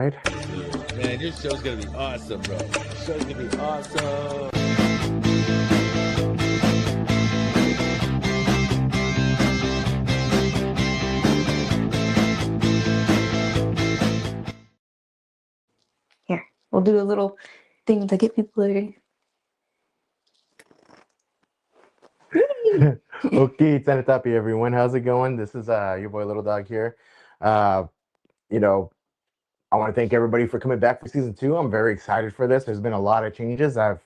Right. Dude, man, your show's gonna be awesome, bro. Your show's gonna be awesome. Here, we'll do a little thing to get people there. Okay, Tanatapi, everyone. How's it going? This is your boy Little Dog here. Uh, you know, I want to thank everybody for coming back for season two. I'm very excited for this. There's been a lot of changes. I've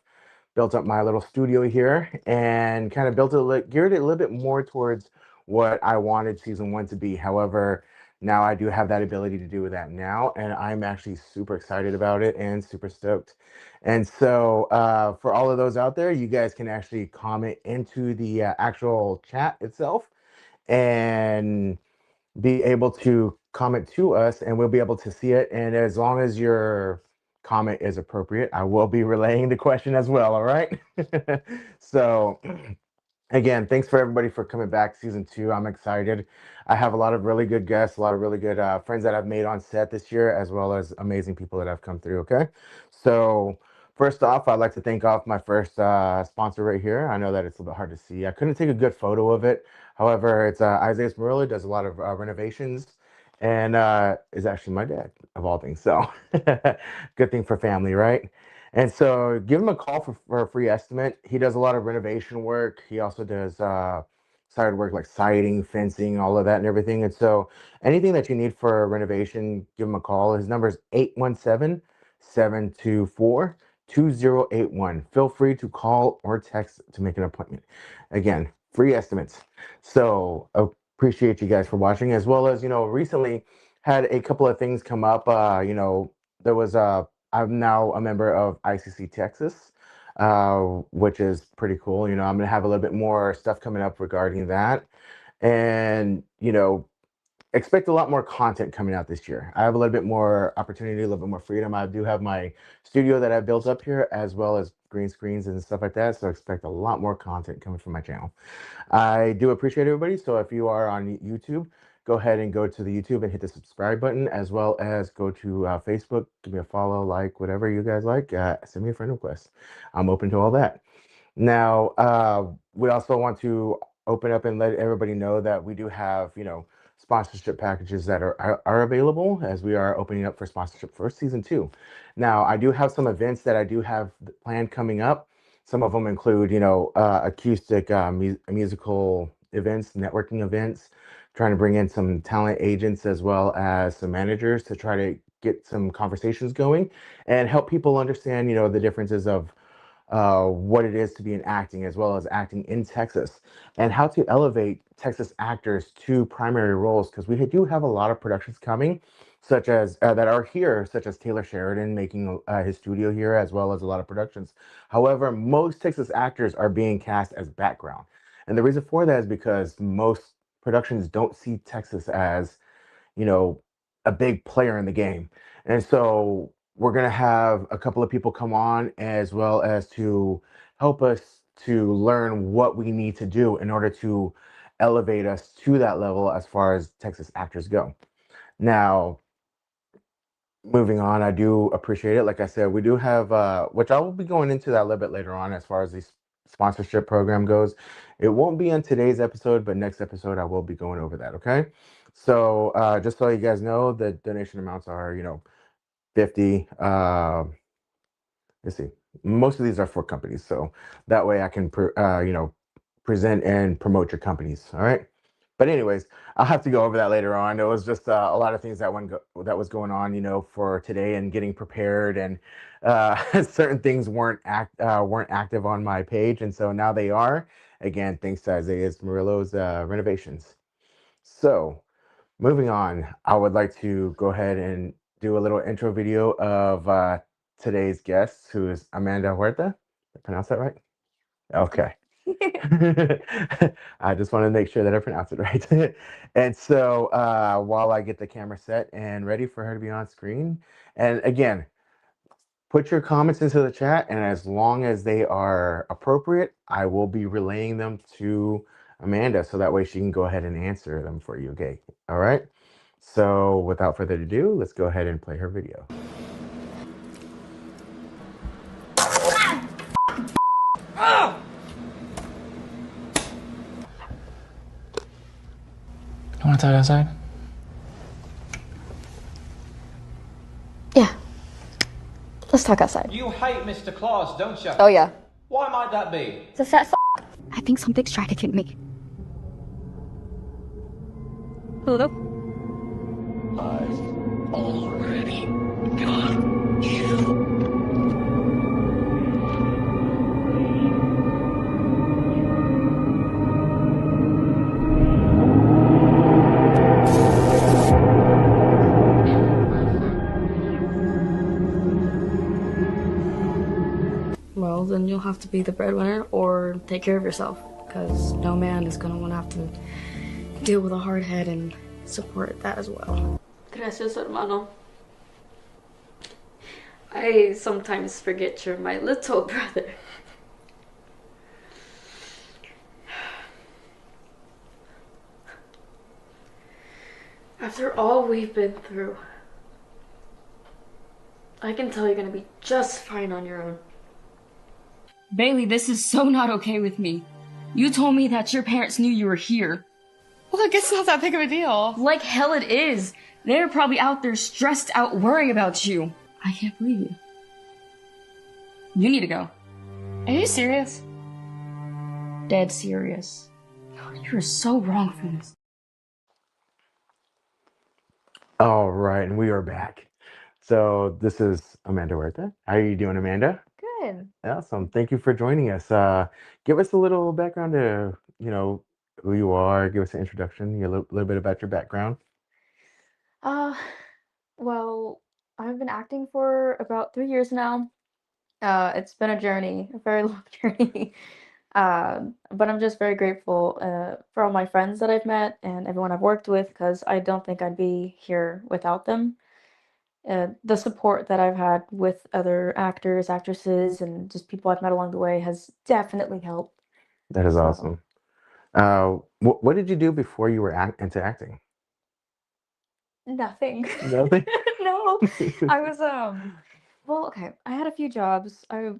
built up my little studio here and kind of geared it a little bit more towards what I wanted season one to be. However, now I do have that ability to do that now, and I'm actually super excited about it and super stoked. And so, for all of those out there, you guys can actually comment into the actual chat itself and be able to comment to us, and we'll be able to see it. And as long as your comment is appropriate, I will be relaying the question as well. All right. So again, thanks for everybody for coming back season two. I'm excited. I have a lot of really good guests, a lot of really good friends that I've made on set this year, as well as amazing people that have come through. Okay, so first off, I'd like to thank off my first sponsor right here. I know that it's a little bit hard to see. I couldn't take a good photo of it. However, it's Isaiah Murillo, does a lot of renovations, and is actually my dad of all things. So good thing for family, right? And so give him a call for a free estimate. He does a lot of renovation work. He also does side work like siding, fencing, all of that and everything. And so anything that you need for a renovation, give him a call. His number is 817-724-2081. Feel free to call or text to make an appointment. Again, free estimates. So appreciate you guys for watching, as well as, recently had a couple of things come up. There was I'm now a member of ICC Texas, which is pretty cool. I'm going to have a little bit more stuff coming up regarding that. And, expect a lot more content coming out this year. I have a little bit more opportunity, a little bit more freedom. I do have my studio that I've built up here, as well as green screens and stuff like that. So expect a lot more content coming from my channel. I do appreciate everybody. So if you are on YouTube, go ahead and go to the YouTube and hit the subscribe button, as well as go to Facebook, give me a follow, like, whatever you guys like. Send me a friend request. I'm open to all that. Now, we also want to open up and let everybody know that we do have, sponsorship packages that are available, as we are opening up for sponsorship for season two. Now, I do have some events that I do have planned coming up. Some of them include, acoustic musical events, networking events, trying to bring in some talent agents as well as some managers to try to get some conversations going and help people understand, the differences of what it is to be in acting, as well as acting in Texas, and how to elevate Texas actors to primary roles, because we do have a lot of productions coming, such as that are here, such as Taylor Sheridan making his studio here, as well as a lot of productions. However, most Texas actors are being cast as background, and the reason for that is because most productions don't see Texas as, you know, a big player in the game. And so we're going to have a couple of people come on, as well as to help us to learn what we need to do in order to elevate us to that level as far as Texas actors go. Now, moving on, I do appreciate it. Like I said, we do have, which I will be going into that a little bit later on as far as the sponsorship program goes. It won't be in today's episode, but next episode I will be going over that. Okay. So just so you guys know, the donation amounts are, 50. Let's see. Most of these are for companies, so that way I can, present and promote your companies. All right. But anyways, I'll have to go over that later on. It was just a lot of things that was going on, for today and getting prepared, and certain things weren't active on my page, and so now they are. Again, thanks to Isaiah Murillo's renovations. So moving on, I would like to go ahead and do a little intro video of today's guest, who is Amanda Huerta. Did I pronounce that right? Okay. I just want to make sure that I pronounce it right. And so while I get the camera set and ready for her to be on screen, and again, put your comments into the chat, and as long as they are appropriate, I will be relaying them to Amanda, so that way she can go ahead and answer them for you. Okay. All right. So without further ado, let's go ahead and play her video. You want to talk outside? Yeah. Let's talk outside. You hate Mr. Claus, don't you? Oh, yeah. Why might that be? It's a fat I think something's trying to get me. Hello? I've already got you. Well, then you'll have to be the breadwinner or take care of yourself, because no man is gonna want to have to deal with a hard head and support that as well. Gracias, hermano. I sometimes forget you're my little brother. After all we've been through, I can tell you're gonna be just fine on your own. Bailey, this is so not okay with me. You told me that your parents knew you were here. Well, I guess it's not that big of a deal. Like hell it is. They're probably out there stressed out worrying about you. I can't believe you. You need to go. Are you serious? Dead serious. You're so wrong for this. All right, and we are back. So this is Amanda Huerta. How are you doing, Amanda? Good. Awesome. Thank you for joining us. Give us a little background to, who you are. Give us an introduction, a little bit about your background. Uh, well, I've been acting for about 3 years now. It's been a journey, a very long journey. But I'm just very grateful for all my friends that I've met and everyone I've worked with because I don't think I'd be here without them. The support that I've had with other actors, actresses, and just people I've met along the way has definitely helped. That is So, awesome. What did you do before you were into acting? nothing. Nothing. No, I was well, okay. I had a few jobs. I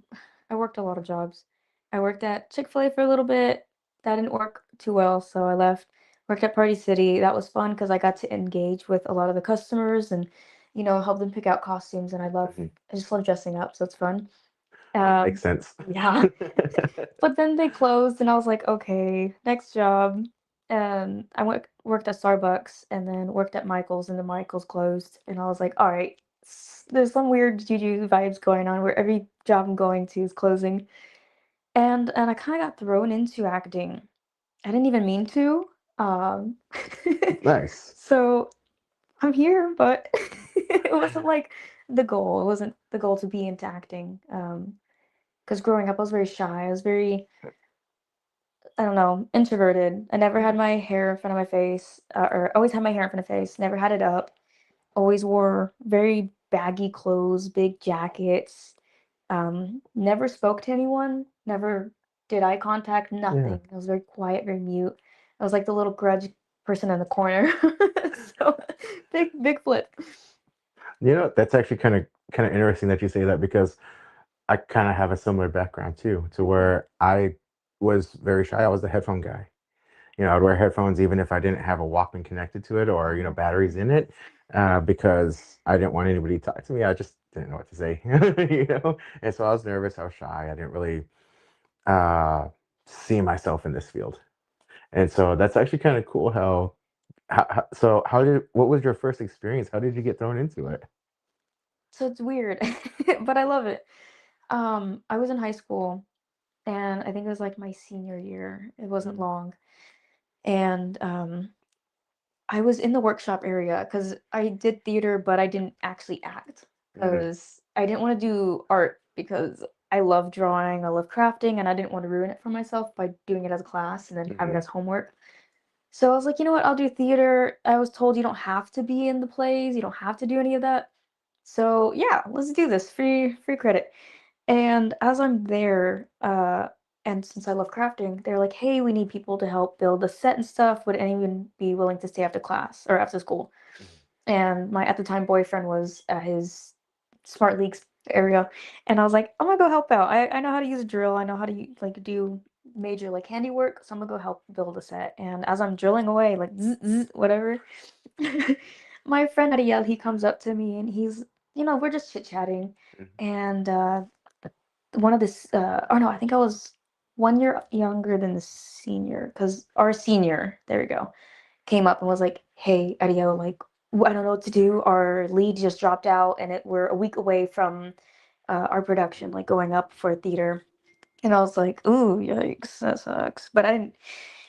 worked a lot of jobs. I worked at Chick-fil-A for a little bit. That didn't work too well, so I left. Worked at Party City. That was fun because I got to engage with a lot of the customers and, help them pick out costumes. And Mhm. I just love dressing up, so it's fun. Makes sense. Yeah. But then they closed, and I was like, okay, next job. And I worked at Starbucks, and then worked at Michael's, and the Michael's closed. And I was like, all right, there's some weird juju vibes going on where every job I'm going to is closing. And I kind of got thrown into acting. I didn't even mean to. Um, Nice. so I'm here, but it wasn't like the goal. It wasn't the goal to be into acting. Because growing up, I was very shy. I was very, I don't know, introverted. I never had my hair in front of my face, or always had my hair in front of face, never had it up. Always wore very baggy clothes, big jackets. Never spoke to anyone, never did eye contact, Yeah. nothing. I was very quiet, very mute. I was like the little grudge person in the corner. So big flip. That's actually kind of interesting that you say that because I kind of have a similar background too, to where I was very shy. I was the headphone guy. I'd wear headphones even if I didn't have a Walkman connected to it or, batteries in it, because I didn't want anybody to talk to me. I just didn't know what to say, And so I was nervous. I was shy. I didn't really uh, see myself in this field. And so that's actually kind of cool what was your first experience? How did you get thrown into it? So it's weird, but I love it. I was in high school, and I think it was like my senior year. It wasn't long, and I was in the workshop area because I did theater, but I didn't actually act Mhm, because I didn't want to do art because I love drawing, I love crafting, and I didn't want to ruin it for myself by doing it as a class and then having it mhm. as homework. So I was like, you know what, I'll do theater. I was told you don't have to be in the plays, you don't have to do any of that. So yeah, let's do this. Free credit. And as I'm there, and since I love crafting, they're like, "Hey, we need people to help build the set and stuff. Would anyone be willing to stay after class or after school?" and my at the time boyfriend was at his Smart Leaks area, and I was like, I'm gonna go help out. I know how to use a drill. I know how to like do major like handiwork, so I'm gonna go help build a set. And as I'm drilling away, like zzz, zzz, whatever, my friend Ariel, he comes up to me and he's, we're just chit chatting, and one of this, or no, I think I was 1 year younger than the senior, because our senior, there we go, came up and was like, "Hey, Ariel, like, I don't know what to do. Our lead just dropped out, and we're a week away from our production, like going up for theater." And I was like, "Ooh, yikes, that sucks." But I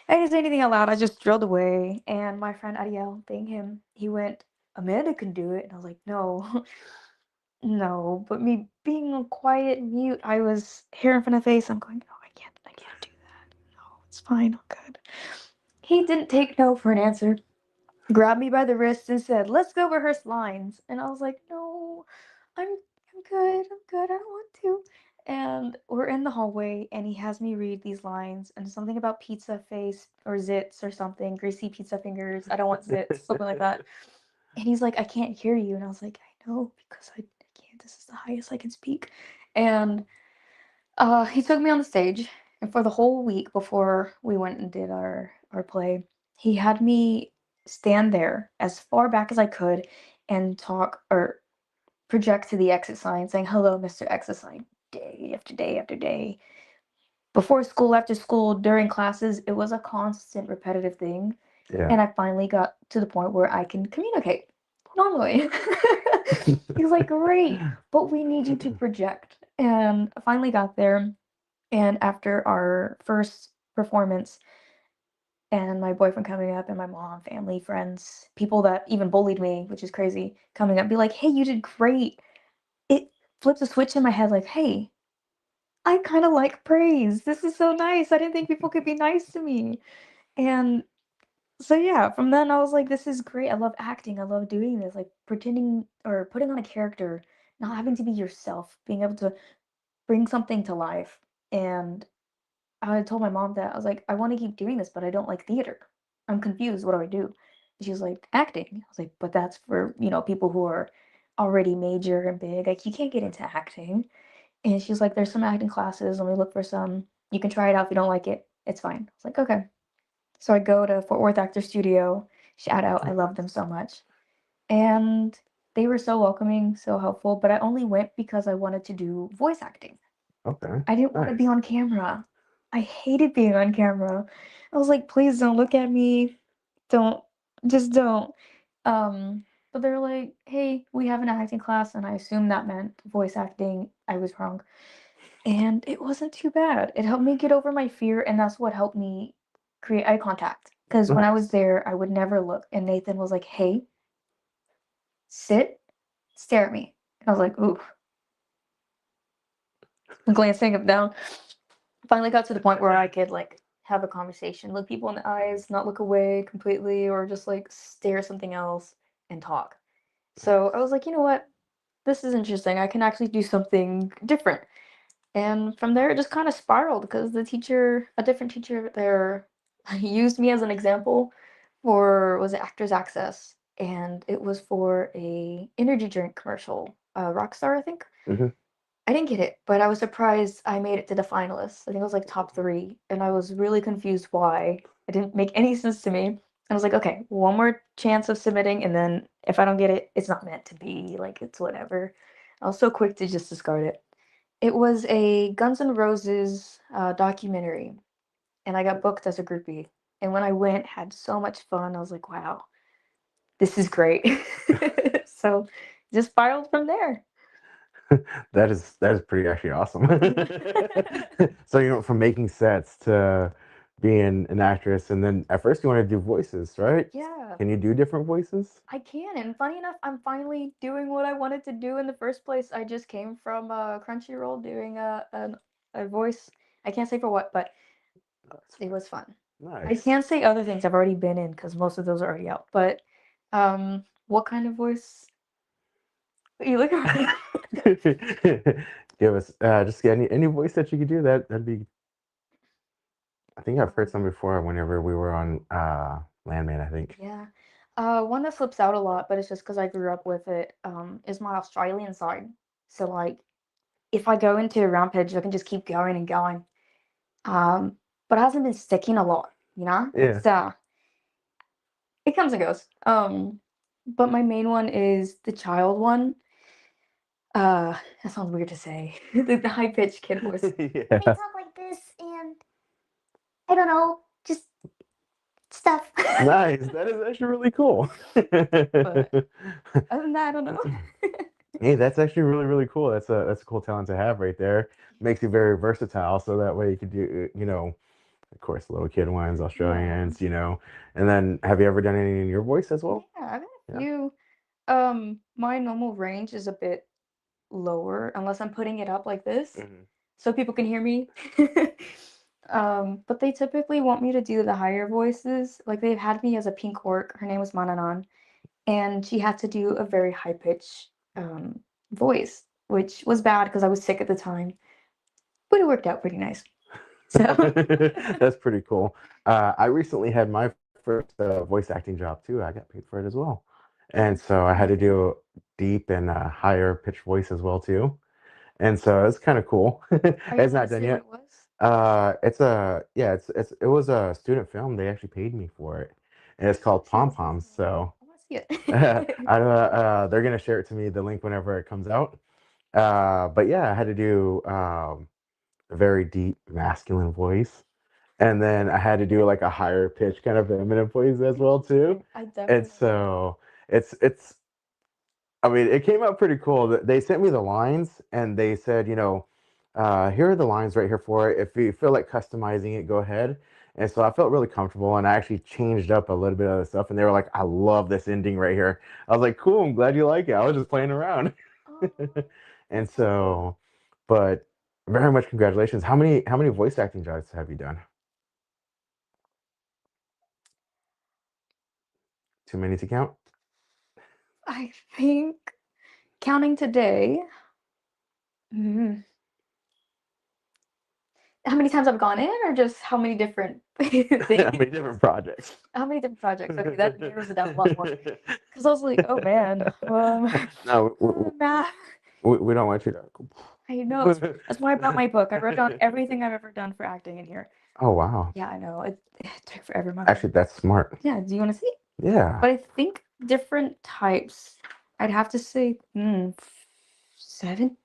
didn't say anything out loud. I just drilled away. And my friend Ariel, being him, he went, "Amanda can do it." And I was like, "No, no." But me being a quiet mute, I was hair in front of face. I'm going, "No, I can't do that. No, it's fine, I'm good." He didn't take no for an answer, grabbed me by the wrist and said, "Let's go rehearse lines." And I was like, "No, I'm good. I'm good. I don't want to." And we're in the hallway and he has me read these lines and something about pizza face or zits or something, greasy pizza fingers. I don't want zits, something like that. And he's like, "I can't hear you." And I was like, "I know, because I can't. This is the highest I can speak." And he took me on the stage, and for the whole week before we went and did our play, he had me stand there as far back as I could and talk or project to the exit sign saying, "Hello, Mr. Exit Sign," day after day after day. Before school, after school, during classes, it was a constant repetitive thing. Yeah. And I finally got to the point where I can communicate normally. He's like, "Great, but we need you to project." And I finally got there. And after our first performance, and my boyfriend coming up, and my mom, family, friends, people that even bullied me, which is crazy, coming up, be like, "Hey, you did great." It flips a switch in my head, like, "Hey, I kind of like praise. This is so nice. I didn't think people could be nice to me." And so, yeah, from then I was like, "This is great. I love acting. I love doing this, like pretending or putting on a character, not having to be yourself, being able to bring something to life." And I told my mom that I was like, "I want to keep doing this, but I don't like theater. I'm confused. What do I do?" And she was like, "Acting." I was like, "But that's for, people who are already major and big. Like, you can't get into acting." And she's like, "There's some acting classes. Let me look for some. You can try it out. If you don't like it, it's fine." I was like, "Okay." So I go to Fort Worth Actor Studio. Shout out. I love them so much. And they were so welcoming, so helpful. But I only went because I wanted to do voice acting. Okay. I didn't want to be Nice. on camera. I hated being on camera. I was like, "Please don't look at me. Don't, just don't." But they're like, "Hey, we have an acting class," and I assumed that meant voice acting. I was wrong. And it wasn't too bad. It helped me get over my fear, and that's what helped me create eye contact. Because when I was Nice. there, I would never look. And Nathan was like, "Hey, sit, stare at me." And I was like, "Ooh," glancing up down. Finally got to the point where I could like have a conversation, look people in the eyes, not look away completely, or just like stare at something else and talk. So I was like, "You know what? This is interesting. I can actually do something different." And from there, it just kind of spiraled because a different teacher there, used me as an example for, was it Actors Access, and it was for a energy drink commercial, Rockstar, I think. Hmm. I didn't get it, but I was surprised I made it to the finalists. I think it was like top 3, and I was really confused why. It didn't make any sense to me. I was like, "Okay, one more chance of submitting, and then if I don't get it, it's not meant to be. Like, it's whatever." I was so quick to just discard it. It was a Guns N' Roses documentary, and I got booked as a groupie. And when I went, had so much fun. I was like, "Wow, this is great." So just spiraled from there. That is pretty actually awesome. So you went from making sets to being an actress, and then at first you wanted to do voices, right? Yeah. Can you do different voices? I can, and funny enough, I'm finally doing what I wanted to do in the first place. I just came from Crunchyroll doing a voice. I can't say for what, but That's it was fun. I nice. can't say other things I've already been in because most of those are already out. But what kind of voice? You look at me. Give us just any voice that you could do. That'd be. I think I've heard some before whenever we were on Landman, I think. Yeah. One that slips out a lot, but it's just because I grew up with it, is my Australian side. So, like, if I go into a rampage, I can just keep going and going. But it hasn't been sticking a lot, you know? Yeah. So it comes and goes. But my main one is the child one. That sounds weird to say. The high pitched kid voice. Yeah. They talk like this, and I don't know, just stuff. Nice. That is actually really cool. But other than that, I don't know. Hey, that's actually really, really cool. That's a cool talent to have right there. Makes you very versatile. So that way you could do, of course, little kid ones, Yeah. Australians, And then have you ever done any in your voice as well? Yeah, I've had a Yeah. few. My normal range is a bit lower unless I'm putting it up like this Mhm. so people can hear me. But they typically want me to do the higher voices. Like they've had me as a pink orc. Her name was Mananan, and she had to do a very high pitch voice, which was bad because I was sick at the time, but it worked out pretty nice. So That's pretty cool. I recently had my first voice acting job too. I got paid for it as well. And so I had to do a deep and higher pitched voice as well too. And so it's kind of cool. are you It's able to not done say what yet. it was? It's a yeah, it was a student film. They actually paid me for it, and it's called Actually, Pom let's Poms. see. So I want to see I it. don't know. They're gonna share it to me the link whenever it comes out. But yeah, I had to do a very deep masculine voice, and then I had to do like a higher pitch kind of feminine voice as well too. I And definitely want to see it. so it's I mean, it came out pretty cool. They sent me the lines and they said, here are the lines right here for it. If you feel like customizing it, go ahead. And so I felt really comfortable and I actually changed up a little bit of the stuff. And they were like, I love this ending right here. I was like, cool, I'm glad you like it. I was just playing around. Oh, And that's so cool. so, but very much congratulations. How many voice acting jobs have you done? Too many to count? I think counting today, mm, how many times I've gone in, or just how many different How things? many different projects? How many different projects? Okay, that narrows it down a lot more. Because I was like, oh man, No, math. we don't want you to. I know. That's why I brought my book. I wrote down everything I've ever done for acting in here. Oh wow. Yeah, I know. It took forever. My bad. Actually, that's smart. Yeah, do you want to see? Yeah. But I think different types, I'd have to say 70,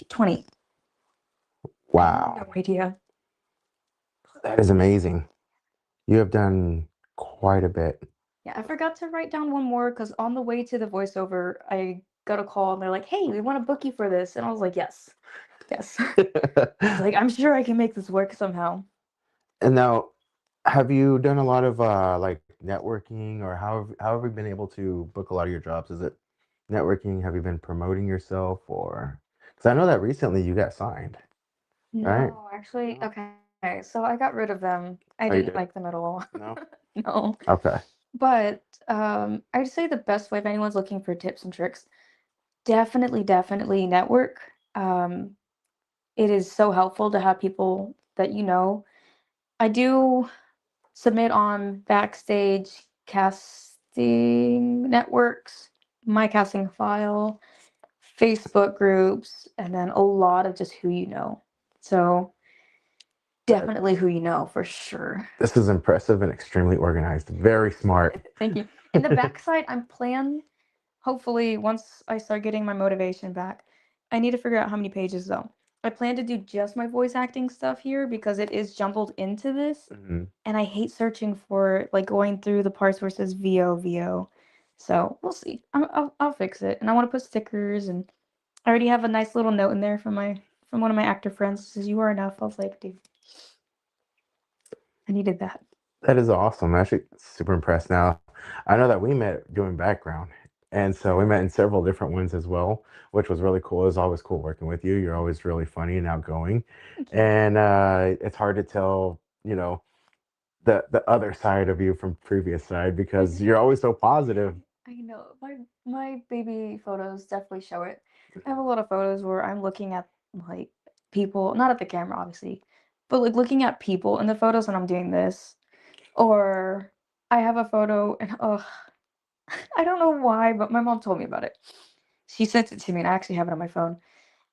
20. I have no Wow. idea. That is amazing. You have done quite a bit. Yeah, I forgot to write down one more because on the way to the voiceover, I got a call and they're like, "Hey, we want to book you for this," and I was like, "Yes, yes." I was like, "I'm sure I can make this work somehow." And now, have you done a lot of like networking, or how have you been able to book a lot of your jobs? Is it networking? Have you been promoting yourself, or because I know that recently you got signed, right? No, actually, No? okay. So I got rid of them. I Oh, you didn't did? like them at all. No. No. Okay. But I'd say the best way if anyone's looking for tips and tricks, definitely network. It is so helpful to have people that you know. I do submit on backstage casting networks, my casting file, Facebook groups, and then a lot of just who you know. So That, definitely who you know for sure. this is impressive and extremely organized. Very smart. Thank you. In the backside, I'm plan. Hopefully, once I start getting my motivation back, I need to figure out how many pages though. I plan to do just my voice acting stuff here because it is jumbled into this, Mhm. and I hate searching for like going through the parts where it says VO. So we'll see. I'll fix it, and I want to put stickers, and I already have a nice little note in there from one of my actor friends. It says you are enough. I was like, dude, I needed that. That is awesome. I'm actually super impressed now. I know that we met doing background, and so we met in several different ones as well, which was really cool. It was always cool working with you. You're always really funny and outgoing, Thank you. and it's hard to tell, the other side of you from previous side because you're always so positive. I know my baby photos definitely show it. I have a lot of photos where I'm looking at like people, not at the camera obviously, but like looking at people in the photos and I'm doing this. Or I have a photo and oh, I don't know why, but my mom told me about it. She sent it to me, and I actually have it on my phone.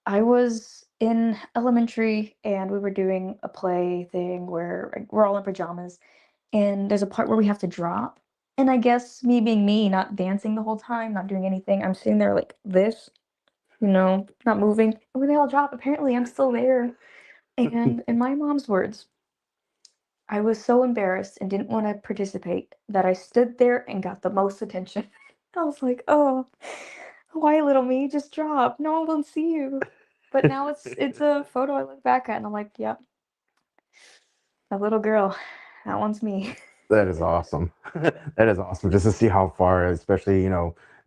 I was in elementary, and we were doing a play thing where we're all in pajamas, and there's a part where we have to drop. And I guess me being me, not dancing the whole time, not doing anything, I'm sitting there like this, not moving. And when they all drop, apparently I'm still there. And in my mom's words, I was so embarrassed and didn't want to participate that I stood there and got the most attention. I was like, "Oh, why little me? Just drop. No one will see you." But now it's a photo I look back at and I'm like, "Yep, that little girl, that one's me." That is awesome. That is awesome just to see how far, especially,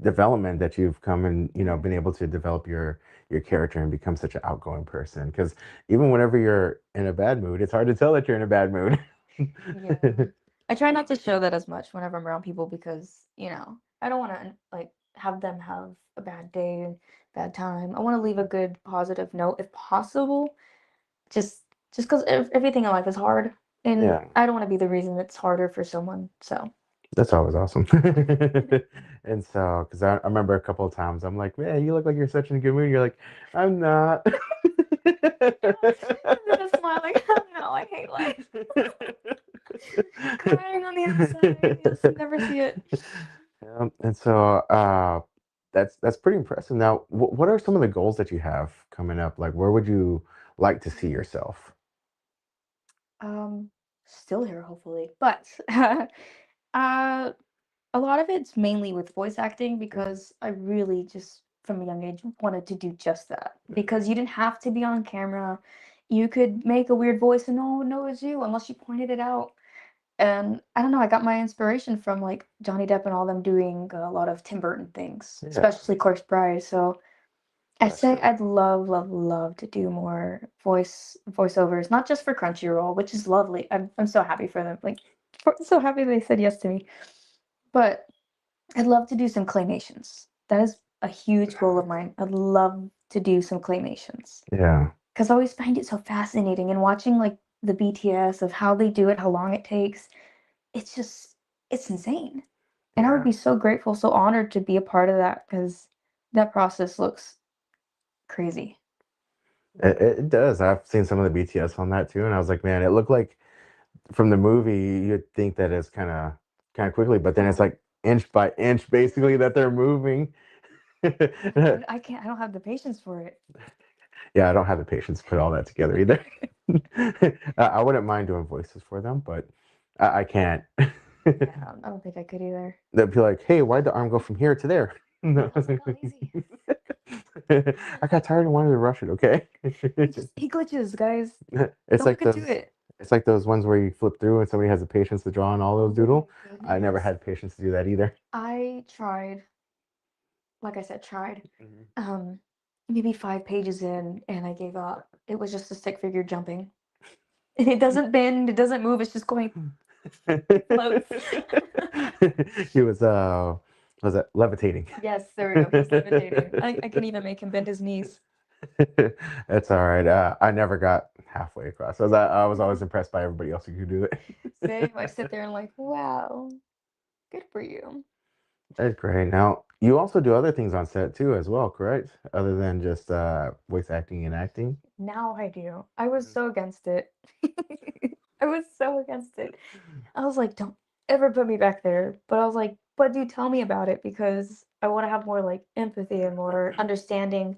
development that you've come and, been able to develop your character and become such an outgoing person. Because even whenever you're in a bad mood, it's hard to tell that you're in a bad mood. Yeah. I try not to show that as much whenever I'm around people because, I don't want to like have them have a bad day, bad time. I want to leave a good positive note if possible. Just just because everything in life is hard, and Yeah, I don't want to be the reason it's harder for someone. So that's always awesome. And so, because I remember a couple of times, I'm like, man, you look like you're such in a good mood. You're like, I'm not. and then a smile like, oh no, I hate life. Crying on the outside. Yes, you never see it. And so that's pretty impressive. Now, what are some of the goals that you have coming up? Like, where would you like to see yourself? Um, Still here, hopefully, but uh, a lot of it's mainly with voice acting because I really just from a young age wanted to do just that because you didn't have to be on camera. You could make a weird voice and no one would know it's you unless you pointed it out. And I don't know, I got my inspiration from like Johnny Depp and all them doing a lot of Tim Burton things, Yeah, especially Corpse Bride. So I that's say true. I'd love, love, love to do more voiceovers, not just for Crunchyroll, which is lovely. I'm so happy for them. Like, so happy they said yes to me. But I'd love to do some claymations. That is a huge goal of mine. I'd love to do some claymations Yeah, because I always find it so fascinating and watching like the BTS of how they do it, how long it takes. It's just it's insane. And I would yeah. be so grateful, so honored to be a part of that because that process looks crazy. It does. I've seen some of the BTS on that too, and I was like, man, it looked like from the movie you'd think that it's kind of quickly, but then it's Oh, like inch by inch, basically, that they're moving. I can't. I don't have the patience for it. Yeah, I don't have the patience to put all that together either. I wouldn't mind doing voices for them, but I can't. Yeah, I don't think I could either. They'll be like, "Hey, why'd the arm go from here to there?" No. I got lazy. I got tired and wanted to rush it. Okay. He glitches, guys. It's No one like could do those. it. It's like those ones where you flip through and somebody has the patience to draw on all those Oh my doodle. I never goodness. had patience to do that either. I tried, like I said, tried. Mhm. Um, Maybe 5 pages in, and I gave up. It was just a stick figure jumping. And it doesn't bend, it doesn't move, it's just going, it floats. He was it levitating? Yes, there we go. He was levitating. I can even make him bend his knees. That's all right. I never got halfway across. I was always impressed by everybody else who could do it. Same. I sit there and like, wow, good for you. That's great. Now, you also do other things on set too, as well, correct? Other than just voice acting and acting. Now I do. I was Mhm. so against it. I was so against it. I was like, don't ever put me back there. But I was like, but do tell me about it because I want to have more like empathy and more understanding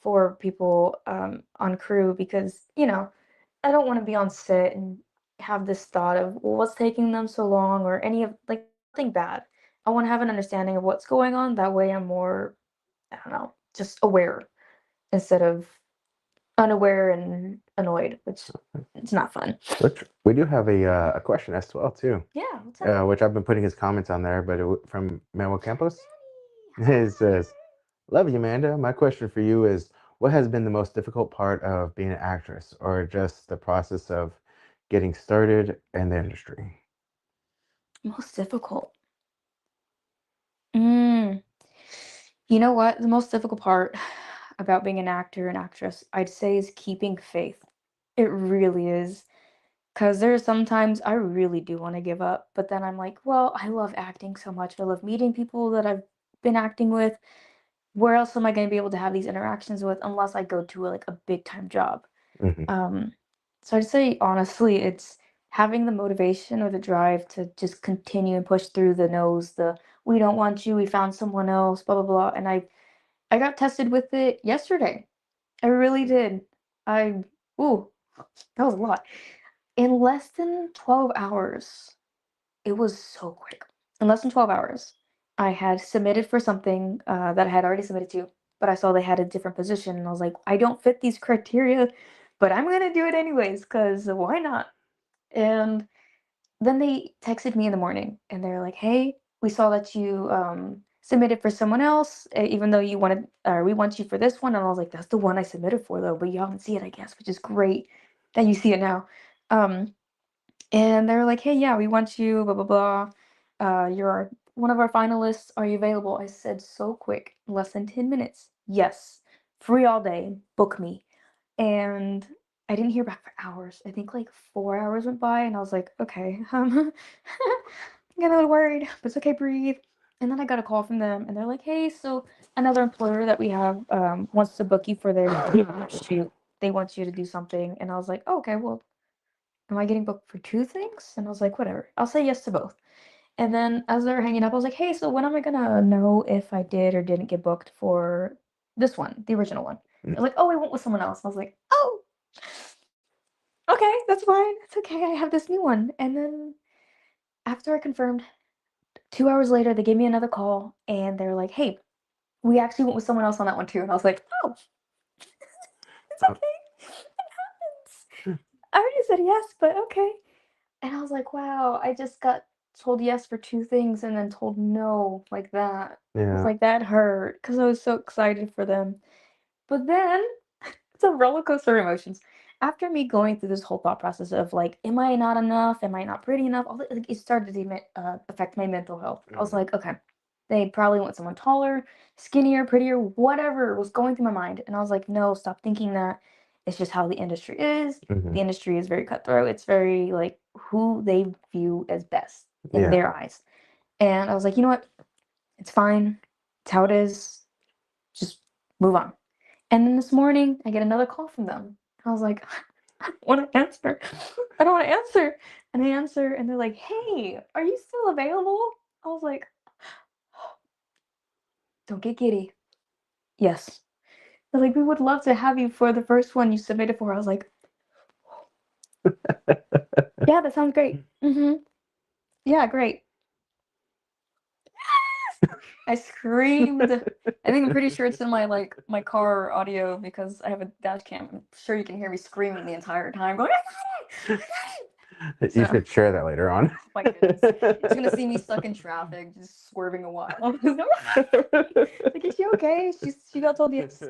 for people on crew because, I don't want to be on set and have this thought of, well, what's taking them so long or any of like nothing bad. I want to have an understanding of what's going on. That way I'm more, I don't know, just aware instead of unaware and annoyed, which it's not fun. Which we do have a question as well too, Yeah, what's up? which I've been putting his comments on there, but from Manuel Campos. Manny, It says, "Love you, Amanda. My question for you is, what has been the most difficult part of being an actress, or just the process of getting started in the industry?" most difficult. Mm, you know what? The most difficult part about being an actor and actress, I'd say, is keeping faith. It really is. Because there are sometimes I really do want to give up, but then I'm like, well, I love acting so much. I love meeting people that I've been acting with. Where else am I going to be able to have these interactions with unless I go to like a big time job? Hmm. Um, so I'd say honestly, it's having the motivation or the drive to just continue and push through the no's, the we don't want you, we found someone else, blah blah blah. And I got tested with it yesterday. I really did. I ooh, that was a lot. In less than 12 hours, it was so quick. In less than 12 hours, I had submitted for something that I had already submitted to, but I saw they had a different position, and I was like, I don't fit these criteria, but I'm gonna do it anyways, because why not? And then they texted me in the morning, and they're like, hey, we saw that you submitted for someone else, even though you wanted, or we want you for this one. And I was like, that's the one I submitted for, though, but you haven't seen it, I guess, which is great that you see it now. Um, and they're like, "Hey, yeah, we want you, blah blah blah. You're one of our finalists. Are you available?" I said so quick, less than 10 minutes. Yes, free all day. Book me. And I didn't hear back for hours. I think like 4 hours went by, and I was like, okay, I'm getting a little worried, but it's okay, breathe. And then I got a call from them, and they're like, hey, so another employer that we have wants to book you for their shoot. They want you to do something. And I was like, oh, okay, well, am I getting booked for two things? And I was like, whatever, I'll say yes to both. And then as they were hanging up, I was like, hey, so when am I gonna know if I did or didn't get booked for this one, the original one? They're like, oh, we went with someone else. And I was like, oh, okay, that's fine. It's okay. I have this new one. And then after I confirmed, 2 hours later, they gave me another call and they're like, hey, we actually went with someone else on that one too. And I was like, oh, it's Uh, okay. It happens. I already said yes, but okay. And I was like, wow, I just got told yes for two things and then told no like that. I was yeah. like, that hurt because I was so excited for them. But then it's a roller coaster of emotions. After me going through this whole thought process of like, am I not enough? Am I not pretty enough? Like, it started to affect my mental health. I was Hmm. like, okay, they probably want someone taller, skinnier, prettier, whatever was going through my mind. And I was like, no, stop thinking that. It's just how the industry is. Hmm. The industry is very cutthroat. It's very like who they view as best in Yeah. their eyes. And I was like, you know what? It's fine. It's how it is. Just move on. And then this morning, I get another call from them. I was like, I don't want to answer. I don't want to answer. And I answer, and they're like, hey, are you still available? I was like, don't get giddy. Yes. They're like, we would love to have you for the first one you submitted for. I was like, yeah, that sounds great. Yeah, great. I screamed. I think I'm pretty sure it's in my like my car audio because I have a dash cam. I'm sure you can hear me screaming the entire time, going, I got it! I got it! You So, should share that later on. oh my goodness. It's gonna see me stuck in traffic, just swerving a while. Like, is she okay? She got told yes.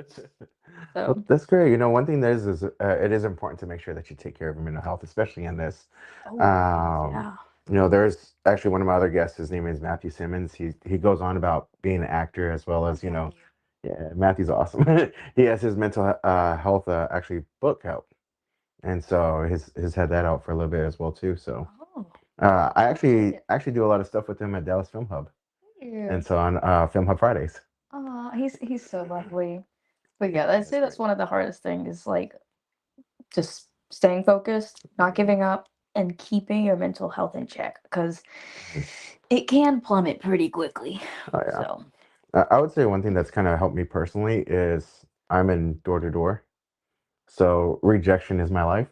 Well, So, that's great. You know, one thing that is it is important to make sure that you take care of your mental health, especially in this. oh Um, yeah. you know, there's actually one of my other guests. His name is Matthew Simmons. He goes on about being an actor as well as, you know, yeah, Matthew's awesome. He has his mental health actually book out, and so his had that out for a little bit as well too. So Oh, I I'm excited. actually do a lot of stuff with him at Dallas Film Hub, Yeah. and so on Film Hub Fridays. Oh, he's so lovely. But yeah, I'd That's say great. that's one of the hardest things is like just staying focused, not Mhm. giving up, and keeping your mental health in check because Mhm. it can plummet pretty quickly. Oh yeah. So, I would say one thing that's kind of helped me personally is I'm in door to door, so rejection is my life.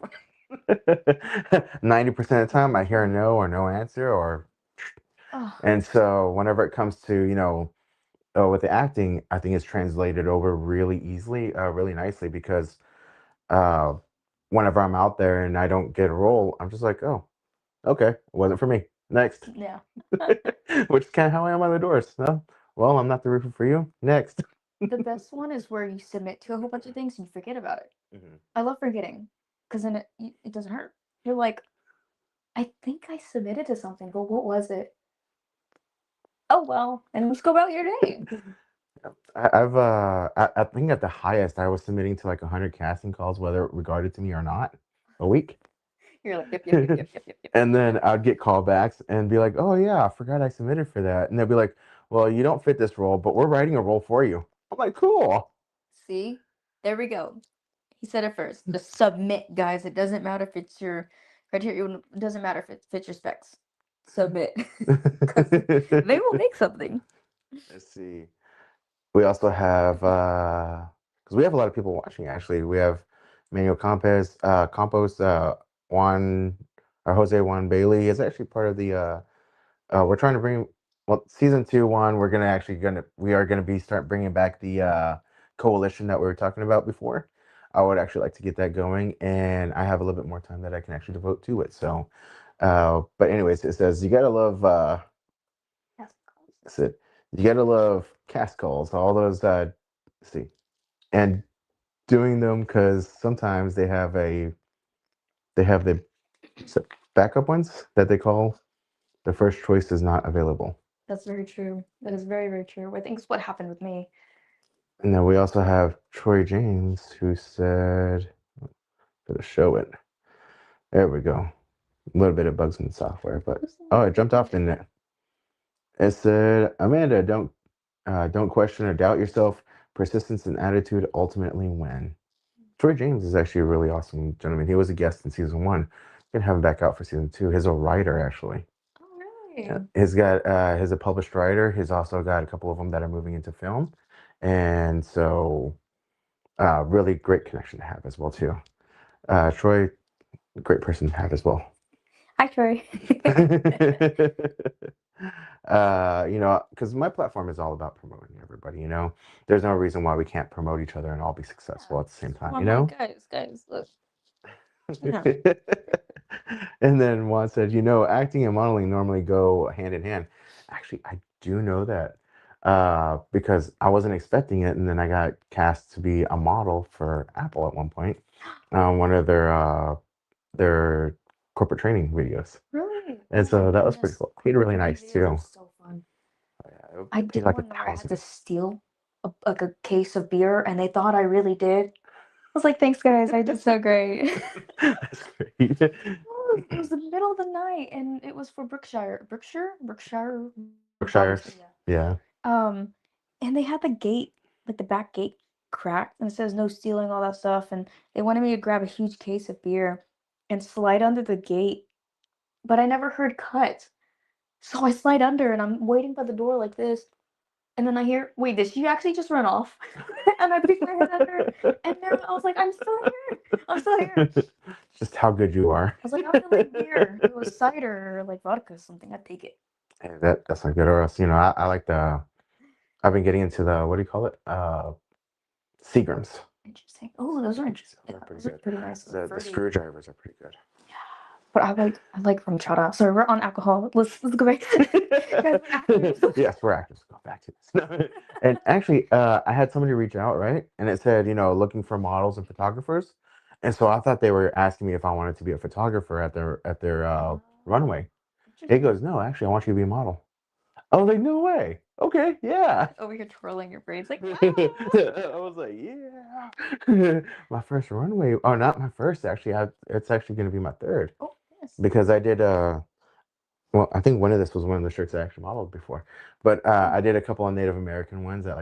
90% of the time, I hear a no or no answer, or oh, and so whenever it comes to, you know, with the acting, I think it's translated over really easily, really nicely because uh, whenever I'm out there and I don't get a role, I'm just like, oh, okay, it wasn't for me. Next, yeah. which is kind of how I am on the doors. No, well, I'm not the roofer for you. Next. The best one is where you submit to a whole bunch of things and you forget about it. Mhm. I love forgetting because then it doesn't hurt. You're like, I think I submitted to something, but what was it? Oh well, and let's go about your day. I think at the highest I was submitting to like 100 casting calls, whether it regarded to me or not, a week. You're like, yep. And then I'd get callbacks and be like, "Oh yeah, I forgot I submitted for that." And they'll be like, "Well, you don't fit this role, but we're writing a role for you." I'm like, "Cool." See, there we go. He said it first. Just submit, guys. It doesn't matter if it's your criteria. It doesn't matter if it fits your specs. Submit. 'Cause they will make something. Let's see. We also have because we have a lot of people watching. Actually, we have Manuel Campos, Juan or Jose Juan Bailey is actually part of the. We're trying to bring season 2 one. We are gonna be start bringing back the coalition that we were talking about before. I would actually like to get that going, and I have a little bit more time that I can actually devote to it. So, but anyways, it says you gotta love. That's it. You gotta love cast calls, all those. Let's see, and doing them because sometimes they have the backup ones that they call the first choice is not available. That's very true. That is very, very true. I think it's what happened with me. And then we also have Troy James who said, "Better show it." There we go. A little bit of bugs in the software, but oh, it jumped off, didn't it? It said, "Amanda, don't question or doubt yourself. Persistence and attitude ultimately win." Troy James is actually a really awesome gentleman. He was a guest in season 1. We're gonna have him back out for season 2. He's a writer actually. Oh, really? Yeah. He's a published writer. He's also got a couple of them that are moving into film, and so really great connection to have as well too. Troy, great person to have as well. Hi, Troy. Because my platform is all about promoting everybody. There's no reason why we can't promote each other and all be successful at the same time. I'm like, guys, look. Yeah. And then Juan said, acting and modeling normally go hand in hand. Actually, I do know that because I wasn't expecting it, and then I got cast to be a model for Apple at one point on one of their corporate training videos. Really? And Oh so my that was pretty goodness. cool. He's really Those nice videos too. are so fun. Yeah, I it did like one where I had 1,000. to steal a case of beer, and they thought I really did. I was like, thanks, guys. I did so great. That's great. It was the middle of the night, and it was for Brookshire. Brookshire. Berkshires. Yeah. Yeah. And they had the gate, like the back gate cracked, and it says no stealing, all that stuff. And they wanted me to grab a huge case of beer and slide under the gate, but I never heard cut. So I slide under, and I'm waiting by the door like this. And then I hear, wait, did she actually just run off? And I peek my head under, and there I was like, I'm still here. I'm still here. Just how good you are. I was like, I don't like beer. It was cider or like vodka or something. I'd take it. Hey, that's not good. Or else, I like I've been getting into the, what do you call it? Seagrams. Interesting. Oh, those are interesting. Those are pretty Those are good. pretty nice. The Fruity. screwdrivers are pretty good. But I like rum chata. Sorry, we're on alcohol. Let's go back. Guys, we're actors. Yes, we're actors. Go back to this. And actually, I had somebody reach out, right? And it said, looking for models and photographers. And so I thought they were asking me if I wanted to be a photographer at their runway. It goes, no, actually, I want you to be a model. I was like, no way. Okay, yeah. Over here twirling your braids like, I was like, yeah. My first runway, or not my first, actually. It's actually going to be my third. oh, yes. Because I did, well, I think one of this was one of the shirts I actually modeled before. But I did a couple of Native American ones that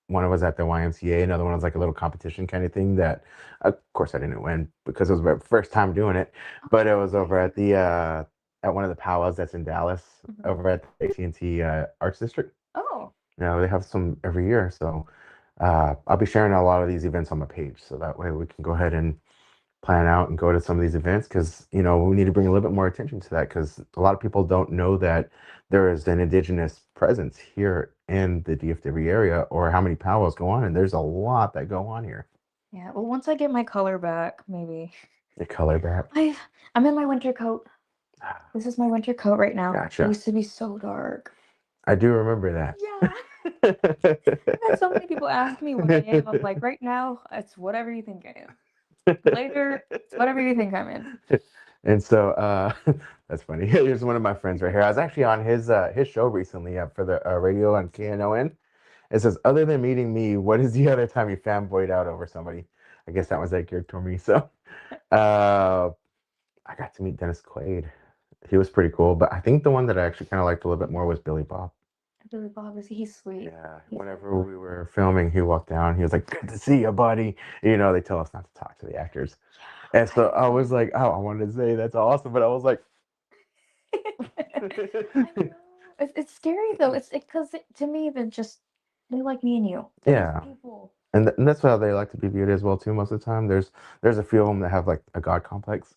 one was at the YMCA, another one was like a little competition kind of thing that, of course, I didn't win because it was my first time doing it. But it was over at the at one of the powwows that's in Dallas, over at the AT&T Arts District. Oh. They have some every year, so I'll be sharing a lot of these events on my page, so that way we can go ahead and plan out and go to some of these events because we need to bring a little bit more attention to that because a lot of people don't know that there is an indigenous presence here in the DFW area or how many powwows go on, and there's a lot that go on here. Yeah, well, once I get my color back, maybe. Your color back. I'm in my winter coat. This is my winter coat right now. Gotcha. It used to be so dark. I do remember that. Yeah. I've had so many people ask me what I am. I'm like, right now, it's whatever you think I am. Later, it's whatever you think I'm in. And so that's funny. Here's one of my friends right here. I was actually on his show recently for the radio on KNON. It says, other than meeting me, what is the other time you fanboyed out over somebody? I guess that was that geared toward me. So I got to meet Dennis Quaid. He was pretty cool, but I think the one that I actually kind of liked a little bit more was Billy Bob. Billy Bob he's sweet. Yeah, He's whenever we were filming, he walked down. He was like, "Good to see you, buddy." You know, they tell us not to talk to the actors, and so I was like, "Oh, I wanted to say that's awesome," but I was like, I know. It's scary though. It's because to me they like me and you. They're just "Yeah," people. and that's how they like to be viewed as well too. Most of the time, there's a few of them that have like a god complex.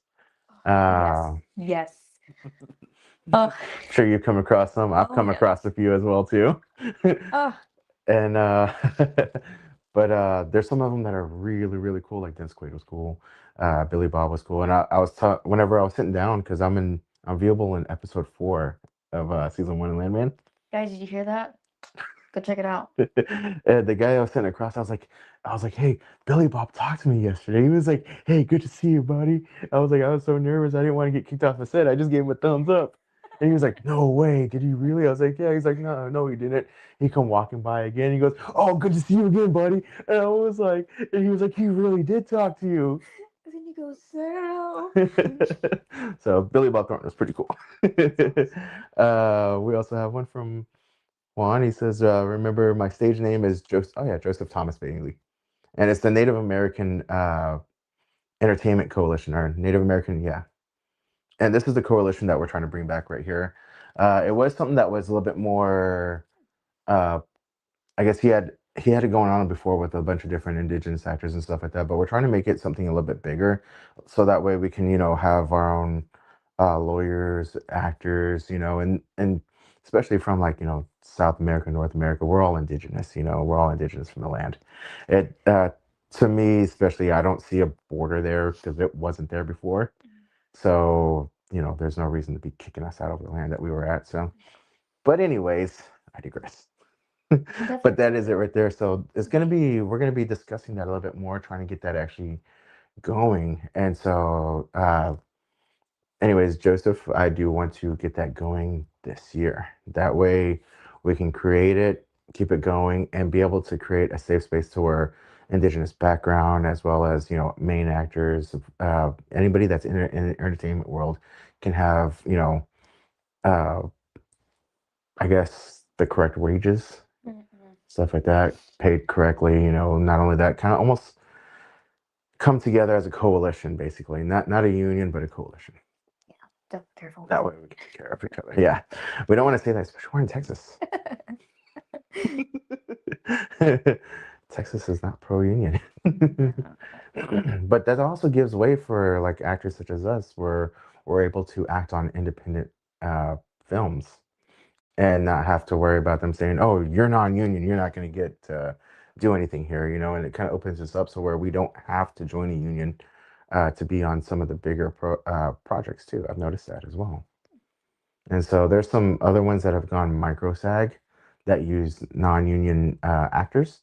Yes. Uh, Yes. Uh, sure you've come across some. I've oh come yeah. across a few as well too. Uh, And but there's some of them that are really really cool. Like Dennis Quaid was cool, Billy Bob was cool, and I was whenever I was sitting down because I'm viewable in episode 4 of season 1 of Landman. guys, did you hear that? Go check it out. And the guy I was sitting across, I was like, hey, Billy Bob talked to me yesterday. He was like, hey, good to see you, buddy. I was like, I was so nervous, I didn't want to get kicked off the set. I just gave him a thumbs up. And he was like, no way, did he really? I was like, yeah. He's like, no, he didn't. He come walking by again. He goes, oh, good to see you again, buddy. And I was like, and he was like, he really did talk to you. And then you go, Sam. So Billy Bob Thornton was pretty cool. We also have one from Juan. He says, remember my stage name is Joseph. Oh yeah, Joseph Thomas Bailey, and it's the Native American Entertainment Coalition, or Native American, yeah. And this is the coalition that we're trying to bring back right here. It was something that was a little bit more. Uh, I guess he had it going on before with a bunch of different indigenous actors and stuff like that. But we're trying to make it something a little bit bigger, so that way we can have our own lawyers, actors, and especially from like South America, North America, we're all indigenous. We're all indigenous from the land. It To me, especially, I don't see a border there because it wasn't there before. So there's no reason to be kicking us out of the land that we were at. So, but anyways, I digress. But that is it right there. So we're gonna be discussing that a little bit more, trying to get that actually going. And so, anyways, Joseph, I do want to get that going this year. That way we can create it, keep it going, and be able to create a safe space to where indigenous background as well as main actors, anybody that's in the entertainment world can have uh, I guess the correct wages, stuff like that, paid correctly. Not only that, kind of almost come together as a coalition, basically, not a union, but a coalition. Careful. That way we can take care of each other. Yeah, we don't want to say that, especially we're in Texas. Texas is not pro-union. But that also gives way for like actors such as us, where we're able to act on independent films and not have to worry about them saying, "Oh, you're non-union, you're not going to get to do anything here," and it kind of opens us up so where we don't have to join a union to be on some of the bigger projects too. I've noticed that as well. And so there's some other ones that have gone micro SAG that use non-union actors,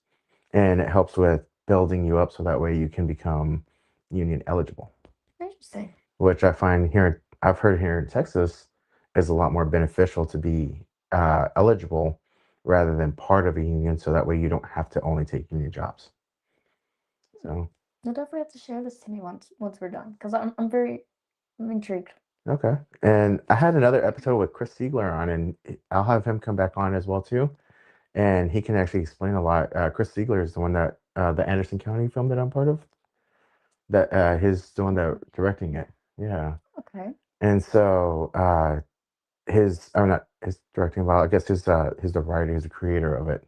and it helps with building you up so that way you can become union eligible. Interesting. Which I've heard here in Texas is a lot more beneficial to be eligible rather than part of a union, so that way you don't have to only take union jobs. So You'll definitely have to share this to me once we're done, because I'm intrigued. okay, and I had another episode with Chris Siegler on, and I'll have him come back on as well too, and he can actually explain a lot. Chris Siegler is the one that the Anderson County film that I'm part of. That he's the one that directing it. Yeah. Okay. And so not his directing, well, I guess he's the writer, he's the creator of it.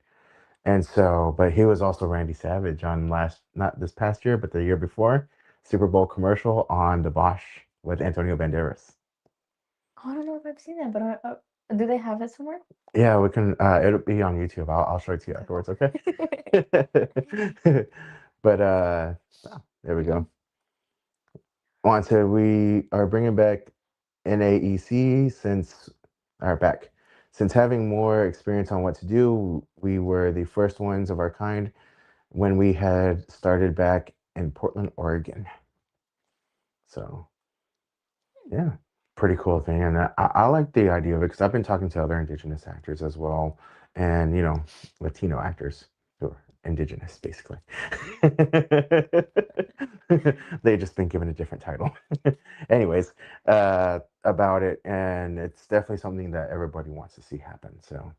And so, but he was also Randy Savage on not this past year, but the year before, Super Bowl commercial on the Bosch with Antonio Banderas. Oh, I don't know if I've seen that, but do they have it somewhere? Yeah, we can. It'll be on YouTube. I'll show it to you afterwards. Okay. But there we go. We are bringing back NAEC since having more experience on what to do. We were the first ones of our kind when we had started back in Portland, Oregon. So yeah, pretty cool thing. And I like the idea of it because I've been talking to other indigenous actors as well, and Latino actors who are indigenous, basically. They just been given a different title. Anyways, about it, and it's definitely something that everybody wants to see happen. So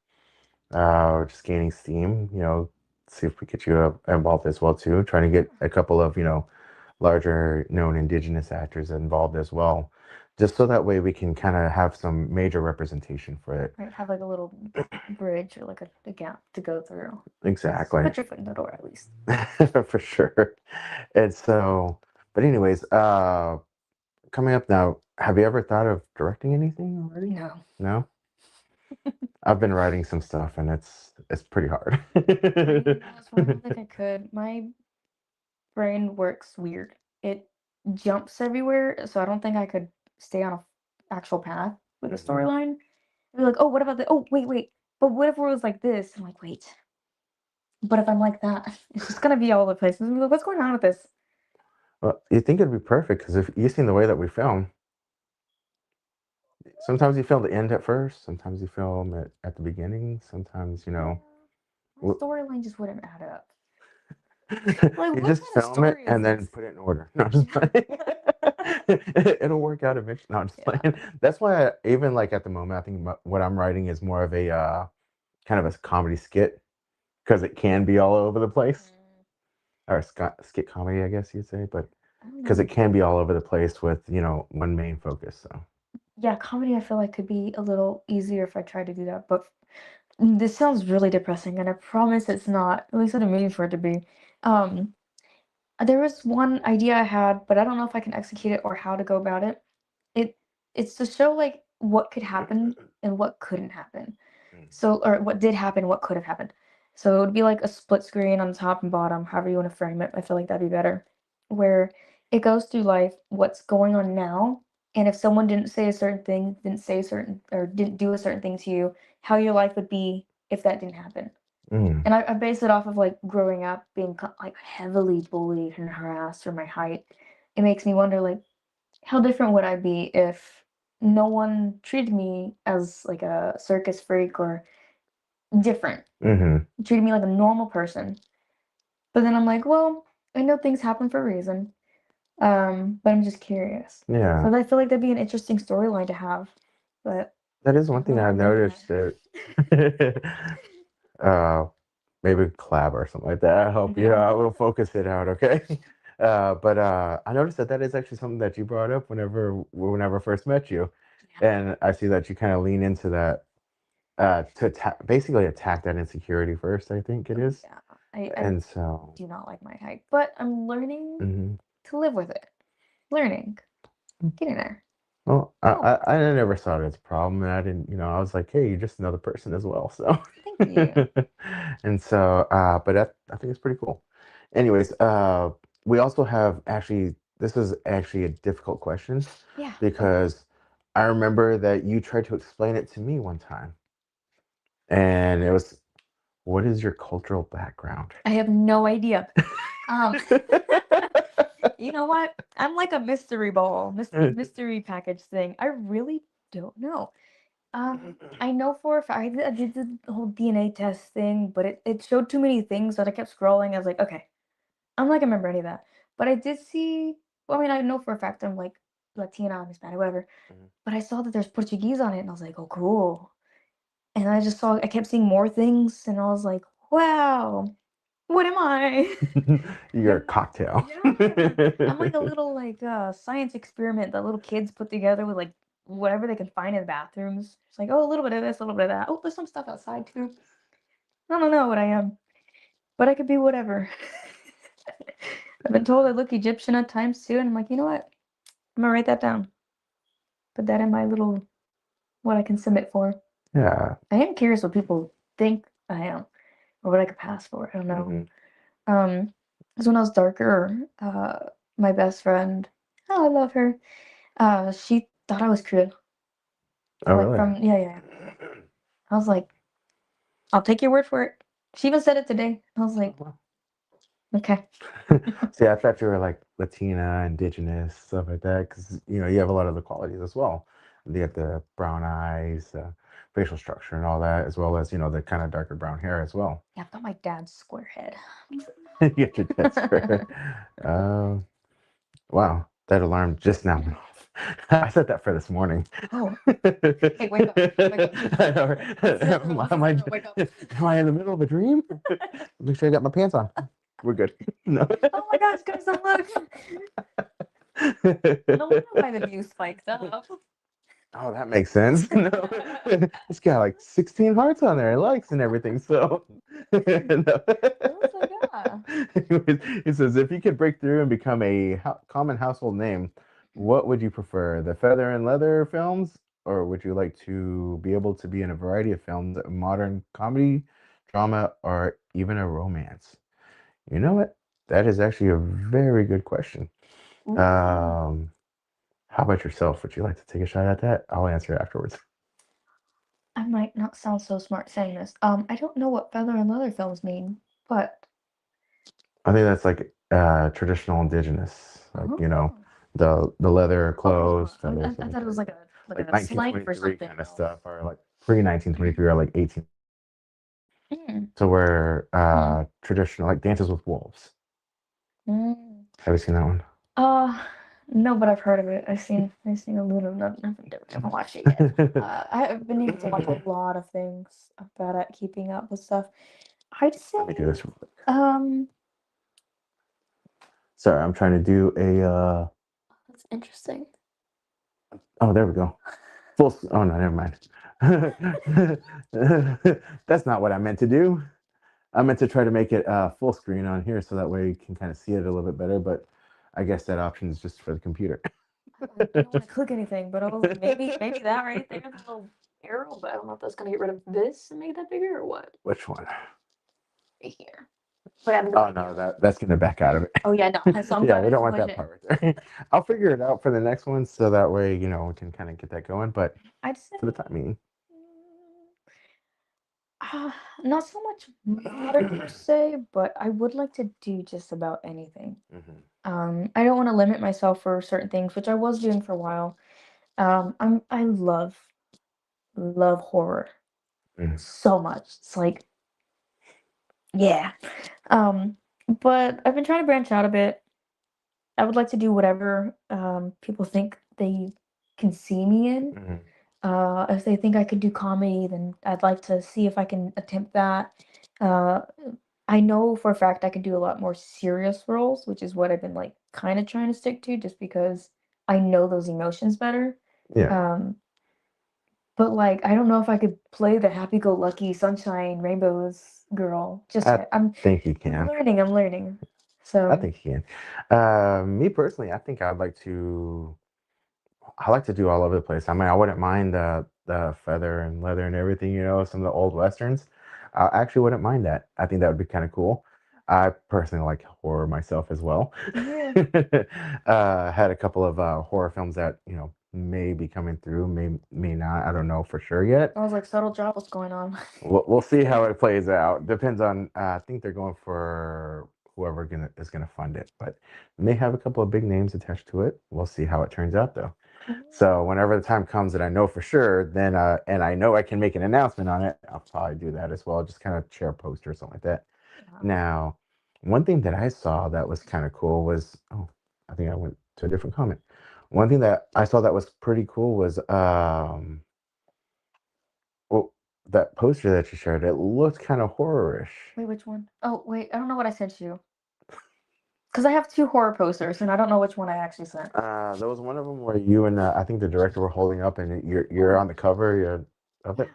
we're just gaining steam, see if we get you involved as well too. Trying to get a couple of larger known indigenous actors involved as well, just so that way we can kind of have some major representation for it. Right, have like a little bridge or like a gap to go through. Exactly. Put your foot in the door at least. For sure. And so, but anyways, coming up now, have you ever thought of directing anything already? No. No? I've been writing some stuff and it's pretty hard. I don't think I could. My brain works weird. It jumps everywhere, so I don't think I could stay on a actual path with a storyline. I'd be like, oh, what about the? Oh, wait. But what if it was like this? I'm like, wait. But if I'm like that, it's just gonna be all over the place. Like, what's going on with this? Well, you think it'd be perfect because if you've seen the way that we film, sometimes you film the end at first, sometimes you film it at the beginning, sometimes My w- storyline just wouldn't add up. you what just kind of film it story is and then this? put it in order. No, I'm just playing. It'll work out eventually. No, I'm just Yeah. playing. That's why even like at the moment, I think what I'm writing is more of a kind of a comedy skit because it can be all over the place, or skit comedy, I guess you'd say, but I don't because know. it can be all over the place with one main focus. So Yeah, comedy I feel like could be a little easier if I tried to do that, but this sounds really depressing, and I promise it's not. At least I didn't mean for it to be. Um, there was one idea I had, but I don't know if I can execute it or how to go about it. It it's to show like what could happen and what couldn't happen. So, or what did happen, what could have happened. So it would be like a split screen on top and bottom, however you want to frame it. I feel like that'd be better. Where it goes through life, what's going on now, and if someone didn't say a certain thing, didn't say a certain or didn't do a certain thing to you, how your life would be if that didn't happen. And I base it off of like growing up being like heavily bullied and harassed for my height. It makes me wonder like how different would I be if no one treated me as like a circus freak or different, treated me like a normal person. But then I'm like, well, I know things happen for a reason. But I'm just curious. yeah, So I feel like that'd be an interesting storyline to have. But that is I one don't know thing where I I'm making noticed that. Maybe collab or something like that. I hope Yeah. we'll focus it out, okay? But I noticed that is actually something that you brought up whenever I first met you, and I see that you kind of lean into that basically attack that insecurity first. I think it is, Yeah. I and so do not like my height, but I'm learning mhm. to live with it. Learning. Getting there. Well, Oh, I never saw it as a problem, and I didn't, I was like, hey, you're just another person as well, so. thank you. And so, but I think it's pretty cool. Anyways, we also have actually, this is actually a difficult question Yeah. because I remember that you tried to explain it to me one time, and it was, what is your cultural background? I have no idea. Um, you know what? I'm like a mystery ball, mystery package thing. I really don't know. I know for a fact I did the whole DNA test thing, but it showed too many things that I kept scrolling. I was like, okay, I'm not gonna remember any of that. But I did see. Well, I mean, I know for a fact I'm like Latina, Hispanic, whatever. But I saw that there's Portuguese on it, and I was like, oh, cool. And I kept seeing more things, and I was like, wow, what am I? You're a cocktail. Yeah. I'm like a little like science experiment that little kids put together with like whatever they can find in the bathrooms. It's like, oh, a little bit of this, a little bit of that. Oh, there's some stuff outside too. I don't know what I am, but I could be whatever. I've been told I look Egyptian at times too, and I'm like, you know what? I'm gonna write that down. Put that in my little what I can submit for. Yeah. I am curious what people think I am or what I could pass for. I don't know. Mhm. Because when I was darker, my best friend, oh, I love her. She thought I was Korean. Oh, Like really? from yeah. I was like, I'll take your word for it. She even said it today. I was like, okay. See, I thought you were like Latina, indigenous, stuff like that, because you have a lot of the qualities as well. You have the brown eyes, facial structure and all that, as well as the kind of darker brown hair as well. Yeah, I've got my dad's square head. You get your dad's hair. Wow, that alarm just now went off. I set that for this morning. Oh, hey, wake up! Wake up! I know, right? Am I, Wake up! am I in the middle of a dream? Make sure I got my pants on. We're good. No. Oh my gosh, guys, don't look! No wonder why the view spiked up. Oh, that makes sense. No, it's got like 16 hearts on there, and likes and everything. So, no. Yeah. Anyways, it says if you could break through and become a common household name, what would you prefer? The Feather and Leather films, or would you like to be able to be in a variety of films, modern comedy, drama, or even a romance? You know what? That is actually a very good question. How about yourself? Would you like to take a shot at that? I'll answer it afterwards. I might not sound so smart saying this. I don't know what feather and leather films mean, but I think that's like traditional indigenous, like the leather clothes, I feathers, thought it was like like a slang for 1923 something kind of else. stuff, or like pre 1923 or like 18. Mm. So where traditional like Dances with Wolves. Mm. Have you seen that one? No, but I've heard of it. I've seen a little. Haven't watched it yet. I've been able to watch a lot of things about it, keeping up with stuff. I'd say, Let me do this real quick. Sorry, I'm trying to do a. That's interesting. Oh, there we go. Oh no, never mind. That's not what I meant to do. I meant to try to make it full screen on here so that way you can kind of see it a little bit better. But I guess that option is just for the computer. I don't want to click anything, but I was like, maybe that right there, the little arrow. But I don't know if that's gonna get rid of this and make that bigger or what. Which one? Right here. But I have Oh no, that's gonna back out of it. Oh yeah, no. So I'm Yeah, glad we I don't didn't want push that it. part right there. I'll figure it out for the next one so that way we can kind of get that going. But I'd say for the time being, not so much modern per se, but I would like to do just about anything. I don't want to limit myself for certain things, which I was doing for a while. I love horror so much. It's like, yeah. But I've been trying to branch out a bit. I would like to do whatever people think they can see me in. If they think I could do comedy, then I'd like to see if I can attempt that. Uh, I know for a fact I could do a lot more serious roles, which is what I've been like kind of trying to stick to, just because I know those emotions better. yeah, But like I don't know if I could play the happy-go-lucky sunshine rainbows girl just I yet. I'm think you can. I'm learning. I So think you can. Me personally, I think I'd like to. I like to do all over the place. I mean, I wouldn't mind the feather and leather and everything. Some of the old westerns. I actually wouldn't mind that. I think that would be kind of cool. I personally like horror myself as well. yeah. Had a couple of horror films that may be coming through, may not. I don't know for sure yet. I was like, subtle drop, what's going on? We'll see how it plays out. Depends on. I think they're going for whoever is gonna fund it, but may have a couple of big names attached to it. We'll see how it turns out though. So whenever the time comes that I know for sure, then and I know I can make an announcement on it, I'll probably do that as well. Just kind of share a poster or something like that. Now, one thing that I saw that was kind of cool was I think I went to a different comment. One thing that I saw that was pretty cool was well, that poster that you shared. It looked kind of horror-ish. Wait, which one? Oh, wait, I don't know what I sent you. Because I have 2 horror posters, and I don't know which one I actually sent. There was one of them where you and I think the director were holding up, and you're on the cover of it.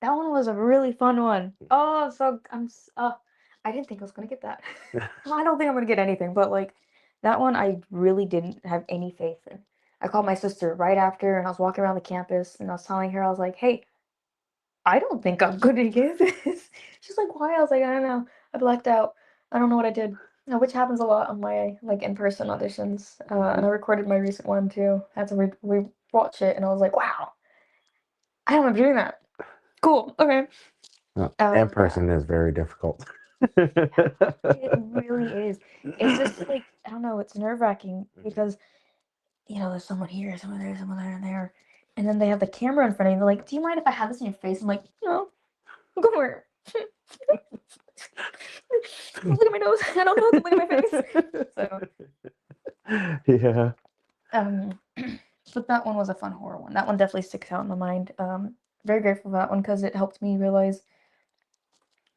That one was a really fun one. Oh, so I didn't think I was gonna get that. Well, I don't think I'm gonna get anything, but like that one I really didn't have any faith in. I called my sister right after, and I was walking around the campus, and I was telling her, I was like, "Hey, I don't think I'm gonna get this." She's like, "Why?" I was like, "I don't know. I blacked out. I don't know what I did." Which happens a lot on my like in-person auditions. And I recorded my recent one too. I had to re-watch it, and I was like, "Wow, I don't remember doing that." Cool. Okay. In person is very difficult. It really is. It's just like I don't know. It's nerve-wracking because there's someone here, someone there, and there. and then they have the camera in front of you. They're like, "Do you mind if I have this in your face?" I'm like, "No, go for it." Look at my nose. I don't know. Look at my face. So, Yeah. but that one was a fun horror one. That one definitely sticks out in my mind. Very grateful for that one because it helped me realize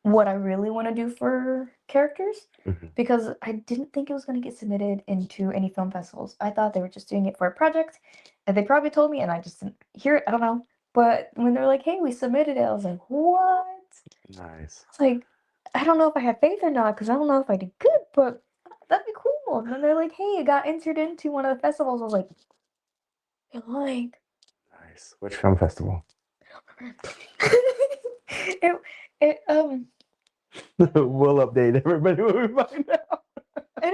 what I really want to do for characters. Mhm. Because I didn't think it was going to get submitted into any film festivals. I thought they were just doing it for a project, and they probably told me, and I just didn't hear it. I don't know. But when they're like, "Hey, we submitted it," I was like, "What?" Nice. It's like, I don't know if I have faith or not because I don't know if I did good, but that'd be cool. And then they're like, "Hey, it got entered into one of the festivals." I was like, "You're lying." Nice. Which film festival? it it We'll update everybody when we find out. I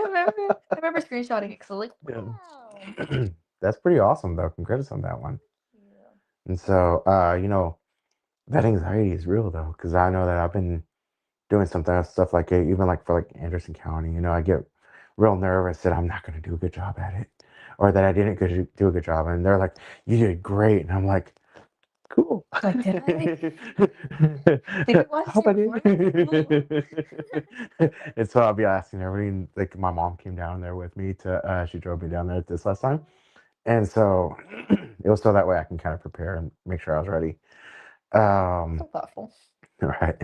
remember screenshotting it because I was like, Yeah. wow. That's pretty awesome though. Congrats on that one. Yeah. And so, that anxiety is real though, because I know that I've been doing stuff like it, even like for like Anderson County. I get real nervous that I'm not going to do a good job at it, or that I didn't do a good job, and they're like, "You did great," and I'm like, "Cool." Like, did I? Did you watch I hope I it before me? did. And so I'll be asking everybody. And, like my mom came down there with me to. She drove me down there this last time, and so it was so that way I can kind of prepare and make sure I was ready. So thoughtful. Right.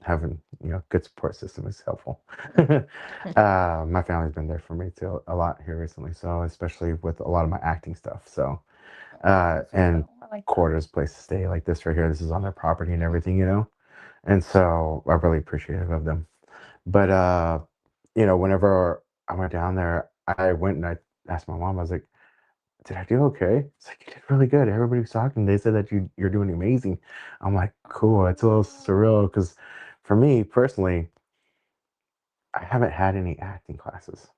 Having good support system is helpful. My family's been there for me too a lot here recently, so especially with a lot of my acting stuff. So and I like that. quarters, place to stay like this right here. This is on their property and everything. And so I'm really appreciative of them. But whenever I went down there, I went and I asked my mom. I was like, "Did I do okay?" It's like, "You did really good. Everybody was talking. They said that you're doing amazing." I'm like, "Cool." It's a little surreal because for me personally, I haven't had any acting classes.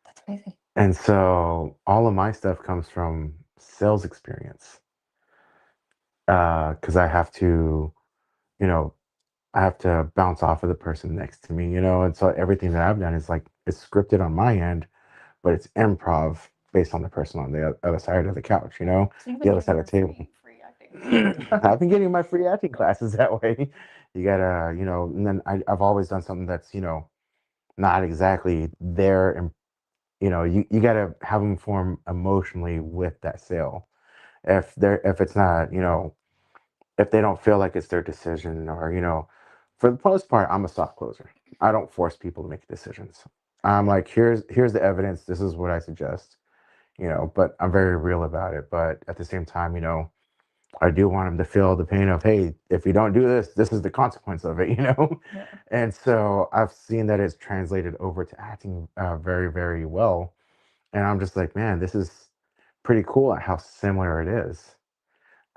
That's amazing. And so all of my stuff comes from sales experience. Because you know, I have to bounce off of the person next to me. And so everything that I've done is like it's scripted on my end, but it's improv based on the person on the other side of the couch, So you've the been other getting side of your the table. free acting. I've been getting my free acting classes that way. You gotta, and then I've always done something that's not exactly there. And, you gotta have them form emotionally with that sale. If it's not, if they don't feel like it's their decision or, for the most part, I'm a soft closer. I don't force people to make decisions. I'm like, here's the evidence. This is what I suggest, but I'm very real about it. But at the same time, I do want them to feel the pain of, hey, if you don't do this, this is the consequence of it. Yeah. And so I've seen that it's translated over to acting very, very well. And I'm just like, man, this is pretty cool at how similar it is.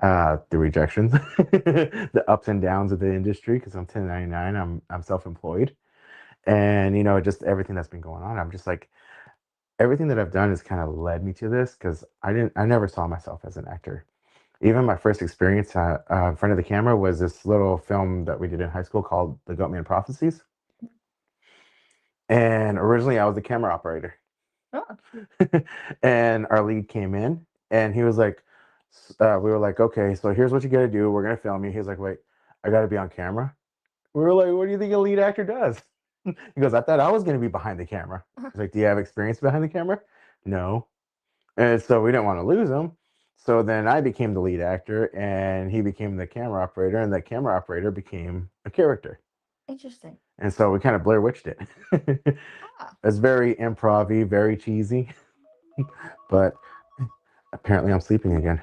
The rejections, the ups and downs of the industry, because I'm 1099, I'm self-employed. And just everything that's been going on. I'm just like, everything that I've done has kind of led me to this because I never saw myself as an actor. Even my first experience in front of the camera was this little film that we did in high school called The Goatman Prophecies. And originally, I was the camera operator. Oh. And our lead came in, and he was like, we were like, "Okay, so here's what you got to do. We're gonna film you." He's like, "Wait, I got to be on camera." We were like, "What do you think a lead actor does?" He goes, "I thought I was gonna be behind the camera." He's like, "Do you have experience behind the camera?" No. And so we didn't want to lose him. So then I became the lead actor and he became the camera operator, and the camera operator became a character. Interesting. And so we kind of Blair Witched it. Ah. It's very improv-y, very cheesy. But apparently I'm sleeping again.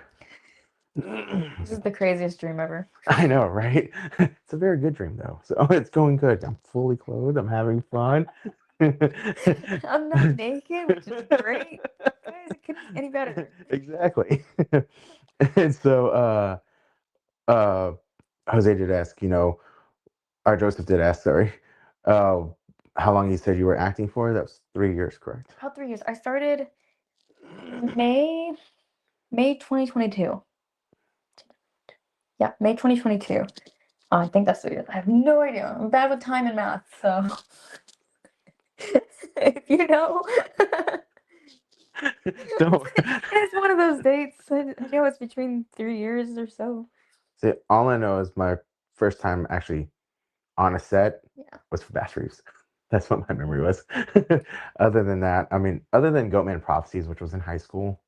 This is the craziest dream ever. I know, right? It's a very good dream though. So it's going good. I'm fully clothed. I'm having fun. I'm not naked, which is great. Guys, it couldn't be any better. Exactly. And so uh Jose did ask, or Joseph did ask, sorry, uh how long you said you were acting for? That was 3 years, correct? About 3 years. I started May 2022. Yeah, May 2022. I think that's 3 years. I have no idea. I'm bad with time and math, so if you know. So, It's one of those dates. I know it's between 3 years or so. see, all I know is my first time actually on a set Yeah. was for Bass Reeves. That's what my memory was. Other than that, I mean, other than Goatman Prophecies, which was in high school,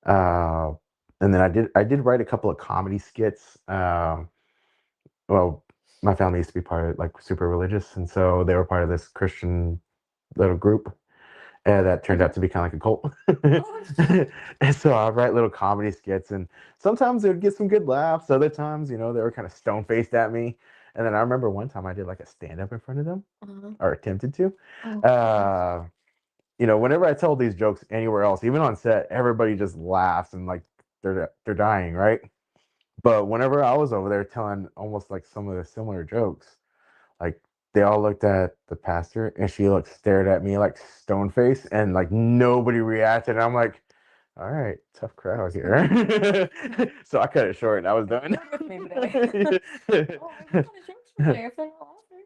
uh, and then I did write a couple of comedy skits. Well, my family used to be part of like super religious, and so they were part of this Christian little group that turned out to be kind of like a cult. And so I write little comedy skits, and sometimes they would get some good laughs. Other times, they were kind of stone faced at me. And then I remember one time I did like a stand up in front of them, Uh-huh. or attempted to. Oh, Uh, whenever I tell these jokes anywhere else, even on set, everybody just laughs and like they're dying, right? But whenever I was over there telling almost like some of the similar jokes, like they all looked at the pastor and she looked stared at me like stone face and like nobody reacted. And I'm like, all right, tough crowd here. So I cut it short and I was done. with me today. Oh, I got a jokes for you if they're not laughing.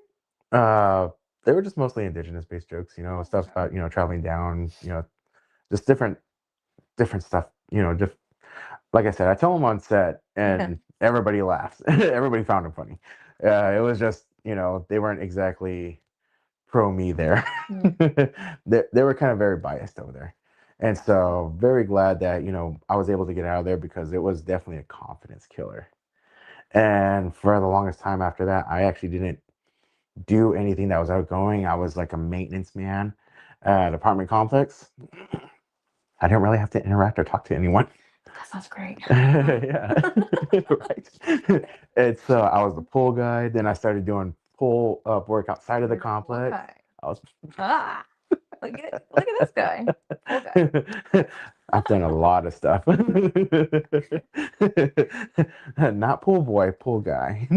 uh they were just mostly indigenous based jokes, stuff Okay. about, traveling down, just different stuff, just like I said, I tell them on set and everybody laughs. Everybody found it funny. It was just, they weren't exactly pro me there. They were kind of very biased over there. And so very glad that, I was able to get out of there because it was definitely a confidence killer. And for the longest time after that, I actually didn't do anything that was outgoing. I was like a maintenance man at an apartment complex. I didn't really have to interact or talk to anyone. That sounds great. Yeah, right. And so I was the pool guy. Then I started doing pool work outside of the complex. Okay. I was. Ah, look at this guy. Poor guy. I've done a lot of stuff. Not pool boy, pool guy.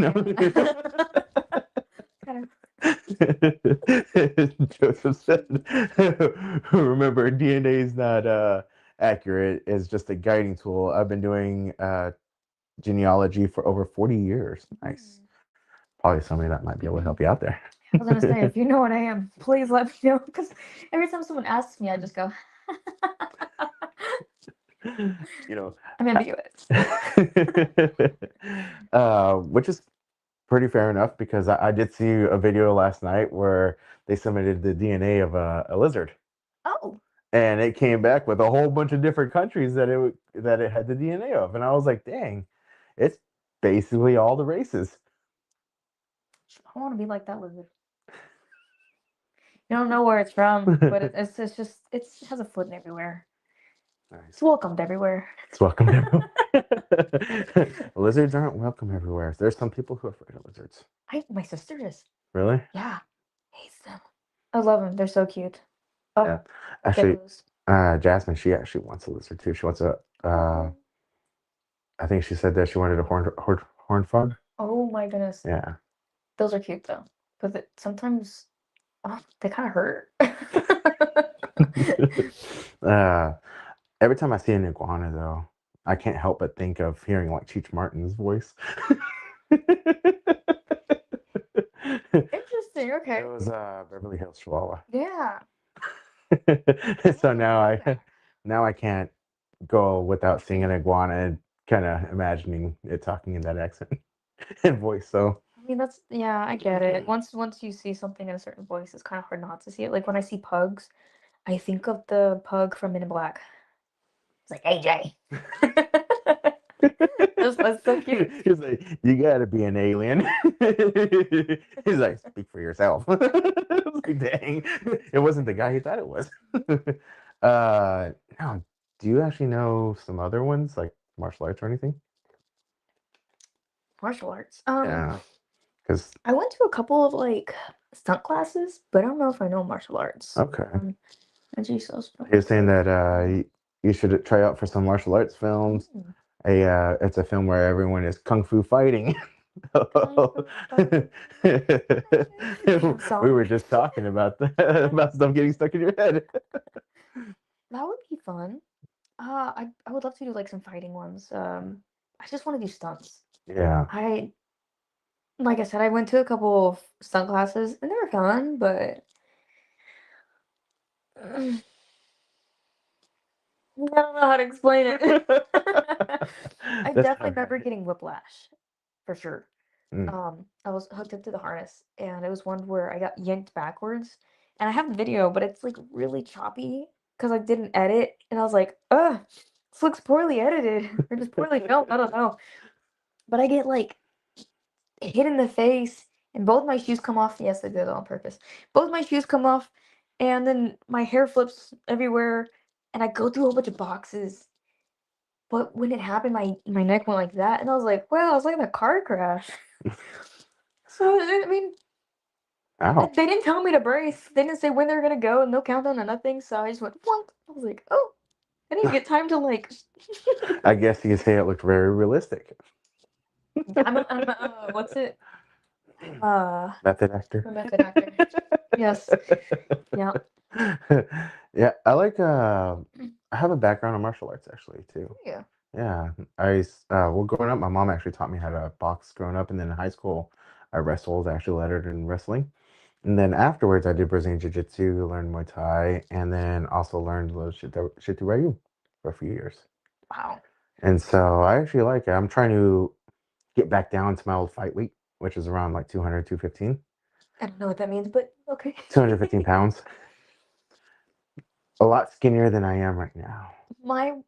Kind Joseph said, remember, DNA is not accurate. It's just a guiding tool. I've been doing genealogy for over 40 years. Nice. Probably somebody that might be able to help you out there. I was gonna say, if you know what I am, please let me know. Because every time someone asks me, I just go, I'm ambiguous. Which is pretty fair enough because I did see a video last night where they submitted the DNA of a lizard. Oh, And it came back with a whole bunch of different countries that it had the DNA of, and I was like, "Dang, it's basically all the races." I want to be like that lizard. You don't know where it's from, but it's just it has a foot in everywhere. Nice. It's welcomed everywhere. It's welcome everywhere. Lizards aren't welcome everywhere. There's some people who are afraid of lizards. My sister is. Really? Yeah, hates them. I love them. They're so cute. Oh, Yeah. Actually, geckos. Jasmine, she actually wants a lizard too. She wants a. I think she said that she wanted a horned frog. Oh my goodness. Yeah. Those are cute though, because sometimes they kind of hurt. Every time I see an iguana, though, I can't help but think of hearing like Cheech Martin's voice. Interesting. Okay. It was Beverly Hills Chihuahua. Yeah. So now I can't go without seeing an iguana and kind of imagining it talking in that accent and voice. So I mean, I get it. Once you see something in a certain voice, it's kind of hard not to see it. Like when I see pugs, I think of the pug from Men in Black. It's like AJ. That's so cute. He's like, you gotta be an alien. He's like, speak for yourself. I was like, dang, it wasn't the guy he thought it was. Now, do you actually know some other ones like martial arts or anything? Martial arts. Yeah, because I went to a couple of like stunt classes, but I don't know if I know martial arts. okay, Jesus. he was saying that you should try out for some martial arts films. It's a film where everyone is kung fu fighting. We were just talking about about stuff getting stuck in your head. That would be fun. I would love to do like some fighting ones. I just want to do stunts. Yeah. Like I said, I went to a couple of stunt classes and they were fun, but don't know how to explain it. I That's definitely how- remember getting whiplash, for sure. Mm. I was hooked up to the harness, and it was one where I got yanked backwards, and I have the video, but it's like really choppy because I didn't edit, and I was like, ugh, this looks poorly edited or just poorly filmed. I don't know, but I get like hit in the face, and both my shoes come off. Yes, I did it on purpose. Both my shoes come off, and then my hair flips everywhere, and I go through a whole bunch of boxes. But when it happened, my neck went like that, and I was like, wow, it's like a car crash. So I mean, Ow. they didn't tell me to brace. They didn't say when they were gonna go, no countdown or nothing. So I just went plunk. I was like, oh, I didn't get time to like. I guess you could say it looked very realistic. What's it? Method actor. A method actor. Yes. Yeah. Yeah, I like I have a background in martial arts actually too. Yeah. Yeah, well, growing up, my mom actually taught me how to box growing up, and then in high school, I wrestled. I actually lettered in wrestling, and then afterwards, I did Brazilian Jiu-Jitsu, learned Muay Thai, and then also learned a little Shito Ryu for a few years. Wow. And so I actually like it. I'm trying to get back down to my old fight weight, which is around like 200, 215, I don't know what that means, but okay. 215 pounds. A lot skinnier than I am right now.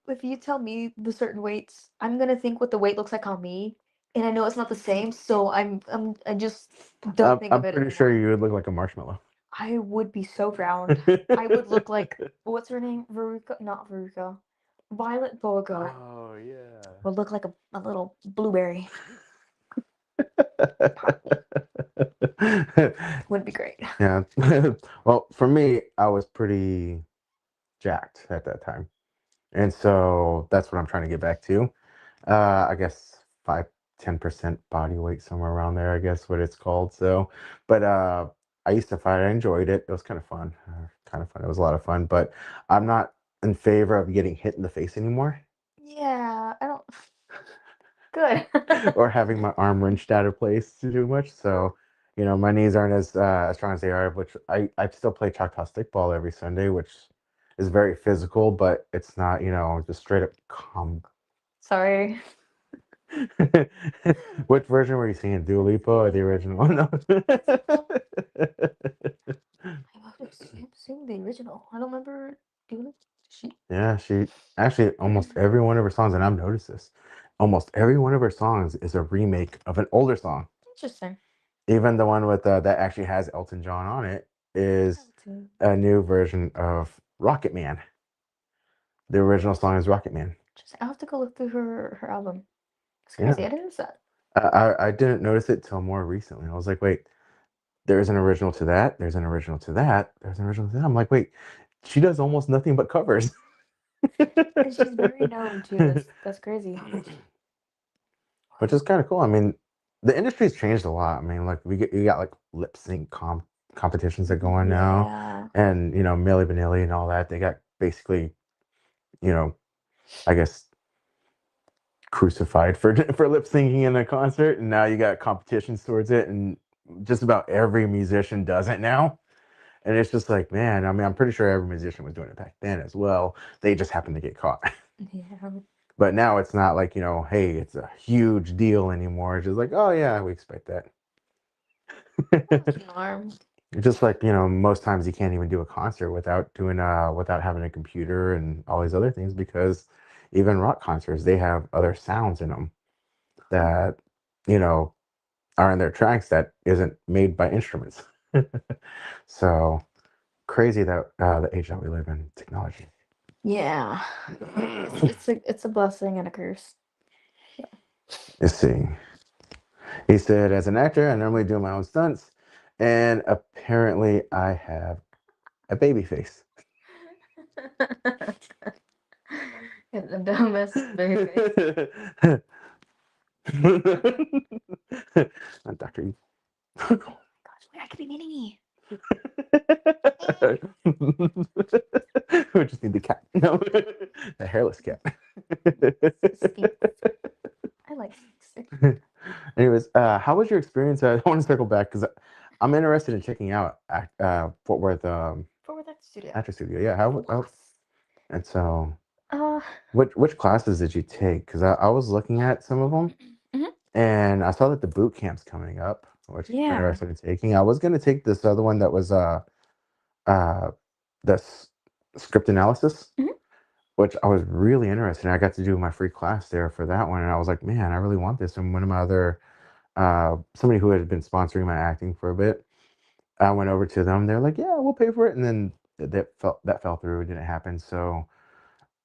If you tell me the certain weights, I'm gonna think what the weight looks like on me, and I know it's not the same, so I just don't think I'm of it pretty sure anymore. you would look like a marshmallow. I would be so proud. I would look like what's her name? Veruca, not Veruca. Violet Beauregard Oh yeah. would look like a little blueberry. Would be great. Yeah. Well, for me, I was pretty jacked at that time. And so that's what I'm trying to get back to. I guess 5-10% body weight, somewhere around there, I guess what it's called. So, but I used to fight. I enjoyed it. It was kind of fun. Kind of fun. It was a lot of fun, but I'm not in favor of getting hit in the face anymore Yeah, I don't. Good. or having my arm wrenched out of place too much. So, my knees aren't as strong as they are, which I still play Choctaw stickball every Sunday, which is very physical, but it's not, just straight up Sorry. Which version were you singing? Dua Lipa or the original? No. I would assume the original. I don't remember doing it. She. Yeah, she actually almost every one of her songs, and I've noticed this. Almost every one of her songs is a remake of an older song. Interesting. Even the one with that actually has Elton John on it is a new version of Rocket Man. The original song is Rocket Man. I'll have to go look through her album. It's Yeah. crazy. I didn't notice that. I didn't notice it till more recently. I was like, wait, there's an original to that. There's an original to that. There's an original to that. I'm like, wait, she does almost nothing but covers. And she's very known too. That's crazy. Which is kind of cool. I mean, the industry's changed a lot. I mean, like you got like lip sync competitions that go on now, Yeah. and Milli Vanilli and all that. They got basically, I guess crucified for for lip syncing in a concert, and now you got competitions towards it, and just about every musician does it now. And it's just like, man, I mean, I'm pretty sure every musician was doing it back then as well. They just happened to get caught. Yeah. But now it's not like, hey, it's a huge deal anymore. It's just like, oh yeah, we expect that. Norm. Just like, most times you can't even do a concert without without having a computer and all these other things, because even rock concerts, they have other sounds in them that, are in their tracks that isn't made by instruments. So crazy that the age that we live in, technology. Yeah. It's a blessing and a curse. Let's see. He said, as an actor, I normally do my own stunts, and apparently I have a baby face. The dumbest baby. Dr. E. Gosh, wait, I could be mini me. We just need the cat. No, the hairless cat. I like snakes. Anyways, how was your experience? I want to circle back because I'm interested in checking out Fort Worth Forward that studio. Actor Studio. Yeah, how? Yes. And so, Uh, Which classes did you take? Because I was looking at some of them, mhm. and I saw that the boot camp's coming up, which I'm Yeah. interested in taking. I was gonna take this other one that was uh the script analysis, Mhm. which I was really interested in. I got to do my free class there for that one, and I was like, man, I really want this. And one of my other somebody who had been sponsoring my acting for a bit, I went over to them. They're like, yeah, we'll pay for it, and then that fell through. It didn't happen. So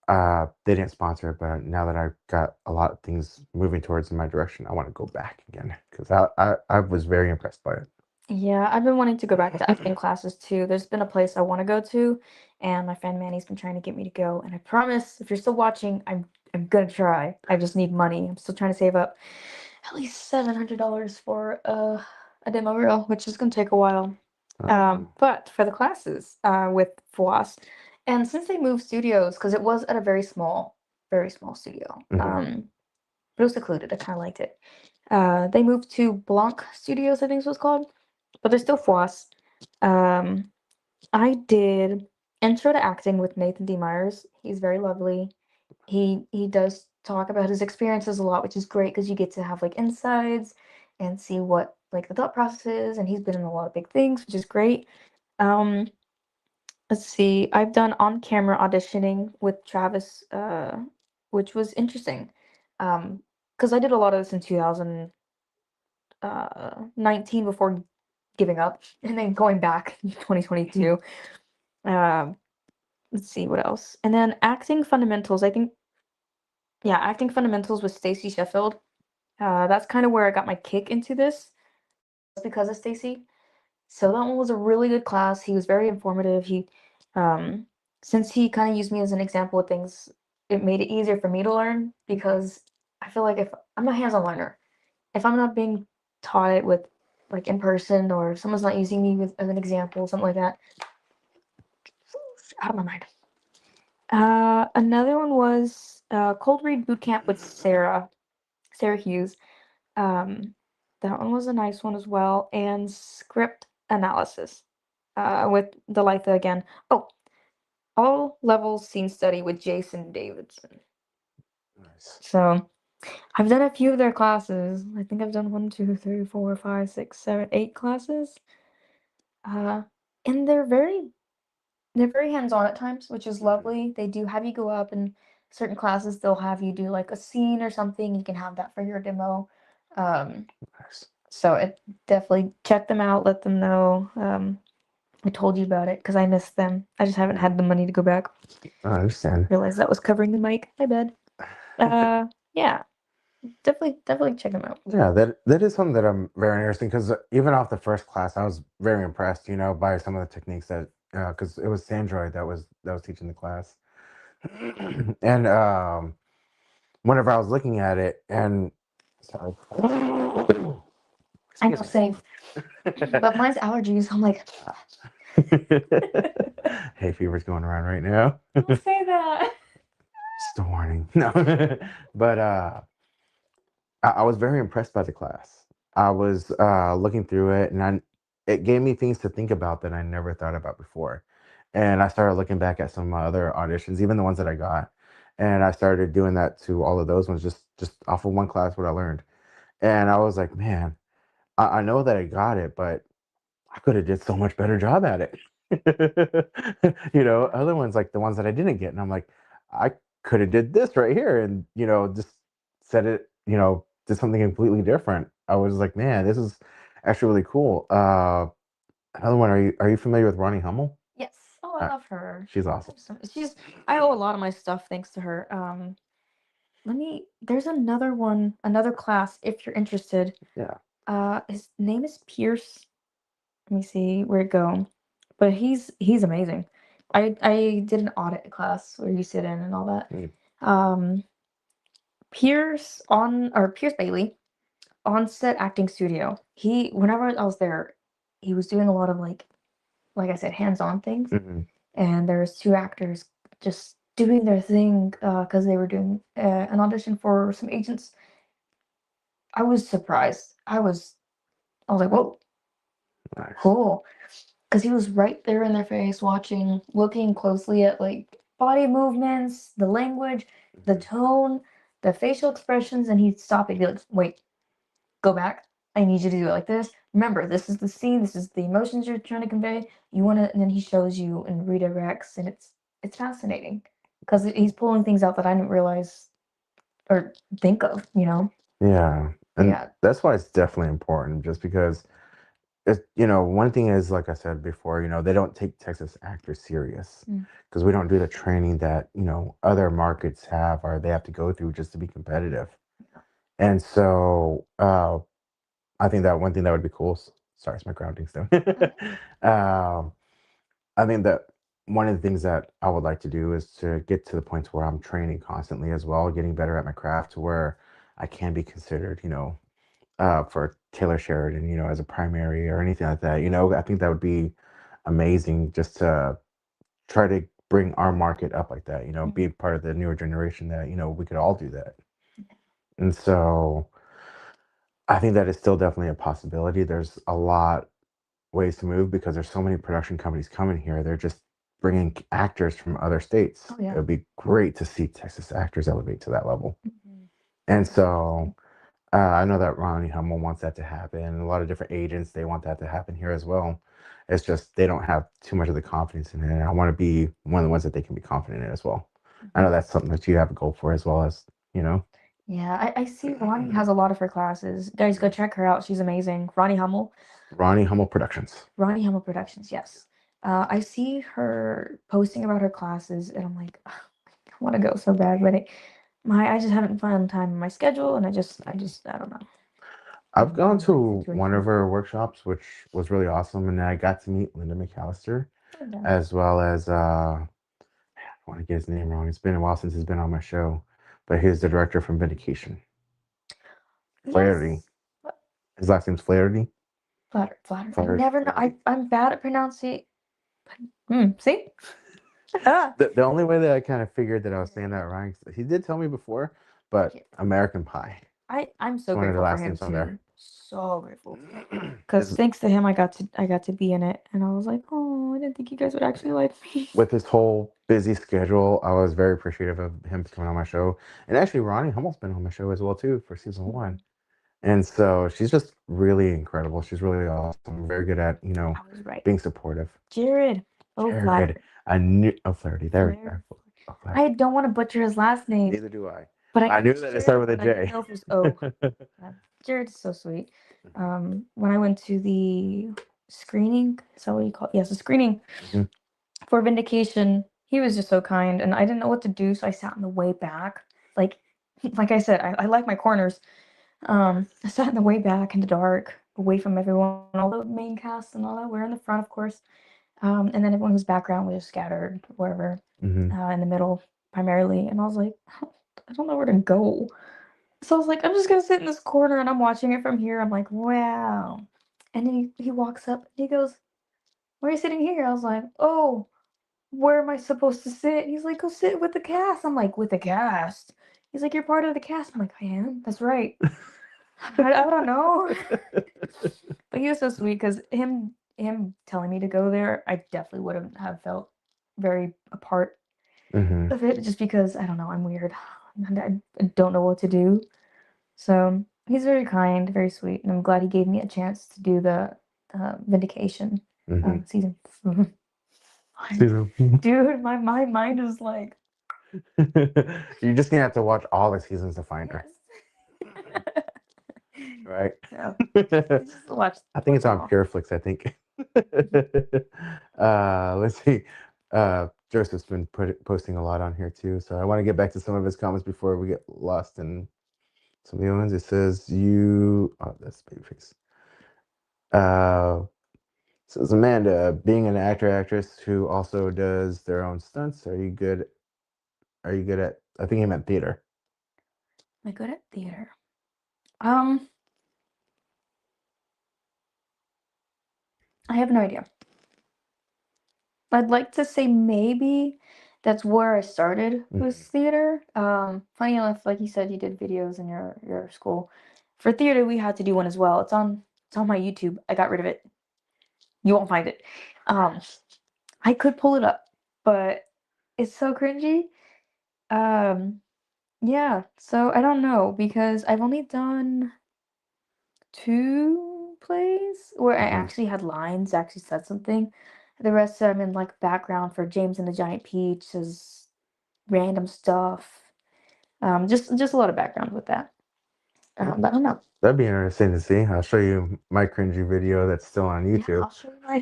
they didn't sponsor it, but now that I've got a lot of things moving towards in my direction, I want to go back again because I was very impressed by it. Yeah, I've been wanting to go back to acting classes too. There's been a place I want to go to, and my friend Manny's been trying to get me to go. And I promise, if you're still watching, I'm gonna try. I just need money. I'm still trying to save up at least $700 for a demo reel, which is gonna take a while. But for the classes with FWAS, and since they moved studios, because it was at a very small studio, Mhm. but it was secluded. I kind of liked it. They moved to Blanc Studios, I think it was called, but they're still FWAS. Um, I did Intro to Acting with Nathan D. Myers. He's very lovely. He does talk about his experiences a lot, which is great because you get to have like insides and see what like the thought process is, and he's been in a lot of big things, which is great. Um, let's see. I've done on-camera auditioning with Travis, which was interesting. Because I did a lot of this in 2019 before giving up and then going back in 2022. Um, let's see what else. And then acting fundamentals. I think yeah, acting fundamentals with Stacy Sheffield. That's kind of where I got my kick into this. It's because of Stacy. So that one was a really good class. He was very informative. Um, since he kind of used me as an example of things, it made it easier for me to learn because I feel like if I'm a hands-on learner, if I'm not being taught it with like in person or if someone's not using me with as an example, something like that, out of my mind. Another one was Cold Read Bootcamp with Sarah Hughes. Um, that one was a nice one as well, and script analysis with Delitha again. Oh, all levels scene study with Jason Davidson. Nice. So I've done a few of their classes. I think I've done 1, 2, 3, 4, 5, 6, 7, 8 classes. And they're very hands-on at times, which is lovely. They do have you go up and certain classes they'll have you do like a scene or something. You can have that for your demo. Nice. So it definitely check them out, let them know. I told you about it because I missed them. I just haven't had the money to go back. I understand. Realized that was covering the mic. My bad. Yeah, definitely check them out. Yeah, that is something that I'm very interesting because even off the first class, I was very impressed, by some of the techniques that because it was Sandroid that was teaching the class, and whenever I was looking at it, and sorry, I know, excuse same. But mine's allergies. I'm like, hay fever's going around right now. don't say that. Just a warning. No, but I was very impressed by the class. I was looking through it, and it gave me things to think about that I never thought about before. And I started looking back at some of my other auditions, even the ones that I got, and I started doing that to all of those ones, just off of one class, what I learned. And I was like, man, I know that I got it, but I could have did so much better job at it. Yeah. Other ones like the ones that I didn't get, and I'm like, I could have did this right here, and just said it, did something completely different. I was like, man, this is actually really cool. Another one, are you familiar with Ronnie Hummel? Yes. Oh, I love her. She's awesome. I owe a lot of my stuff thanks to her. There's another class if you're interested. Yeah. His name is Pierce. Let me see where it go. But he's amazing. I did an audit class where you sit in and all that. Mm. Um, Pierce Bailey, Onset Acting Studio. Whenever I was there, he was doing a lot of like I said, hands-on things. Mhm. And there's two actors just doing their thing because they were doing an audition for some agents. I was surprised. I was like, whoa, Nice. cool. Because he was right there in their face, watching, looking closely at like body movements, the language, the tone, the facial expressions, and he'd stop it and be like, wait, go back. I need you to do it like this. Remember, this is the scene, this is the emotions you're trying to convey. You want to, and then he shows you and redirects, and it's fascinating because he's pulling things out that I didn't realize or think of, you know? Yeah. And Yeah. that's why it's definitely important, just because it's, one thing is, like I said before, they don't take Texas actors serious Mm. because we don't do the training that, other markets have or they have to go through just to be competitive. And so I think that one thing that would be cool. Sorry, it's my grounding stone. um, I think that one of the things that I would like to do is to get to the point where I'm training constantly as well, getting better at my craft to where I can be considered, for Taylor Sheridan, as a primary or anything like that. I think that would be amazing just to try to bring our market up like that, be part of the newer generation that, we could all do that. And so I think that is still definitely a possibility. There's a lot ways to move because there's so many production companies coming here. They're just bringing actors from other states. Oh, yeah. It would be great to see Texas actors elevate to that level. And so I know that Ronnie Hummel wants that to happen. A lot of different agents, they want that to happen here as well. It's just they don't have too much of the confidence in it. And I want to be one of the ones that they can be confident in as well. I know that's something that you have a goal for as well as, Yeah, I see Ronnie has a lot of her classes. Guys, go check her out. She's amazing. Ronnie Hummel. Ronnie Hummel Productions. Ronnie Hummel Productions, yes. I see her posting about her classes, and I'm like, "Ugh, I want to go so bad, but I just haven't found time in my schedule, and I don't know. I've gone Life to one situation. of her workshops, which was really awesome, and I got to meet Linda McAllister, Okay. as well as I want to get his name wrong. It's been a while since he's been on my show, but he's the director from Vindication. Flaherty. Yes. What? His last name's Flaherty. Flatter, flatter. I Flaherty. never know. I'm bad at pronouncing. See? Ah. The only way that I kind of figured that I was saying that right, he did tell me before, but American Pie. I'm It's so one of the grateful for last him names on there. too. So grateful. Because His- thanks to him, I got to be in it, and I was like, oh, I didn't think you guys would actually like me. with his whole busy schedule, I was very appreciative of him coming on my show. And actually, Ronnie Hummel's been on my show as well too for season one. And so she's just really incredible. She's really awesome. Very good at, I was right. being supportive. Jared. Oh, Jared. Flatter. I knew Flaherty. There we Flair. go. Oh, Flaherty. I don't want to butcher his last name, Neither do I. but I knew that it started with a but I didn't J. know if it was O. Jared is so sweet. When I went to the screening, is that what you call it? Yes, the screening Mhm. for Vindication, he was just so kind, and I didn't know what to do, so I sat in the way back. Like, like I said, I like my corners. I sat in the way back in the dark, away from everyone, all the main cast and all that. We're in the front, of course. And then everyone whose background was scattered wherever, Mhm. in the middle primarily. And I was like, I don't know where to go. So I was like, I'm just gonna sit in this corner and I'm watching it from here. I'm like, wow. And then he walks up and he goes, why are you sitting here? I was like, oh, where am I supposed to sit? He's like, go sit with the cast. I'm like, with the cast? He's like, you're part of the cast. I'm like, I am. That's right. I don't know. But he was so sweet because him telling me to go there, I definitely wouldn't have felt very a part Mhm. of it just because I don't know, I'm weird. And I don't know what to do. So he's very kind, very sweet, and I'm glad he gave me a chance to do the Vindication Mhm. season. Season- Dude, my mind is like, You're just gonna have to watch all the seasons to find her, yes. right? So just watch. I think it's them on all. Pureflix, I think. Let's see. Joseph's been posting a lot on here too, so I want to get back to some of his comments before we get lost in some of the other ones. It says oh, that's Babyface. Says Amanda, being an actress who also does their own stunts, are you good? Are you good at? I think he meant theater. Am I good at theater? I have no idea. I'd like to say maybe that's where I started was theater. Funny enough, like you said, you did videos in your school. For theater, we had to do one as well. It's on my YouTube. I got rid of it. You won't find it. I could pull it up, but It's so cringy. Um, yeah, so I don't know because I've only done 2 plays where I Mhm. actually had lines, actually said something. The rest I'm in like background for James and the Giant Peach, is random stuff. Just a lot of background with that. But I don't know. That'd be interesting to see. I'll show you my cringy video that's still on Yeah, YouTube. I'll show you mine.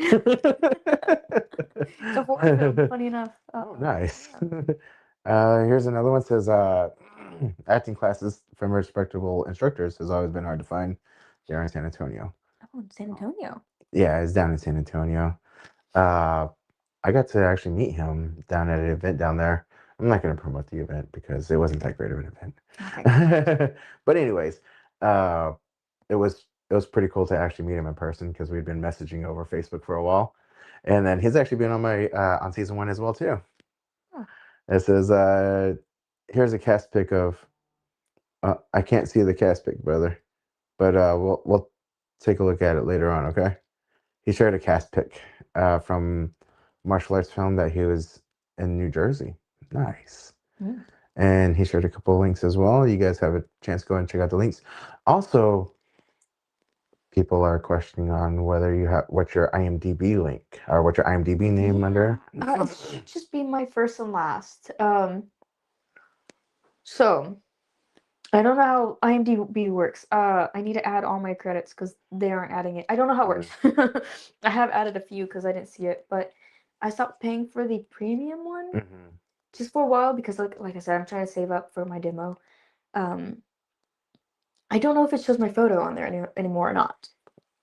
It's a horror film, funny enough. Oh, nice. Yeah. Here's another one. Says acting classes from respectable instructors has always been hard to find here in San Antonio. Oh, in San Antonio. Yeah, it's down in San Antonio. Uh, I got to actually meet him down at an event down there. I'm not going to promote the event because it wasn't that great of an event. Okay. But anyways, uh, it was pretty cool to actually meet him in person because we'd been messaging over Facebook for a while, and then he's actually been on my on season 1 as well too. Huh. It says, "Here's a cast pic of." I can't see the cast pic, brother, but we'll take a look at it later on. Okay. He shared a cast pic from martial arts film that he was in New Jersey. Nice. Mm. And he shared a couple of links as well. You guys have a chance to go and check out the links. Also, people are questioning on whether you have what's your IMDb link or what's your IMDb name under. It should just be my first and last. So I don't know how IMDb works. I need to add all my credits because they aren't adding it. I don't know how it works. I have added a few because I didn't see it, but I stopped paying for the premium one Mhm. just for a while because, like I said, I'm trying to save up for my demo. Um, I don't know if it shows my photo on there anymore or not.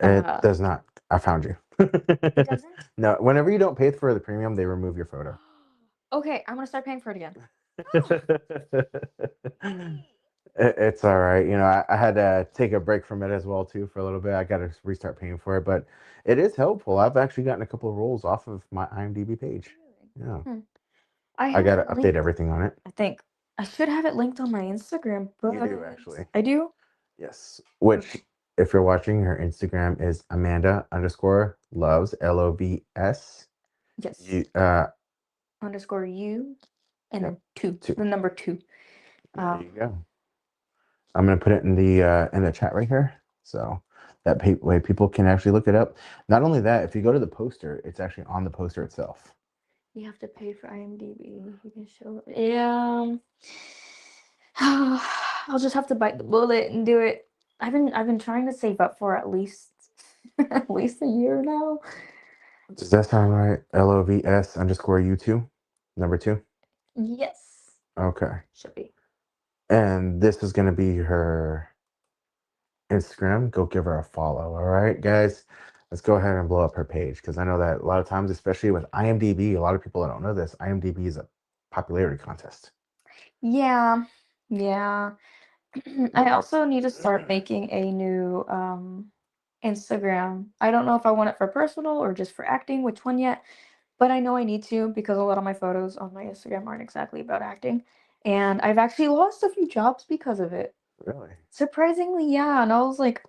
It does not. I found you. It doesn't? No, whenever you don't pay for the premium, they remove your photo. Okay, I'm gonna start paying for it again. It's all right. You know, I had to take a break from it as well too for a little bit. I got to restart paying for it, but it is helpful. I've actually gotten a couple of roles off of my IMDb page. Yeah, Hmm. I I have got to it update linked. everything on it. I think I should have it linked on my Instagram, but You do actually. I do. Yes. Which, if you're watching, her Instagram is Amanda underscore loves LOVS. Yes. You Underscore you and Yep, then 2, two. the number 2. There you go. I'm gonna put it in the chat right here, so that way people can actually look it up. Not only that, if you go to the poster, it's actually on the poster itself. You have to pay for IMDb. You can show it. Yeah. I'll just have to bite the bullet and do it. I've been trying to save up for at least at least a year now. Does that sound right? LOVS underscore U2, number 2. Yes. Okay, Should be. and this is gonna be her Instagram. Go give her a follow. All right, guys. Let's go ahead and blow up her page because I know that a lot of times, especially with IMDb, a lot of people that don't know this, IMDb is a popularity contest. Yeah. Yeah. I also need to start making a new Instagram. I don't know if I want it for personal or just for acting, which one yet, but I know I need to because a lot of my photos on my Instagram aren't exactly about acting. And I've actually lost a few jobs because of it. Really? Surprisingly, yeah. And I was like,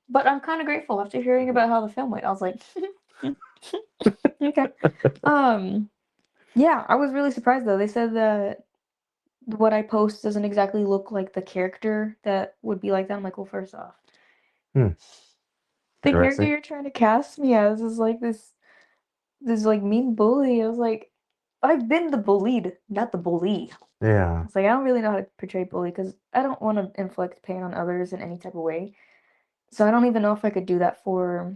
but I'm kind of grateful after hearing about how the film went. I was like, okay. Yeah, I was really surprised though. They said that what I post doesn't exactly look like the character that would be like that. I'm like, well, first off, Hmm. the character Interesting. you're trying to cast me as is like this like mean bully. I was like, I've been the bullied, not the bully. Yeah. It's like I don't really know how to portray bully because I don't want to inflict pain on others in any type of way. So I don't even know if I could do that for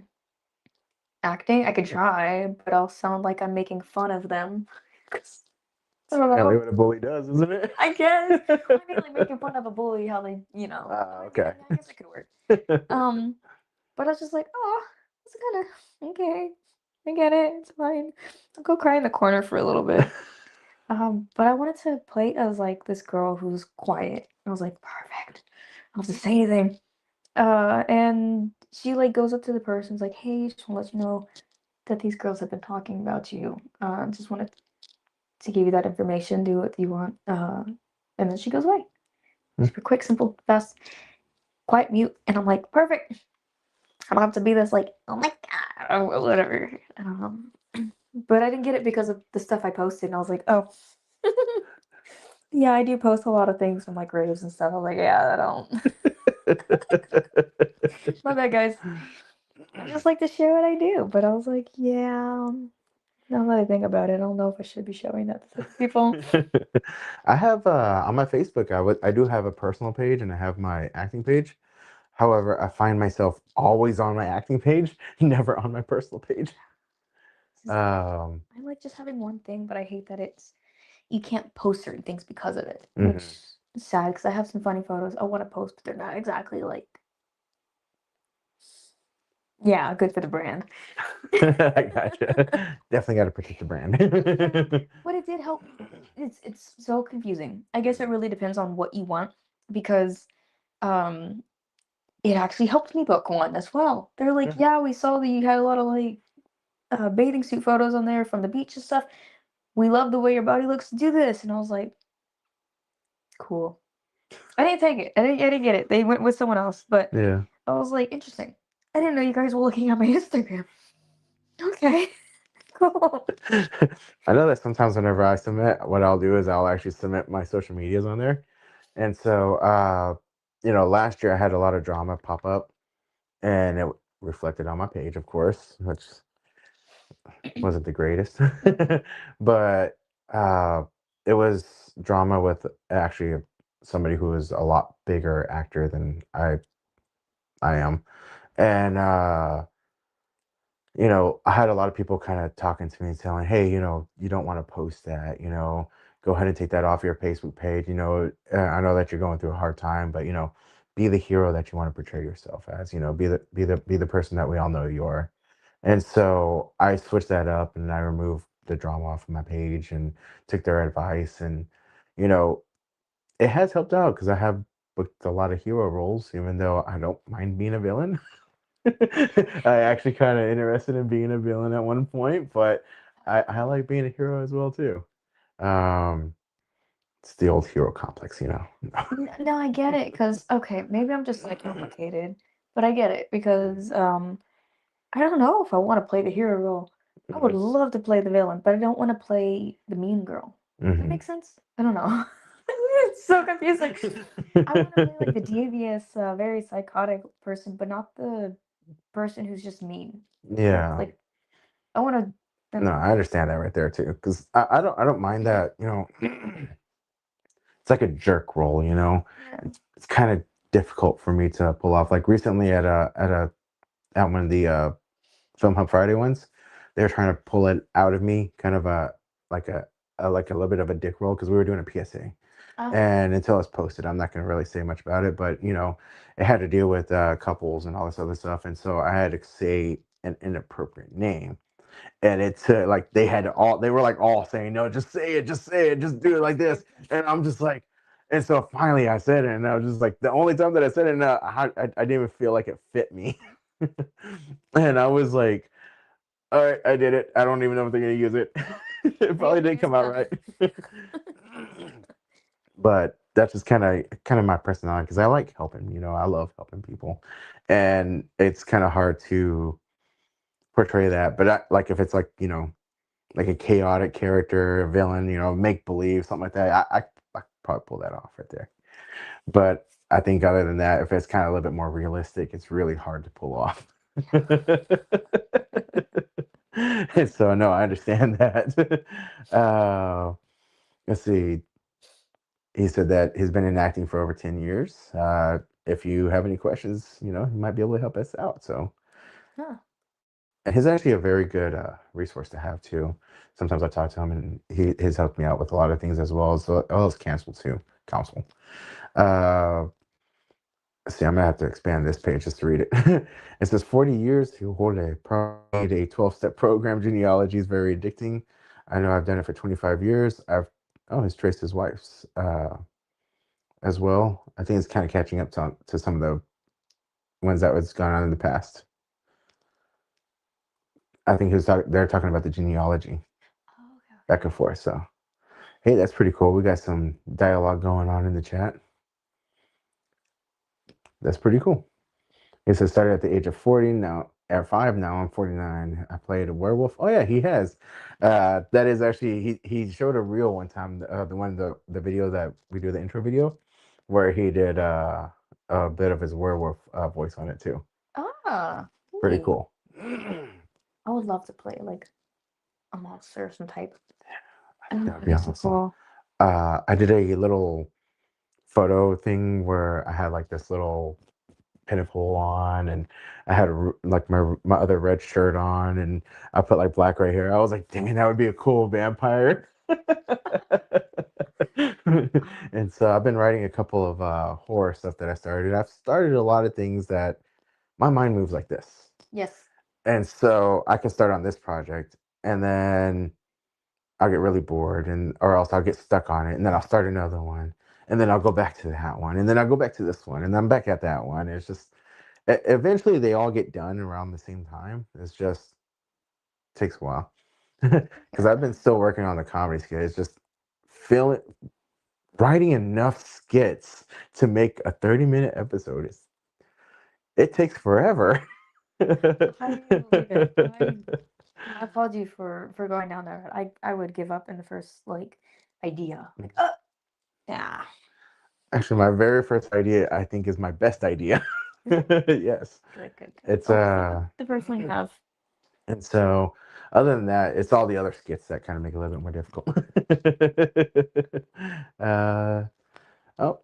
acting. I could try, but I'll sound like I'm making fun of them. 'Cause I don't Apparently know. what a bully does, isn't it? I guess. I mean, like making fun of a bully, how they, Okay. I guess it could work. But I was just like, oh, it's kind of okay. I get it. It's fine. I'll go cry in the corner for a little bit. But I wanted to play as like this girl who's quiet. I was like, perfect. I don't have to say anything. And she like goes up to the person's like, hey, just want to let you know that these girls have been talking about you. Just wanted to give you that information. Do what you want. And then she goes away. Super quick, simple, fast, quiet, mute. And I'm like, perfect. I don't have to be this like, oh my god, or whatever. But I didn't get it because of the stuff I posted. And I was like, oh, Yeah, I do post a lot of things from like graves and stuff. I'm like, yeah, I don't. My bad, guys. I just like to share what I do, but I was like, yeah. Now that I think about it, I don't know if I should be showing that to people. I have on my Facebook, I do have a personal page and I have my acting page. However, I find myself always on my acting page, never on my personal page. I like just having one thing, but I hate that you can't post certain things because of it, Mhm. which is sad because I have some funny photos I want to post, but they're not exactly like, yeah, good for the brand. I gotcha. Definitely got to protect the brand. But it did help. It's so confusing. I guess it really depends on what you want because um it actually helped me book one as well. They're like, Mhm. yeah, we saw that you had a lot of like bathing suit photos on there from the beach and stuff. We love the way your body looks. Do this, and I was like, cool. I didn't take it. I didn't get it. They went with someone else, but Yeah. I was like, interesting. I didn't know you guys were looking at my Instagram. Okay, cool. I know that sometimes whenever I submit, what I'll do is I'll actually submit my social medias on there. And so, last year I had a lot of drama pop up and it reflected on my page, of course, which wasn't the greatest. But it was drama with actually somebody who is a lot bigger actor than I am. And I had a lot of people kind of talking to me and telling, hey, you don't want to post that, go ahead and take that off your Facebook page. I know that you're going through a hard time, but be the hero that you want to portray yourself as, be the person that we all know you are. And so I switched that up and I removed the drama off of my page and took their advice. And, you know, it has helped out because I have booked a lot of hero roles, even though I don't mind being a villain. I actually kind of interested in being a villain at one point, but I like being a hero as well too. Um, it's the old hero complex. No, I get it because okay, maybe I'm just like complicated, but I get it because I don't know if I want to play the hero role. I would Mhm. love to play the villain, but I don't want to play the mean girl. Does that Mhm. make sense? I don't know. It's so confusing. I want to play like the devious, very psychotic person, but not the person who's just mean. Yeah. Like I want to. No, I understand that right there too, because I don't mind that. It's like a jerk role. Yeah. It's kind of difficult for me to pull off. Like recently at one of the Film Hub Friday ones, they were trying to pull it out of me, kind of like like a little bit of a dick roll because we were doing a PSA. Oh. And until it's posted, I'm not going to really say much about it. But it had to deal with couples and all this other stuff, and so I had to say an inappropriate name. And it's like they were like all saying, no, just say it, just do it like this. And I'm just like, and so finally I said it, and I was just like, the only time that I said it, I didn't even feel like it fit me. And I was like, all right, I did it. I don't even know if they're gonna use it. It probably didn't come out right. But that's just kind of my personality because I like helping. I love helping people, and it's kind of hard to portray that. But like if it's like a chaotic character, a villain, make believe, something like that. I could probably pull that off right there. But I think other than that, if it's kind of a little bit more realistic, it's really hard to pull off. And so no, I understand that. Let's see. He said that he's been in acting for over 10 years. If you have any questions, he might be able to help us out. So Huh. and he's actually a very good resource to have too. Sometimes I talk to him, and he's helped me out with a lot of things as well as counsel. Uh, let's see, I'm gonna have to expand this page just to read it. It says 40 years to hold a 12-step program. Genealogy is very addicting. I know I've done it for 25 years. He's traced his wife's as well. I think it's kind of catching up to some of the ones that was gone on in the past. I think they're talking about the genealogy Oh, okay. back and forth. So, hey, that's pretty cool. We got some dialogue going on in the chat. That's pretty cool. It says started at the age of 40. Now at 5 now. I'm 49. I played a werewolf. Oh yeah, he has. That is actually he showed a reel one time. The video that we do the intro video, where he did a bit of his werewolf voice on it too. Ah, Pretty neat. cool. I would love to play like a monster of some type. That would That'd be be so awesome. cool. I did a little photo thing where I had like this little pinnacle on, and I had like my other red shirt on, and I put like black right here. I was like, dang, that would be a cool vampire. And so I've been writing a couple of horror stuff that I started. I've started a lot of things that my mind moves like this. Yes. And so I can start on this project, and then I'll get really bored, and or else I'll get stuck on it, and then I'll start another one, and then I'll go back to that one, and then I'll go back to this one, and then I'm back at that one. It's just eventually they all get done around the same time. It's just takes a while because I've been still working on the comedy skit. It's just feeling writing enough skits to make a 30-minute episode. It takes forever. I believe it. I applaud you for going down there. I would give up in the first like idea. Like, yeah. Actually, my very first idea, I think, is my best idea. Yes. Good. It's the first one you have. and so other than that, it's all the other skits that kind of make it a little bit more difficult. uh oh,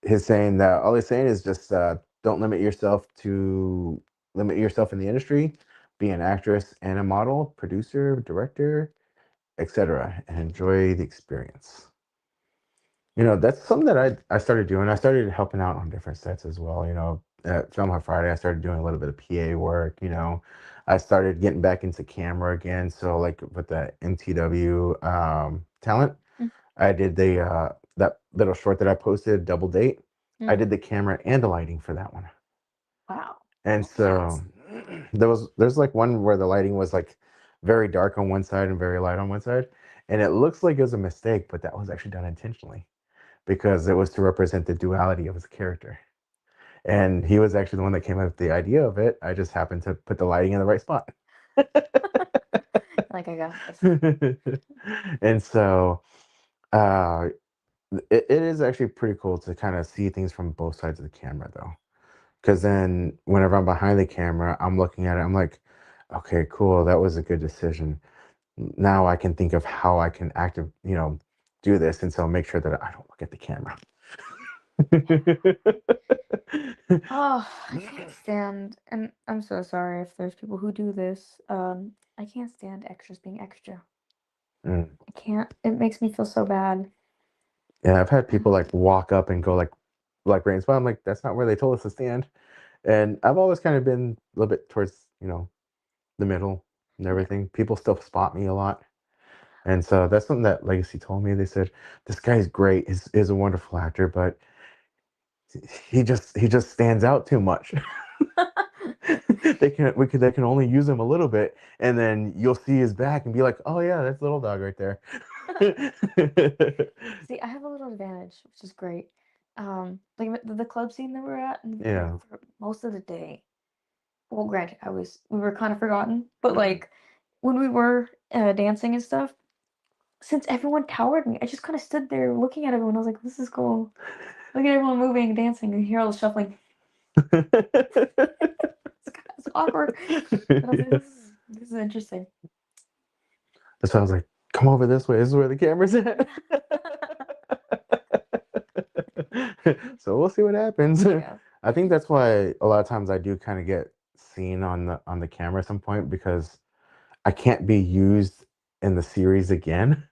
he's saying that all he's saying is just don't limit yourself in the industry, be an actress and a model, producer, director, etc., and enjoy the experience. That's something that I started doing. I started helping out on different sets as well. At Film on Friday, I started doing a little bit of PA work. I started getting back into camera again. So like with the MTW talent, Mm. I did the that little short that I posted, Double Date. I Mm. did the camera and the lighting for that one. Wow. And so there's like one where the lighting was like very dark on one side and very light on one side. And it looks like it was a mistake, but that was actually done intentionally because it was to represent the duality of his character. And he was actually the one that came up with the idea of it. I just happened to put the lighting in the right spot. Like I got this. And so uh, it is actually pretty cool to kind of see things from both sides of the camera, though. Because then whenever I'm behind the camera, I'm looking at it, I'm like, okay, cool, that was a good decision. Now I can think of how I can do this. And so make sure that I don't look at the camera. Oh, I can't stand, and I'm so sorry if there's people who do this. I can't stand extras being extra. Mm. I can't. It makes me feel so bad. Yeah, I've had people like walk up and go like right in spot. I'm like, that's not where they told us to stand. And I've always kind of been a little bit towards, the middle and everything. People still spot me a lot. And so that's something that Legacy told me. They said, this guy's great. He's a wonderful actor, but he just stands out too much. They can only use him a little bit, and then you'll see his back and be like, oh yeah, that's little dog right there. See, I have a little advantage, which is great. Like the club scene that we're at, and Yeah. for most of the day. Well, granted, we were kind of forgotten, but like when we were dancing and stuff, since everyone towered me, I just kind of stood there looking at everyone. I was like, this is cool. Look at everyone moving and dancing, and hear all the shuffling. It's awkward. But I was like, this is interesting. So I was like, come over this way. This is where the camera's at. So we'll see what happens. Yeah. I think that's why a lot of times I do kind of get seen on the camera at some point because I can't be used in the series again.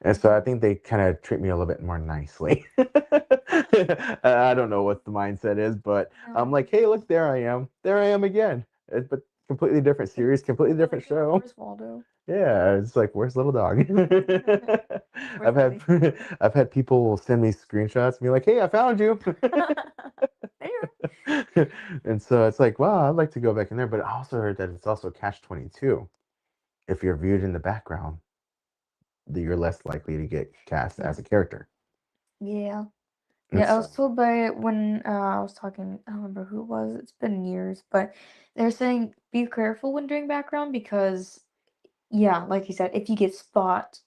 And so I think they kind of treat me a little bit more nicely. I don't know what the mindset is, but I'm like, hey, look, there I am. There I am again. But completely different series, completely different show. Where's Waldo? Yeah, it's like, where's little dog? Where's Lily? I've had people send me screenshots and be like, hey, I found you. There. And so it's like, wow, I'd like to go back in there. But I also heard that it's also catch-22. If you're viewed in the background, that you're less likely to get cast as a character. Yeah. Yeah, I It's was told by it when I was talking. I don't remember who it was. It's been years, but they're saying be careful when doing background because, yeah, like you said, if you get spot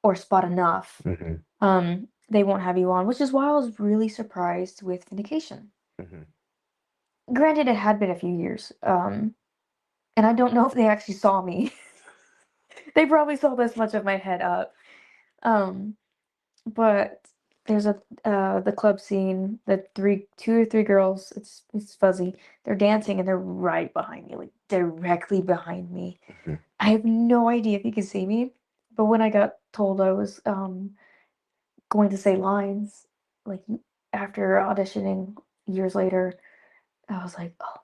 or spot enough, mhm, they won't have you on. Which is why I was really surprised with Vindication. mhm. Granted, it had been a few years, and I don't know if they actually saw me. They probably saw this much of my head up. Um, but there's the club scene, two or three girls, it's fuzzy. They're dancing and they're right behind me, like directly behind me. Mhm. I have no idea if you can see me, but when I got told I was going to say lines, like after auditioning years later, I was like, oh,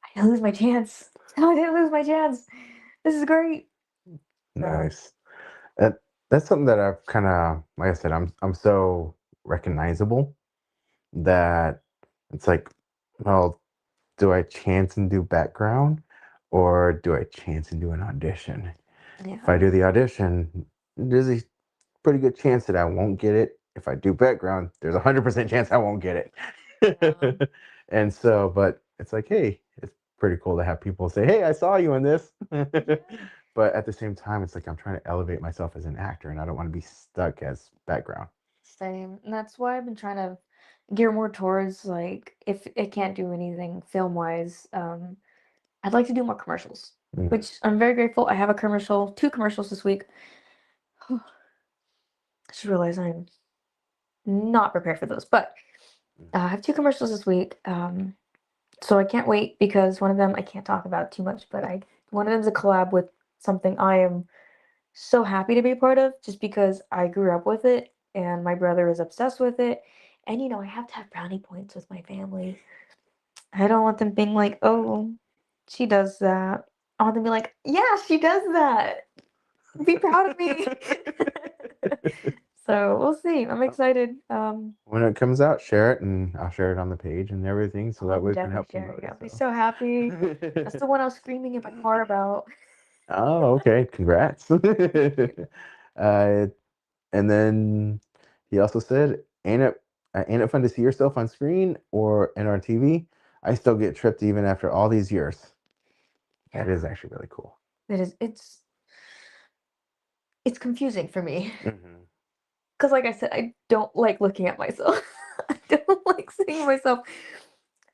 I didn't lose my chance. I didn't lose my chance. This is great. So, Nice. That that's something that I've kind of, like I said, I'm so recognizable that it's like, well, do I chance and do background, or do I chance and do an audition? If yeah. I do the audition, there's a pretty good chance that I won't get it. If I do background, there's 100% chance I won't get Yeah. it. And so, but it's like, hey, it's pretty cool to have people say, hey, I saw you in this. But at the same time, it's like I'm trying to elevate myself as an actor, and I don't want to be stuck as background. Same. And that's why I've been trying to gear more towards like if I can't do anything film wise, I'd like to do more commercials. Mhm. Which I'm very grateful. I have a commercial, two commercials this week. I just realized I'm not prepared for those, but I have two commercials this week. So I can't wait because one of them I can't talk about too much, but I one of them is a collab with something I am so happy to be a part of just because I grew up with it and my brother is obsessed with it. And I have to have brownie points with my family. I don't want them being like, "Oh, she does that." I want them to be like, "Yeah, she does that. Be proud of me." So we'll see. I'm excited. When it comes out, share it, and I'll share it on the page and everything, so that I'm way we can definitely help sharing promote it. it. I'll be so happy. That's the one I was screaming in my car about. Oh, okay. Congrats. And then he also said, ain't it fun to see yourself on screen or in our TV? I still get tripped even after all these years." That Yeah, is actually really cool. it is. It's confusing for me Hmm. because, like I said, I don't like looking at myself. I don't like seeing myself.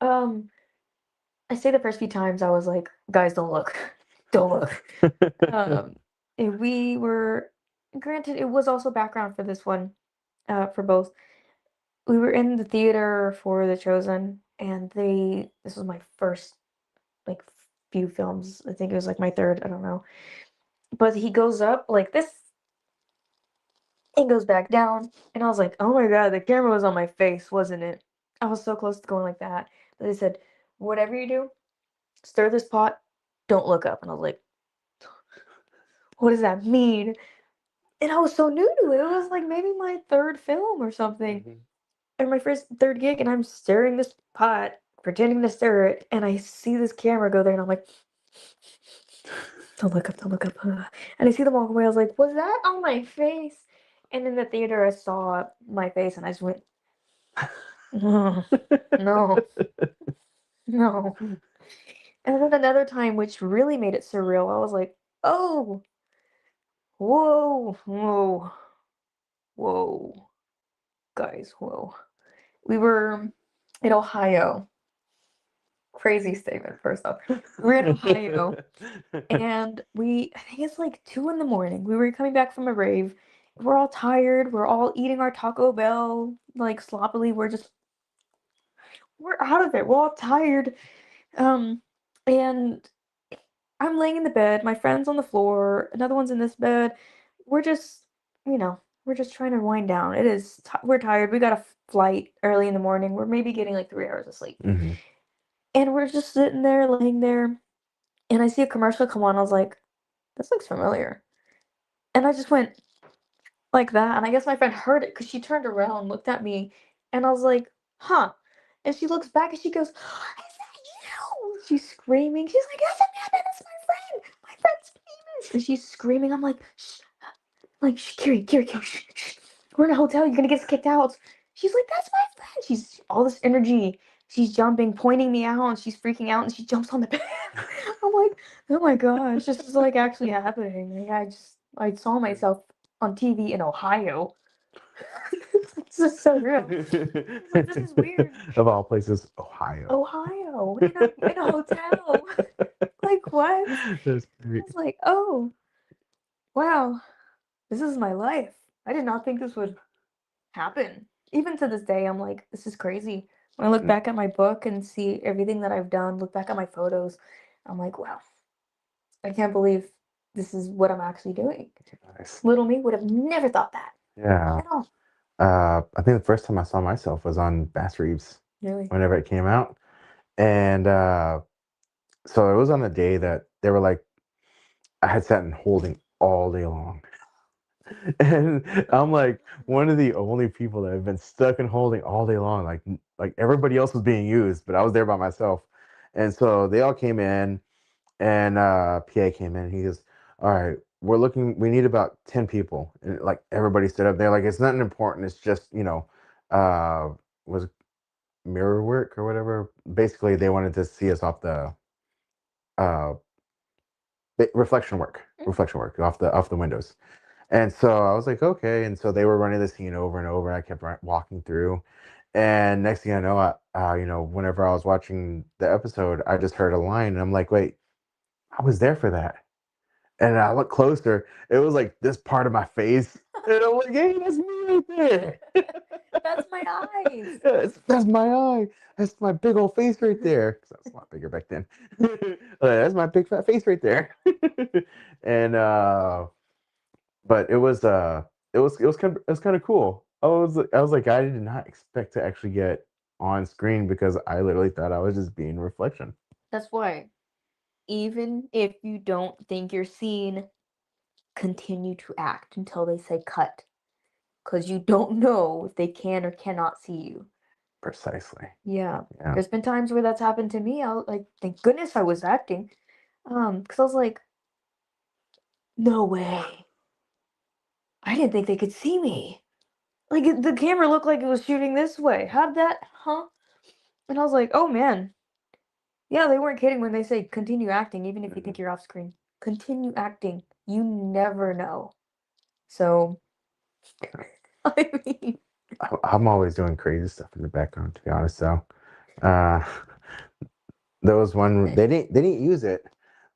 Um, I say the first few times I was like, "Guys, don't look, don't look." And we were, granted, it was also background for this one, for both. We were in the theater for The Chosen, and this was my first like few films. I think it was like my third. I don't know. But he goes up like this and goes back down, and I was like, "Oh my god, the camera was on my face, wasn't it?" I was so close to going like that. But they said, "Whatever you do, stir this pot, don't look up." And I was like, "What does that mean?" And I was so new to it. It was like maybe my third film or something, Hmm. or my first third gig, and I'm stirring this pot, pretending to stir it, and I see this camera go there, and I'm like, don't look up, don't look up. And I see them walk away. I was like, was that on my face? And in the theater, I saw my face, and I just went, no, no, no. And then another time, which really made it surreal, I was like, oh, whoa, whoa, whoa, guys, whoa. We were in Ohio. Crazy statement, first off. We're in Ohio, and I think it's like 2 in the morning. We were coming back from a rave. We're all tired. We're all eating our Taco Bell like sloppily. We're out of it. We're all tired. Um, and I'm laying in the bed. My friend's on the floor. Another one's in this bed. We're just, we're just trying to wind down. We're tired. We got a flight early in the morning. We're maybe getting like 3 hours of sleep. Hmm. And we're just sitting there, laying there. And I see a commercial come on. I was like, this looks familiar. And I just went like that. And I guess my friend heard it because she turned around, looked at me, and I was like, huh. And she looks back and she goes, is that you? She's screaming. She's like, yes, Amanda, that's my friend. My friend's famous. And she's screaming. I'm like, shh. Like, shh, Kiri, shh, shh. We're in a hotel. You're going to get us kicked out. She's like, that's my friend. She's all this energy. She's jumping, pointing me out, and she's freaking out, and she jumps on the bed. I'm like, oh my gosh, this is like actually happening. Like, I saw myself on TV in Ohio. This is so real. Like, this is weird. Of all places, Ohio. Ohio in a hotel. Like what? That's I great. was like, oh wow, this is my life. I did not think this would happen. Even to this day, I'm like, this is crazy. When I look back at my book and see everything that I've done, look back at my photos, I'm like, wow, I can't believe this is what I'm actually doing. Nice. Little me would have never thought that Yeah. at all. I think the first time I saw myself was on Bass Reeves Really? whenever it came out. And so it was on a day that they were like, I had sat in holding all day long. And I'm like one of the only people that have been stuck in holding all day long. Like everybody else was being used, but I was there by myself. And so they all came in, and PA came in. He goes, "All right, we need about 10 people." And like everybody stood up. They're like, "It's nothing important. It's just, was it mirror work or whatever." Basically, they wanted to see us off the uh reflection work off the windows. And so I was like, okay. And so they were running the scene over and over. And I kept walking through. And next thing I know, whenever I was watching the episode, I just heard a line, and I'm like, wait, I was there for that. And I looked closer. It was like this part of my face. And I'm like, hey, that's me right there. That's my eyes. That's my eye. That's my big old face right there. 'Cause I was a lot bigger back then. That's my big fat face right there. And but it was kind of cool. I was like, I did not expect to actually get on screen because I literally thought I was just being reflection. That's why, even if you don't think you're seen, continue to act until they say cut. Because you don't know if they can or cannot see you. Precisely. Yeah. Yeah. There's been times where that's happened to me. Like, thank goodness I was acting. Because I was like, no way. I didn't think they could see me. Like, the camera looked like it was shooting this way. How'd that, huh? And I was like, oh man. Yeah, they weren't kidding when they say continue acting, even if you think you're off screen. Continue acting. You never know. So, I mean, I'm always doing crazy stuff in the background, to be honest. So, uh, there was one they didn't use it,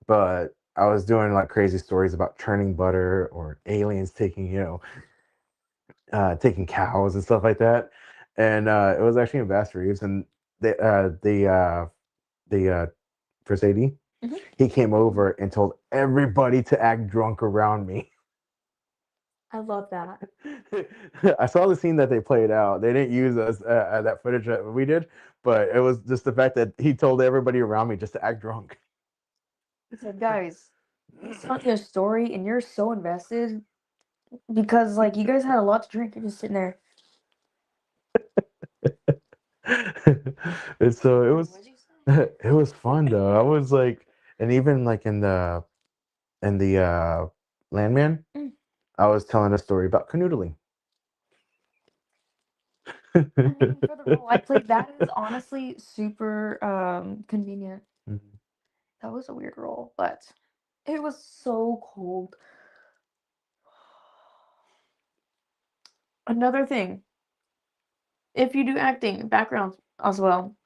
but I was doing like crazy stories about churning butter or aliens taking taking cows and stuff like that. And it was actually in Bass Reeves, and the first AD, Mhm. he came over and told everybody to act drunk around me. I love that. I saw the scene that they played out. They didn't use us that footage that we did, but it was just the fact that he told everybody around me just to act drunk. He said, guys, he's telling you a story and you're so invested because, like, you guys had a lot to drink. You're just sitting there. And so it was What'd you say? it was fun though. I was like, and even like in the Landman, Mm. I was telling a story about canoodling. I mean, for the role I played, that is honestly super convenient. Mhm. That was a weird role, but it was so cold. Another thing, if you do acting, backgrounds as well,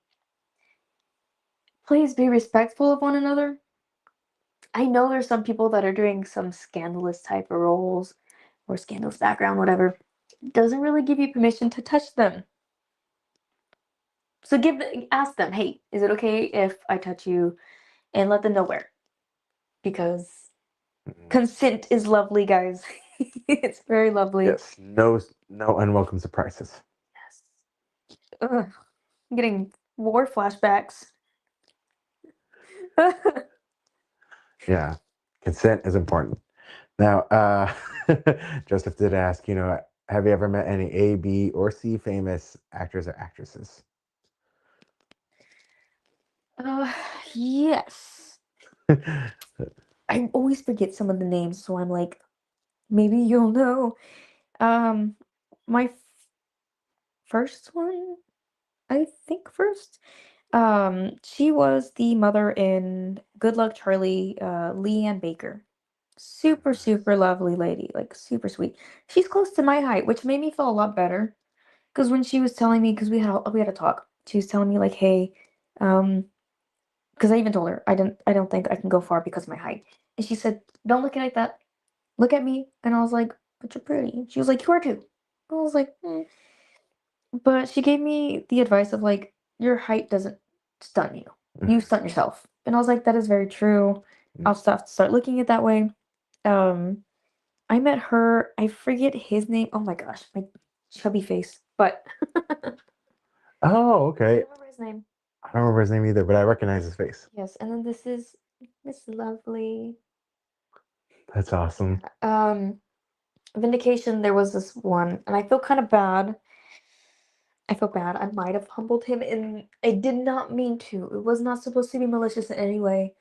please be respectful of one another. I know there's some people that are doing some scandalous type of roles or scandalous background, whatever. Doesn't really give you permission to touch them. So ask them, hey, is it okay if I touch you? And let them know where. Because consent is lovely, guys. It's very lovely. Yes, no unwelcome surprises. Yes. Ugh, I'm getting war flashbacks. Yeah, consent is important. Now, Joseph did ask, have you ever met any A, B, or C famous actors or actresses? Yes. I always forget some of the names, so I'm like, maybe you'll know. My first one, I think first. She was the mother in Good Luck Charlie, Leanne Baker. Super, super lovely lady, like super sweet. She's close to my height, which made me feel a lot better. Because when she was telling me, because we had a talk, she was telling me like, hey, because I even told her I don't think I can go far because of my height, and she said, don't look at it like that. Look at me, and I was like, but you're pretty. She was like, you are too. I was like, But she gave me the advice of like, your height doesn't stunt you. You stunt yourself. And I was like, that is very true. I'll have to start looking at it that way. Um, I met her, I forget his name. Oh my gosh, my chubby face. But I Oh, okay. don't remember his name. I don't remember his name either, but I recognize his face. Yes, and then this is Miss Lovely. That's awesome. Vindication, there was this one, and I feel kind of bad. I feel bad. I might have humbled him, and I did not mean to. It was not supposed to be malicious in any way.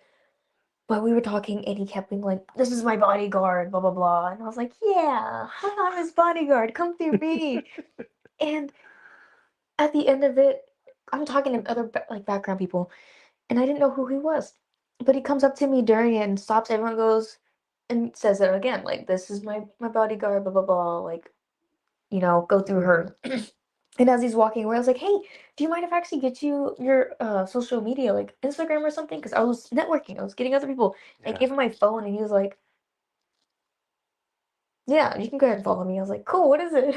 But we were talking, and he kept being like, "This is my bodyguard," blah blah blah, and I was like, "Yeah, I'm his bodyguard. Come through me." And at the end of it, I'm talking to other like background people, and I didn't know who he was. But he comes up to me during it and stops. Everyone goes and says it again, like, "This is my bodyguard," blah blah blah. Like, go through her. And as he's walking away, I was like, "Hey, do you mind if I actually get you your social media, like Instagram or something?" Because I was networking, I was getting other people. I Yeah. gave him my phone, and he was like, "Yeah, you can go ahead and follow me." I was like, "Cool, what is it?"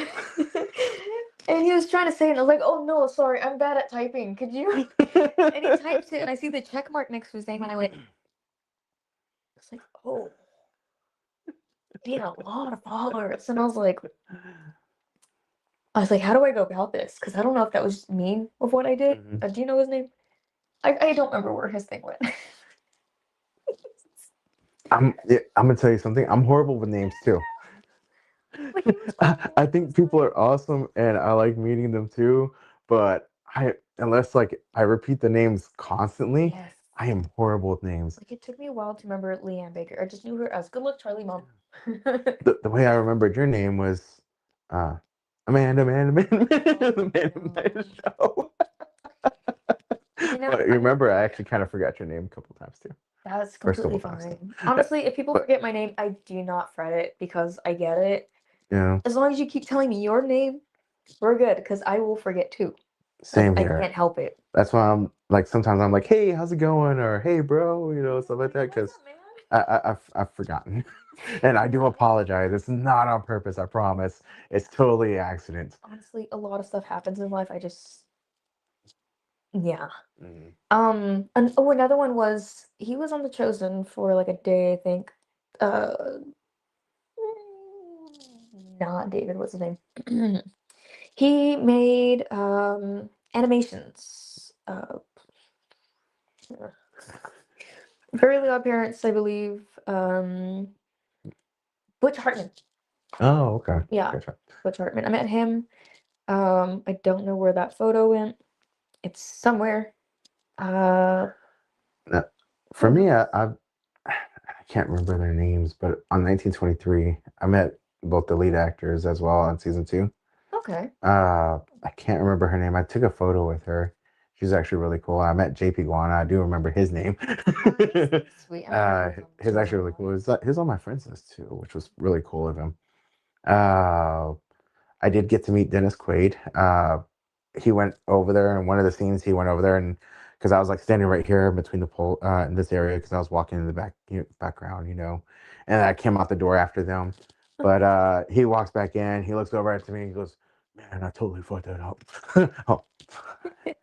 And he was trying to say it, and I was like, "Oh no, sorry, I'm bad at typing. Could you?" And he types it, and I see the check mark next to his name, and I went, "It's like, oh, he had a lot of followers," and I was like, "How do I go about this?" Because I don't know if that was just mean of what I did. Mhm. Do you know his name? I don't remember where his thing went. I'm gonna tell you something. I'm horrible with names too. But he was I think people are awesome, and I like meeting them too. But unless like I repeat the names constantly, Yes. I am horrible with names. Like, it took me a while to remember Leanne Baker. I just knew her as Good Luck Charlie Mom. The way I remembered your name was uh, Amanda, Amanda Show. But you remember, I actually kind of forgot your name a couple times too. That's First completely couple times. fine. Honestly, if people But forget my name, I do not fret it because I get it. yeah, As long as you keep telling me your name, we're good because I will forget too. same I here. can't help it. That's why I'm like sometimes I'm like, hey, how's it going? Or hey, bro, stuff like that. Because I've forgotten, and I do apologize. It's not on purpose. I promise. It's totally an accident. Honestly, a lot of stuff happens in life. Yeah. Mm. And another one was he was on The Chosen for like a day, I think. Uh, not David. What's his name? He made animations. Very Loud Parents, I believe. Butch Hartman. Oh, okay. Yeah, Gotcha. Butch Hartman. I met him. I don't know where that photo went. It's somewhere. Now, for me, I can't remember their names, but on 1923, I met both the lead actors as well on season 2. Okay. I can't remember her name. I took a photo with her. She's actually really cool. I met JP Guana. I do remember his name. Sweet. I never heard from He's actually really cool. He's on my friends list too, which was really cool of him. Uh, I did get to meet Dennis Quaid. He went over there, and one of the scenes he went over there, and because I was like standing right here between the pole in this area, because I was walking in the background, and I came out the door after them. But he walks back in. He looks over at me and he goes, "Man, I totally fucked that up." Oh,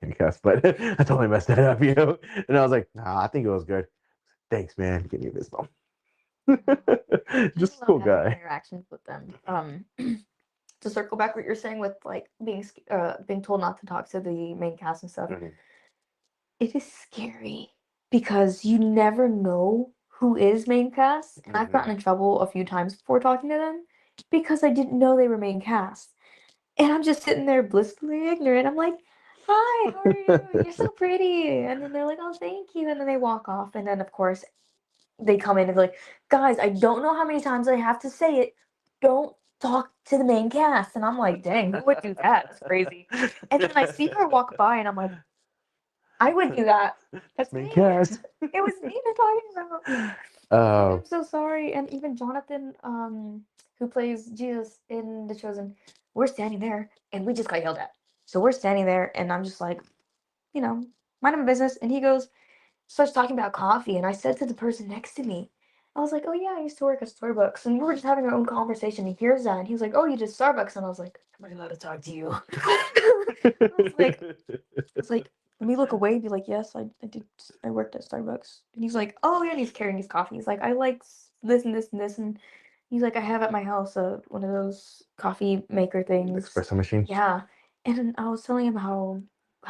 I guess, but I totally messed that up. And I was like, "Nah, I think it was good. Thanks, man. Give me a fist bump." Just a I cool love having guy. interactions with them. To circle back what you're saying with like being told not to talk to the main cast and stuff, Mhm. it is scary because you never know who is main cast, and I've gotten in trouble a few times before talking to them because I didn't know they were main cast, and I'm just sitting there blissfully ignorant. I'm like, "Hi, how are you? You're so pretty," and then they're like, "Oh, thank you," and then they walk off, and then of course they come in and be like, "Guys, I don't know how many times I have to say it. Don't talk to the main cast. And I'm like, dang, who would do that? That's crazy. And then I see her walk by and I'm like, I would do that. That's Main me. cast. It was me they're talking about. I'm so sorry. And even Jonathan, who plays Jesus in The Chosen, we're standing there and we just got yelled at. So we're standing there and I'm just like, mind my business. And he starts talking about coffee. And I said to the person next to me, I was like, oh yeah, I used to work at Starbucks. And we were just having our own conversation. He hears that and he was like, oh, you did Starbucks. And I was like, am I allowed to talk to you? It's like, let me look away and be like, yes, I did. I worked at Starbucks. And he's like, oh yeah, and he's carrying his coffee. He's like, I like this and this and this. And he's like, I have at my house one of those coffee maker things. Espresso machine. Yeah. And I was telling him how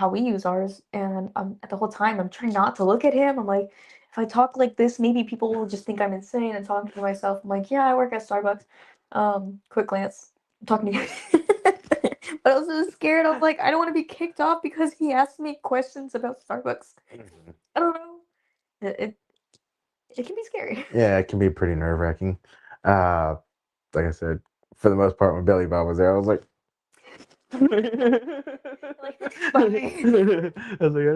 we use ours. And the whole time I'm trying not to look at him. I'm like, if I talk like this, maybe people will just think I'm insane and talking to myself. I'm like, yeah, I work at Starbucks. Quick glance. I'm talking to you. But I was so scared. I was like, I don't want to be kicked off because he asked me questions about Starbucks. I don't know. It can be scary. Yeah, it can be pretty nerve wracking. Like I said, for the most part, when Billy Bob was there, I was like, Like, bye. I was like,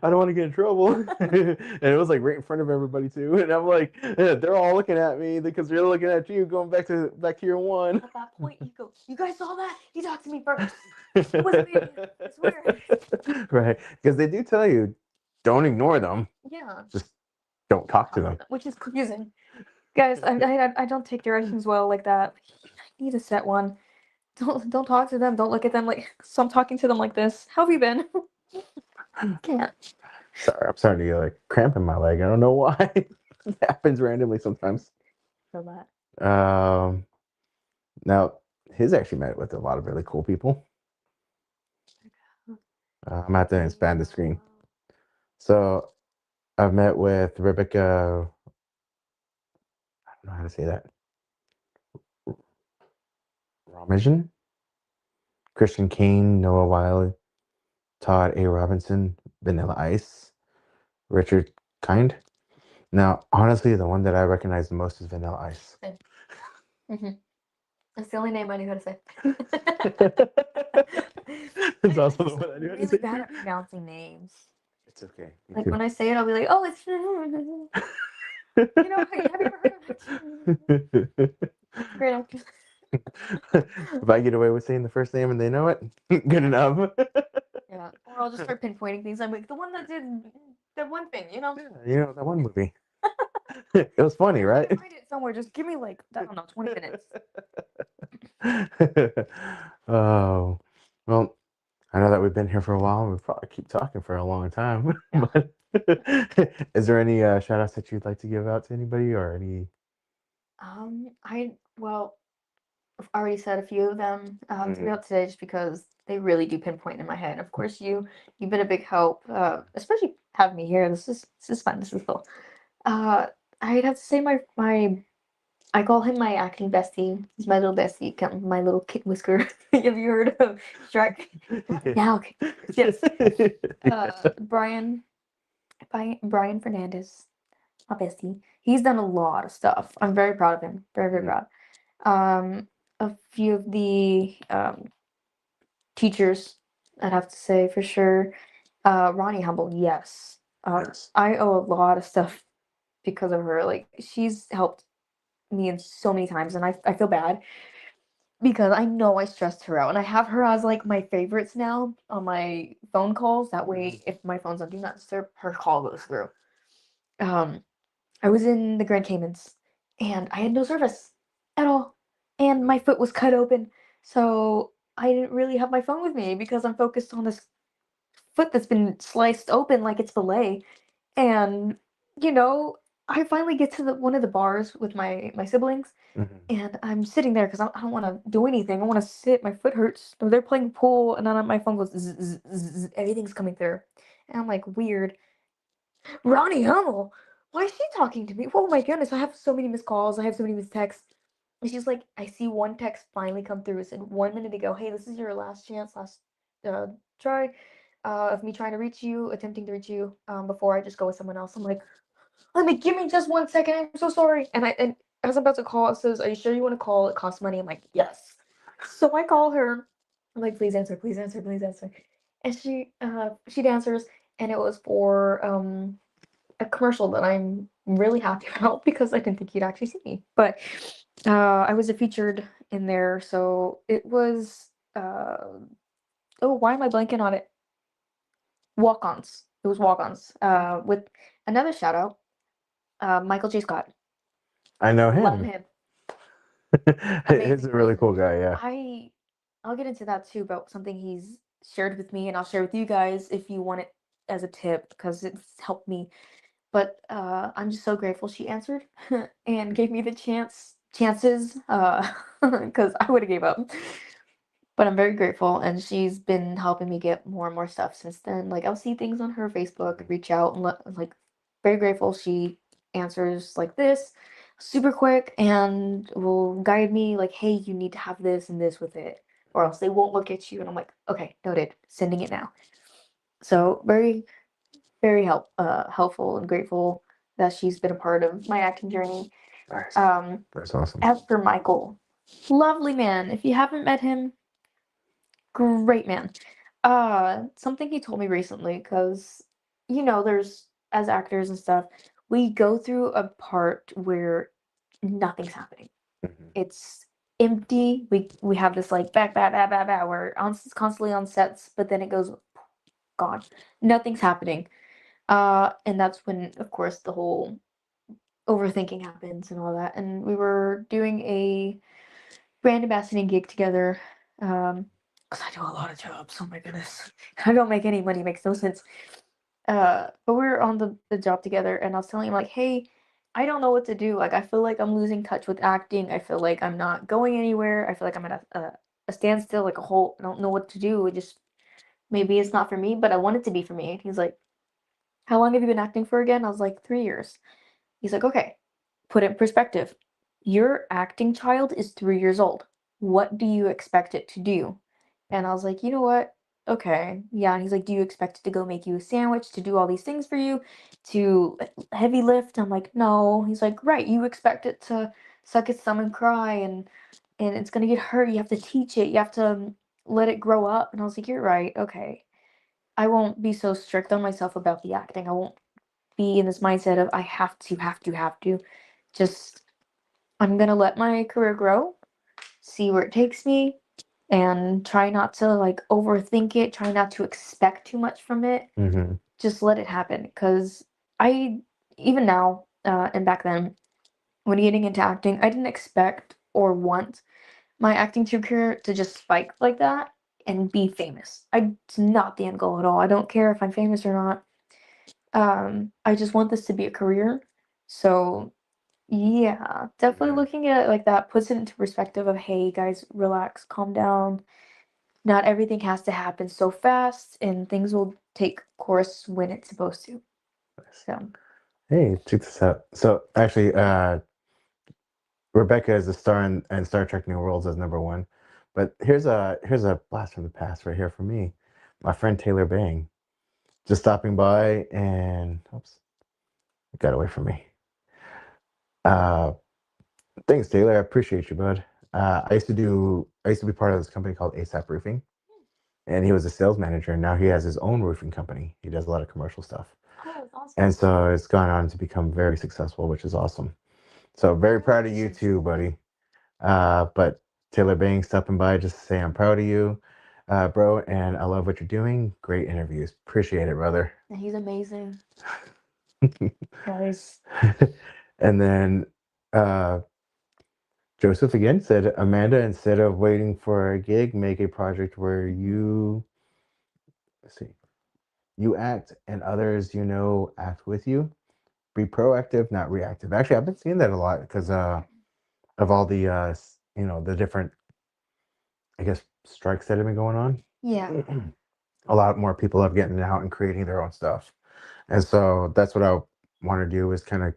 I don't want to get in trouble. And it was like right in front of everybody too. And I'm like, they're all looking at me because they're looking at you going back to year one. At that point, you go, you guys saw that? He talked to me first. It wasn't me. I swear. Right, because they do tell you, don't ignore them. Yeah. Just don't talk to them. Which is confusing. Guys, I don't take directions well like that. I need to set one. Don't talk to them. Don't look at them like. So I'm talking to them like this. How have you been? Can't. Sorry, I'm starting to get like cramp in my leg. I don't know why. It happens randomly sometimes. Feel that. Now he's actually met with a lot of really cool people. I'm gonna have to expand the screen. So I've met with Rebecca. I don't know how to say that. Ramajan, Christian Kane, Noah Wiley, Todd A. Robinson, Vanilla Ice, Richard Kind. Now, honestly, the one that I recognize the most is Vanilla Ice. Mm-hmm. That's the only name I knew how to say. It's also the one I knew how to really say. bad at pronouncing names. It's okay. Me Like too. when I say it, I'll be like, "Oh, it's." Have you ever heard of it? Great actress. If I get away with saying the first name and they know it, good enough. Yeah, or I'll just start pinpointing things. I'm like, the one that did that one thing, Yeah, that one movie. It was funny, right? Find it somewhere. Just give me like, I don't know, 20 minutes. Oh, well, I know that we've been here for a while. We'll probably keep talking for a long time. But is there any shout outs that you'd like to give out to anybody or any? Well, I've already said a few of them throughout today, just because they really do pinpoint in my head. Of course, you've been a big help, especially having me here. This is fun. This is cool. I'd have to say I call him my acting bestie. He's my little bestie, my little kid whisker. Have you heard of Shrek? Now, yes. Brian Fernandez, my bestie. He's done a lot of stuff. I'm very proud of him. Very, very proud. A few of the teachers, I'd have to say for sure. Ronnie Humble, yes. Yes. I owe a lot of stuff because of her. Like, she's helped me in so many times, and I feel bad because I know I stressed her out, and I have her as like my favorites now on my phone calls. That way, if my phone's on Do Not Disturb, her call goes through. I was in the Grand Caymans, and I had no service at all, and my foot was cut open, so I didn't really have my phone with me because I'm focused on this foot that's been sliced open like it's fillet. And you know, I finally get to one of the bars with my siblings, and I'm sitting there because I don't want to do anything. I want to sit. My foot hurts. Or they're playing pool, and then my phone goes. Zzz, zzz, zzz, everything's coming through, and I'm like, weird. Ronnie Hummel, why is she talking to me? Oh my goodness, I have so many missed calls. I have so many missed texts. And she's like, I see one text finally come through. It said 1 minute ago, hey, this is your last chance, last try of me trying to reach you, attempting to reach you before I just go with someone else. I'm like, give me just 1 second. I'm so sorry. And as I'm about to call, it says, "Are you sure you want to call? It costs money." I'm like, "Yes." So I call her. I'm like, "Please answer, please answer, please answer." And she answers, and it was for a commercial that I'm really happy about because I didn't think you'd actually see me. But I was a featured in there, so it was oh, why am I blanking on it? Walk-ons. It was walk-ons. With another shout out, Michael J. Scott. I know Love him. him. He's a really person. cool guy. Yeah. I'll get into that too about something he's shared with me, and I'll share with you guys if you want it as a tip because it's helped me. But I'm just so grateful she answered and gave me the chances because I would have gave up. But I'm very grateful, and she's been helping me get more and more stuff since then. Like I'll see things on her Facebook, reach out, and like very grateful she answers like this, super quick, and will guide me like, hey, you need to have this and this with it, or else they won't look at you. And I'm like, okay, noted, sending it now. So very helpful and grateful that she's been a part of my acting journey. Nice. Um, That's awesome. as for Michael, lovely man. If you haven't met him, great man. Something he told me recently, because there's as actors and stuff, we go through a part where nothing's happening. Mhm. It's empty. We have this like back, back, back, back, back. We're constantly on sets, but then it goes gone. Nothing's happening. And that's when, of course, the whole overthinking happens and all that. And we were doing a brand ambassador gig together. Because I do a lot of jobs. Oh my goodness. I don't make any money, makes no sense. But we were on the job together, and I was telling him, like, hey, I don't know what to do. Like, I feel like I'm losing touch with acting. I feel like I'm not going anywhere. I feel like I'm at a standstill, like a whole, I don't know what to do. It just, maybe it's not for me, but I want it to be for me. And he's like, how long have you been acting for again? I was like, 3 years. He's like, okay, put it in perspective. Your acting child is 3 years old. What do you expect it to do? And I was like, you know what? Okay. Yeah. And he's like, do you expect it to go make you a sandwich, to do all these things for you, to heavy lift? I'm like, no. He's like, right. You expect it to suck its thumb and cry, and it's gonna get hurt. You have to teach it. You have to let it grow up. And I was like, you're right. Okay. I won't be so strict on myself about the acting. I won't be in this mindset of I have to. Just I'm gonna let my career grow, see where it takes me, and try not to like overthink it, try not to expect too much from it. Mhm. Just let it happen. Because I, even now, and back then, when getting into acting, I didn't expect or want my acting career to just spike like that and be famous. It's not the end goal at all. I don't care if I'm famous or not. I just want this to be a career. So yeah, definitely Yeah. looking at it like that puts it into perspective of, hey guys, relax, calm down. Not everything has to happen so fast, and things will take course when it's supposed to. So Hey, check this out. So actually, Rebecca is a star in Star Trek New Worlds as #1. But here's a blast from the past right here for me. My friend Taylor Bang just stopping by and oops, it got away from me. Uh, thanks, Taylor. I appreciate you, bud. I used to be part of this company called ASAP Roofing, and he was a sales manager. And now he has his own roofing company. He does a lot of commercial stuff, oh, that's awesome. and so it's gone on to become very successful, which is awesome. So very proud of you too, buddy. But Taylor Bang stopping by just to say I'm proud of you, bro, and I love what you're doing. Great interviews. Appreciate it, brother. And he's amazing, guys. And then Joseph again said, Amanda, instead of waiting for a gig, make a project where let's see, you act and others act with you. Be proactive, not reactive. Actually, I've been seeing that a lot because of all the the different, I guess, strikes that have been going on. Yeah. A lot more people are getting out and creating their own stuff. And so that's what I want to do is kind of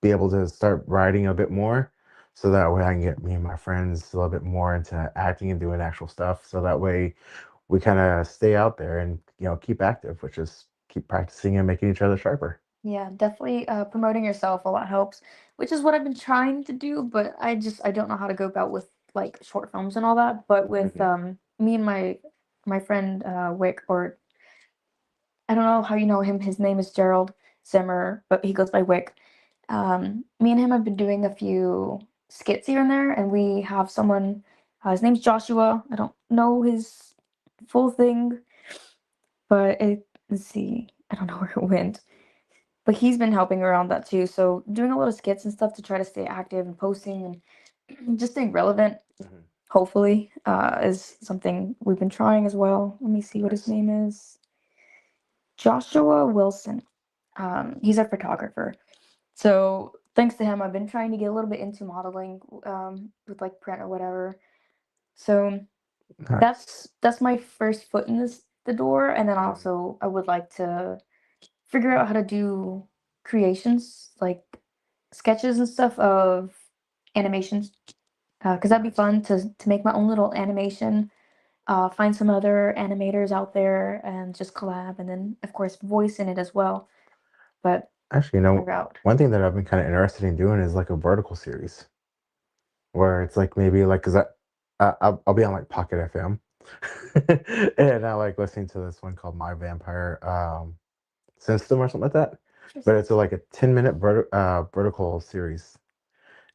be able to start writing a bit more so that way I can get me and my friends a little bit more into acting and doing actual stuff. So that way we kind of stay out there and, keep active, which is keep practicing and making each other sharper. Yeah, definitely promoting yourself a lot helps, which is what I've been trying to do, but I don't know how to go about with like short films and all that. But with Mhm. me and my friend Wick, or I don't know how you know him. His name is Gerald Zimmer, but he goes by Wick. Me and him have been doing a few skits here and there, and we have someone. His name's Joshua. I don't know his full thing, but let's see. I don't know where it went. But he's been helping around that too. So doing a lot of skits and stuff to try to stay active and posting and just staying relevant, Mhm. hopefully, is something we've been trying as well. Let me see what his Nice. name is. Joshua Wilson. He's a photographer. So thanks to him, I've been trying to get a little bit into modeling with like print or whatever. So Nice. that's my first foot in the door, and then Mhm. also I would like to figure out how to do creations like sketches and stuff of animations, because that'd be Nice. fun to make my own little animation, find some other animators out there and just collab, and then of course voice in it as well. But Actually, that's my route. one thing that I've been kind of interested in doing is like a vertical series where it's like maybe like because I'll be on like Pocket FM, and I like listening to this one called My Vampire System or something like that. But it's like a 10-minute vertical series.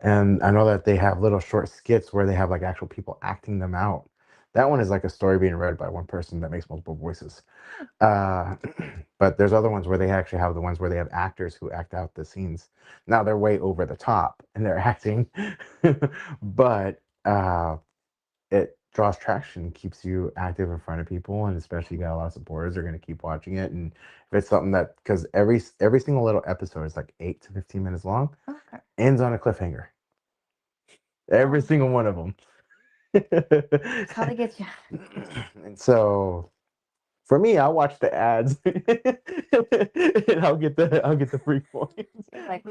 And I know that they have little short skits where they have like actual people acting them out. That one is like a story being read by one person that makes multiple voices. Uh, but there's other ones where they actually have the ones where they have actors who act out the scenes. Now they're way over the top in their acting, but it draws traction, keeps you active in front of people, and especially you got a lot of supporters are going to keep watching it. And if it's something that because every single little episode is like 8 to 15 minutes long, Okay. ends on a cliffhanger. Every Oh, single one of them. that's how they get you. And so for me, I'll watch the ads and I'll get the free points. You're like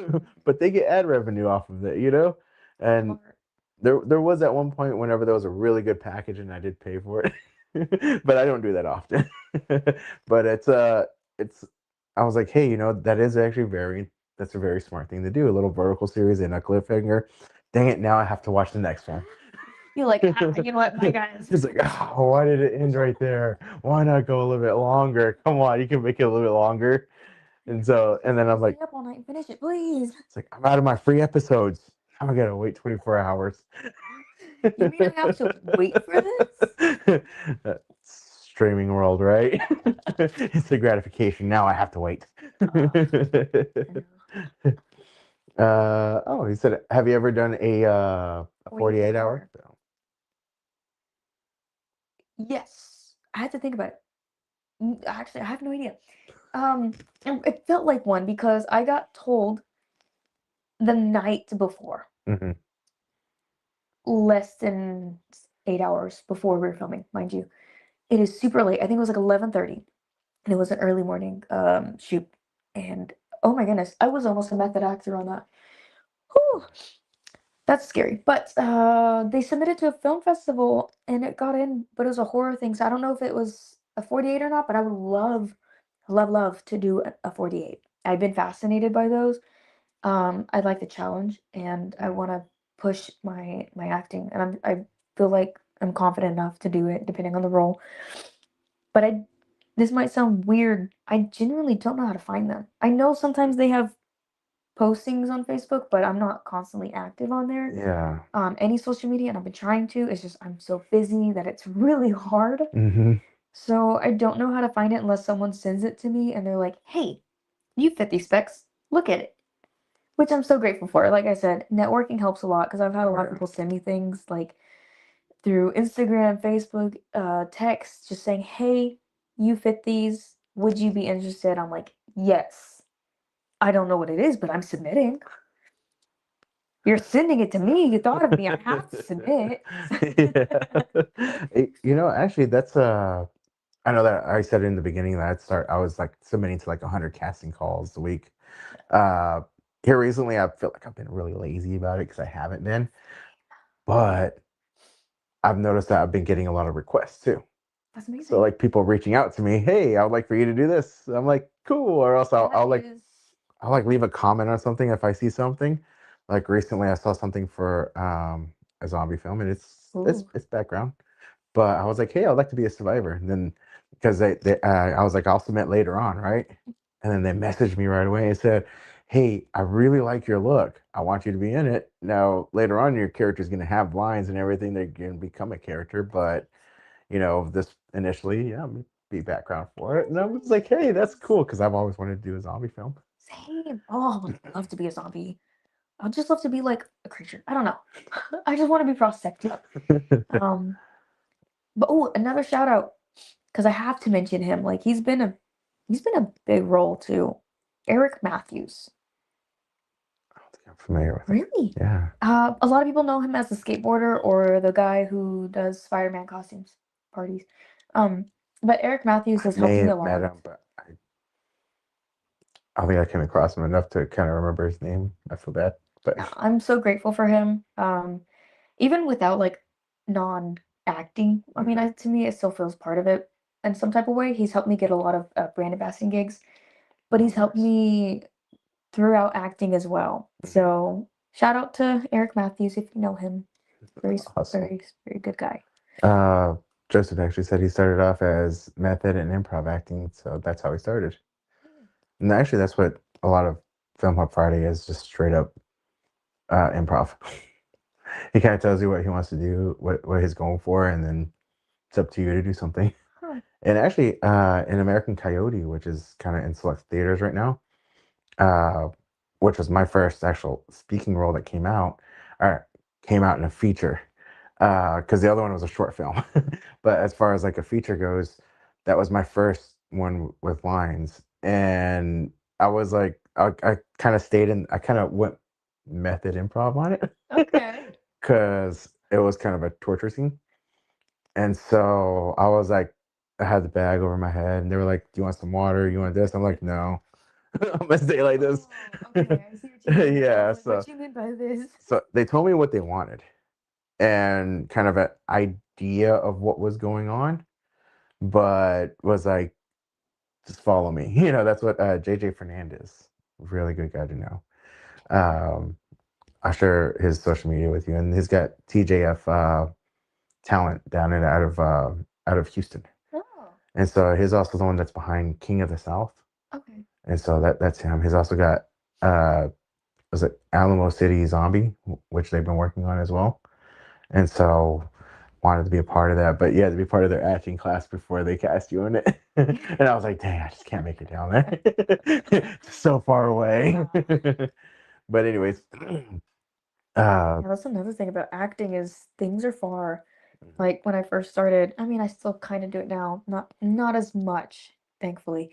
But they get ad revenue off of it, you know? And smart. there was at one point whenever there was a really good package and I did pay for it. But I don't do that often. But it's I was like, hey, you know, that is actually that's a very smart thing to do. A little vertical series and a cliffhanger. Dang it, now I have to watch the next one. You're like, you know what, bye guys. It's like, oh, why did it end right there? Why not go a little bit longer? Come on, you can make it a little bit longer. And so, and then I'm Stay like, up all night and finish it, please. it's like, I'm out of my free episodes. Now I gotta wait 24 hours. You mean I have to wait for this? Streaming world, right? It's a gratification. Now I have to wait. Oh, he said, have you ever done a 48 hour? Yes, I had to think about it. Actually, I have no idea. It felt like one because I got told the night before, Hmm. less than 8 hours before we were filming, mind you. It is super late. I think it was like 11:30, and it was an early morning shoot. And oh my goodness, I was almost a method actor on that. Whew, that's scary. But they submitted to a film festival and it got in, but it was a horror thing. So I don't know if it was a 48 or not, but I would love to do a 48. I've been fascinated by those. I like the challenge and I want to push my acting, and I feel like I'm confident enough to do it depending on the role. But this might sound weird. I genuinely don't know how to find them. I know sometimes they have postings on Facebook, but I'm not constantly active on there. Yeah. Any social media, and I've been trying to. It's just I'm so busy that it's really hard. Hmm. So I don't know how to find it unless someone sends it to me and they're like, "Hey, you fit these specs. Look at it." Which I'm so grateful for. Like I said, networking helps a lot because I've had a lot of people send me things like through Instagram, Facebook, text, just saying, "Hey, you fit these. Would you be interested?" I'm like, "Yes." I don't know what it is, but I'm submitting. You're sending it to me. You thought of me. I have to submit. Yeah. You know, actually, that's I know that I said in the beginning that I was like submitting to like 100 casting calls a week. Uh, Here recently, I feel like I've been really lazy about it because I haven't been, but I've noticed that I've been getting a lot of requests too. That's So amazing. like people reaching out to me, hey, I would like for you to do this. I'm like, cool, or else That I'll like is I'll like leave a comment on something if I see something. Like recently, I saw something for a zombie film, and Ooh. it's background. But I was like, hey, I'd like to be a survivor. And then because I was like, I'll submit later on, right? And then they messaged me right away and said, hey, I really like your look. I want you to be in it. Now, later on, your character's going to have lines and everything. They're going to become a character. But, this initially, yeah, be background for it. And I was like, hey, that's cool because I've always wanted to do a zombie film. Same. Oh, I would love to be a zombie. I'd just love to be like a creature. I don't know. I just want to be prosected. But oh, another shout out because I have to mention him. Like he's been a big role too. Eric Matthews. I don't think I'm familiar with it. Really? Yeah. A lot of people know him as the skateboarder or the guy who does Spider-Man costumes parties. Um, but Eric Matthews has helped May me a have met lot. him, but I don't think I came across him enough to kind of remember his name. I feel bad. But Yeah, I'm so grateful for him. Even without like non-acting, I mean, to me, it still feels part of it in some type of way. He's helped me get a lot of brand ambassador gigs, but he's helped me throughout acting as well. So shout out to Eric Matthews if you know him. Very, awesome. very, very good guy. Joseph actually said he started off as method and improv acting, so that's how he started. And actually, that's what a lot of Film Hub Friday is, just straight up improv. He kind of tells you what he wants to do, what he's going for, and then it's up to you to do something. Huh. And actually, in American Coyote, which is kind of in select theaters right now, which was my first actual speaking role that came out, or came out in a feature, because the other one was a short film. But as far as like a feature goes, that was my first one with lines, and I was like, I kind of I kind of went method improv on it. Okay. Because it was kind of a torture scene. And so I was like, I had the bag over my head, and they were like, do you want some water? You want this? I'm like, no. I'm gonna stay like this. Oh, okay, I see what you mean. Yeah, Like, what you mean by this? so they told me what they wanted and kind of an idea of what was going on, but was like, just follow me. That's what JJ Fernandez, really good guy to know. I'll share his social media with you, and he's got TJF talent down in out of Houston. Oh, And so he's also the one that's behind King of the South. okay. And so that's him. He's also got was it Alamo City Zombie, which they've been working on as well. And so wanted to be a part of that. But yeah, to be part of their acting class before they cast you in it. And I was like, dang, I just can't make it down there. It's so far away. But anyways, Yeah, that's another thing about acting is things are far. Like when I first started, I mean, I still kind of do it now, not as much, thankfully.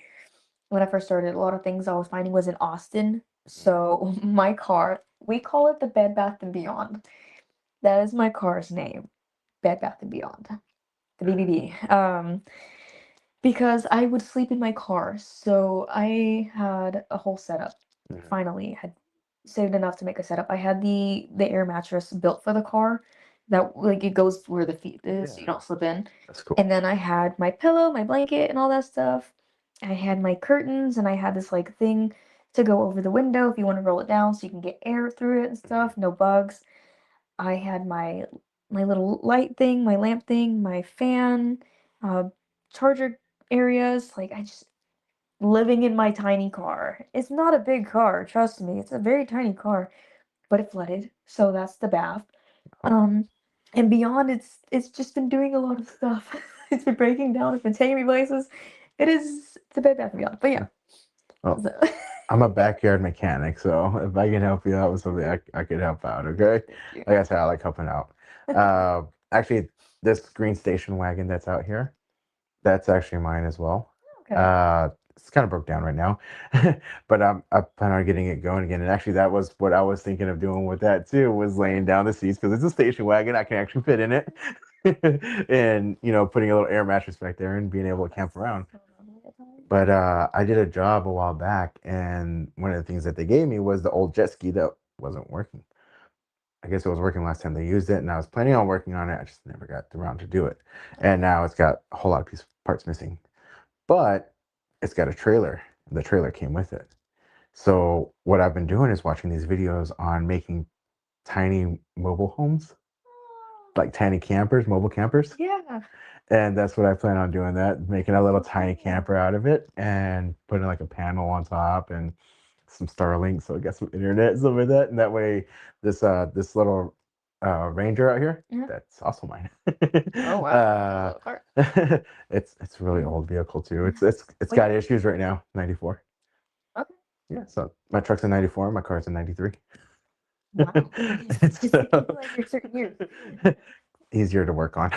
When I first started, a lot of things I was finding was in Austin. So my car, we call it the Bed Bath and Beyond. That is my car's name, Bed Bath and Beyond, the BBB. Because I would sleep in my car, so I had a whole setup. Finally, had saved enough to make a setup. I had the air mattress built for the car that like it goes where the feet is, so you don't slip in. that's cool. And then I had my pillow, my blanket, and all that stuff. I had my curtains, and I had this like thing to go over the window if you want to roll it down so you can get air through it and stuff, no bugs. I had my little light thing, my lamp thing, my fan, uh, charger areas. Like I just living in my tiny car. It's not a big car, trust me. It's a very tiny car, but it flooded, so that's the bath. And beyond, it's just been doing a lot of stuff. It's been breaking down. It's been taking me places. It is the Bed Bath and Beyond, but yeah. Well, So- I'm a backyard mechanic, so if I can help you out with something, I could help out. Okay, like I said, I like helping out. Actually, this green station wagon that's out here, that's actually mine as well. okay. It's kind of broke down right now, but I plan on getting it going again. And actually, that was what I was thinking of doing with that too, was laying down the seats because it's a station wagon. I can actually fit in it, and putting a little air mattress back there and being able to camp around. But I did a job a while back, and one of the things that they gave me was the old jet ski that wasn't working. I guess it was working last time they used it, and I was planning on working on it. I just never got around to do it. And now it's got a whole lot of parts missing. But it's got a trailer. And the trailer came with it. So what I've been doing is watching these videos on making tiny mobile homes, like tiny campers, mobile campers. Yeah. And that's what I plan on doing, that making a little tiny camper out of it and putting like a panel on top and some Starlink, so I got some internet and stuff like that. And that way this little Ranger out here, Yeah. that's also mine. Oh wow. uh Little car. it's a really old vehicle too. It's got issues right now. 94. Okay. Yeah, so my truck's a 94, my car's a 93. Wow. It's like your certain years. Easier to work on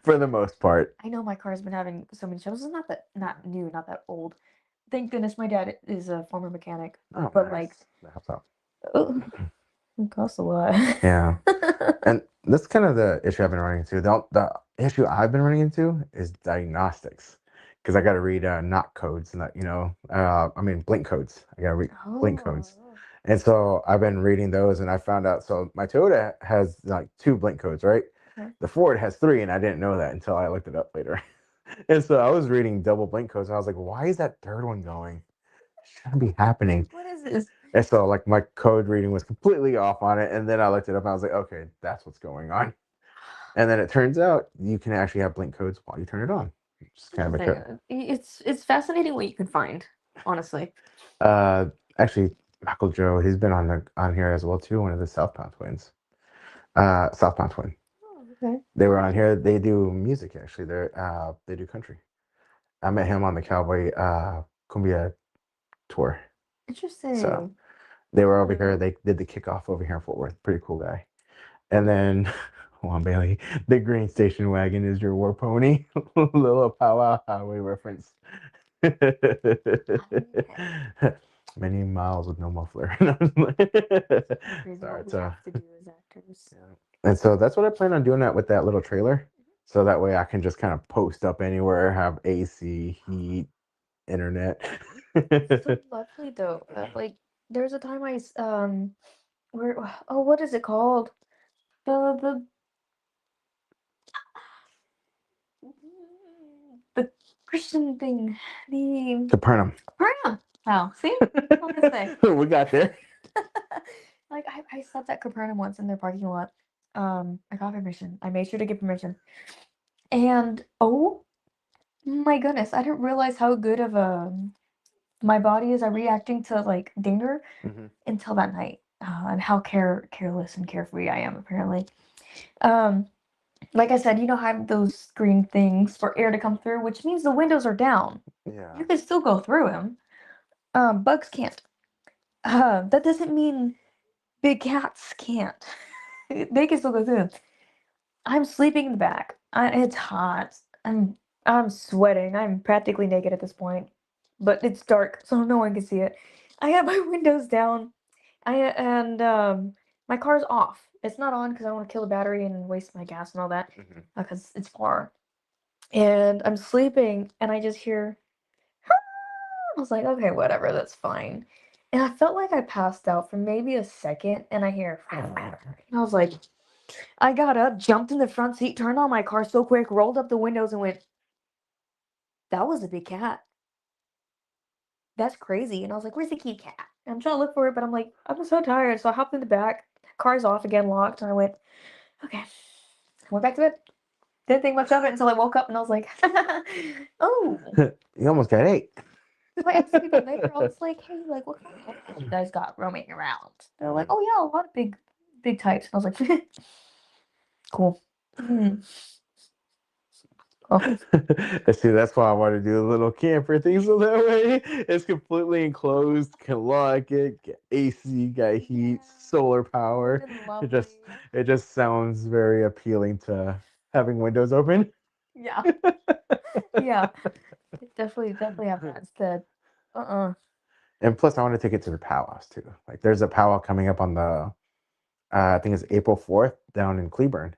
for the most part. I know my car's been having so many troubles. It's not new, not that old. Thank goodness my dad is a former mechanic. Oh, But nice. That helps out. Oh, it costs a lot. Yeah. And that's kind of the issue I've been running into. The issue I've been running into is diagnostics, because I got to read knock codes and that, blink codes. I got to read blink codes. And so I've been reading those, and I found out. So my Toyota has like 2 blink codes, right? Okay. The Ford has 3, and I didn't know that until I looked it up later. And so I was reading double blink codes, and I was like, why is that third one going? It shouldn't be happening. What is this? And so like my code reading was completely off on it. And then I looked it up and I was like, okay, that's what's going on. And then it turns out you can actually have blink codes while you turn it on. It's kind of a trip. It's fascinating what you can find, honestly. Actually, Michael Joe, he's been on here as well too, one of the Southbound twins. Southbound twin. Oh, okay. They were on here. They do music actually. They do country. I met him on the Cowboy Cumbia tour. Interesting. So they were over here. They did the kickoff over here in Fort Worth. Pretty cool guy. And then Juan Bailey, the green station wagon is your war pony. Little powwow highway reference. Many miles with no muffler. Crazy Sorry, what we have to do as actors. and so that's what I plan on doing, that with that little trailer. So that way I can just kind of post up anywhere, have AC, heat, internet. So lovely though. Like there's a time where what is it called? The Christian thing. The Capernaum. Capernaum. Wow. See? That's what I say. We got there. Like I slept at Capernaum once in their parking lot. I got permission. I made sure to get permission. And oh my goodness, I didn't realize how good of my body is at reacting to like danger until that night. And how careless and carefree I am apparently. Like I said, I have those green things for air to come through, which means the windows are down. Yeah. You can still go through them. Bugs can't. That doesn't mean big cats can't. They can still go through them. I'm sleeping in the back. It's hot. I'm sweating. I'm practically naked at this point, but it's dark, so no one can see it. I have my windows down. My car's off. It's not on because I don't want to kill the battery and waste my gas and all that because it's far. And I'm sleeping, and I just hear. I was like, okay, whatever, that's fine. And I felt like I passed out for maybe a second, and I hear. And I was like, I got up, jumped in the front seat, turned on my car so quick, rolled up the windows, and went. That was a big cat. That's crazy. And I was like, where's the kitty cat? And I'm trying to look for it, but I'm like, I'm so tired. So I hopped in the back. Car's off again, locked. And I went, okay. I went back to bed. Didn't think much of it until I woke up and I was like, oh. You almost got 8. So I asked people later, I was like, hey, like, what kind of animals you guys got roaming around? They're like, oh, yeah, a lot of big types. And I was like, cool. Oh. See, that's why I want to do a little camper thing, so that way it's completely enclosed, can lock it, get AC, got heat, solar power. It just sounds very appealing to having windows open. Yeah. Yeah. Definitely have that instead. And plus, I want to take it to the powwows too. Like, there's a powwow coming up on the, I think it's April 4th down in Cleburne.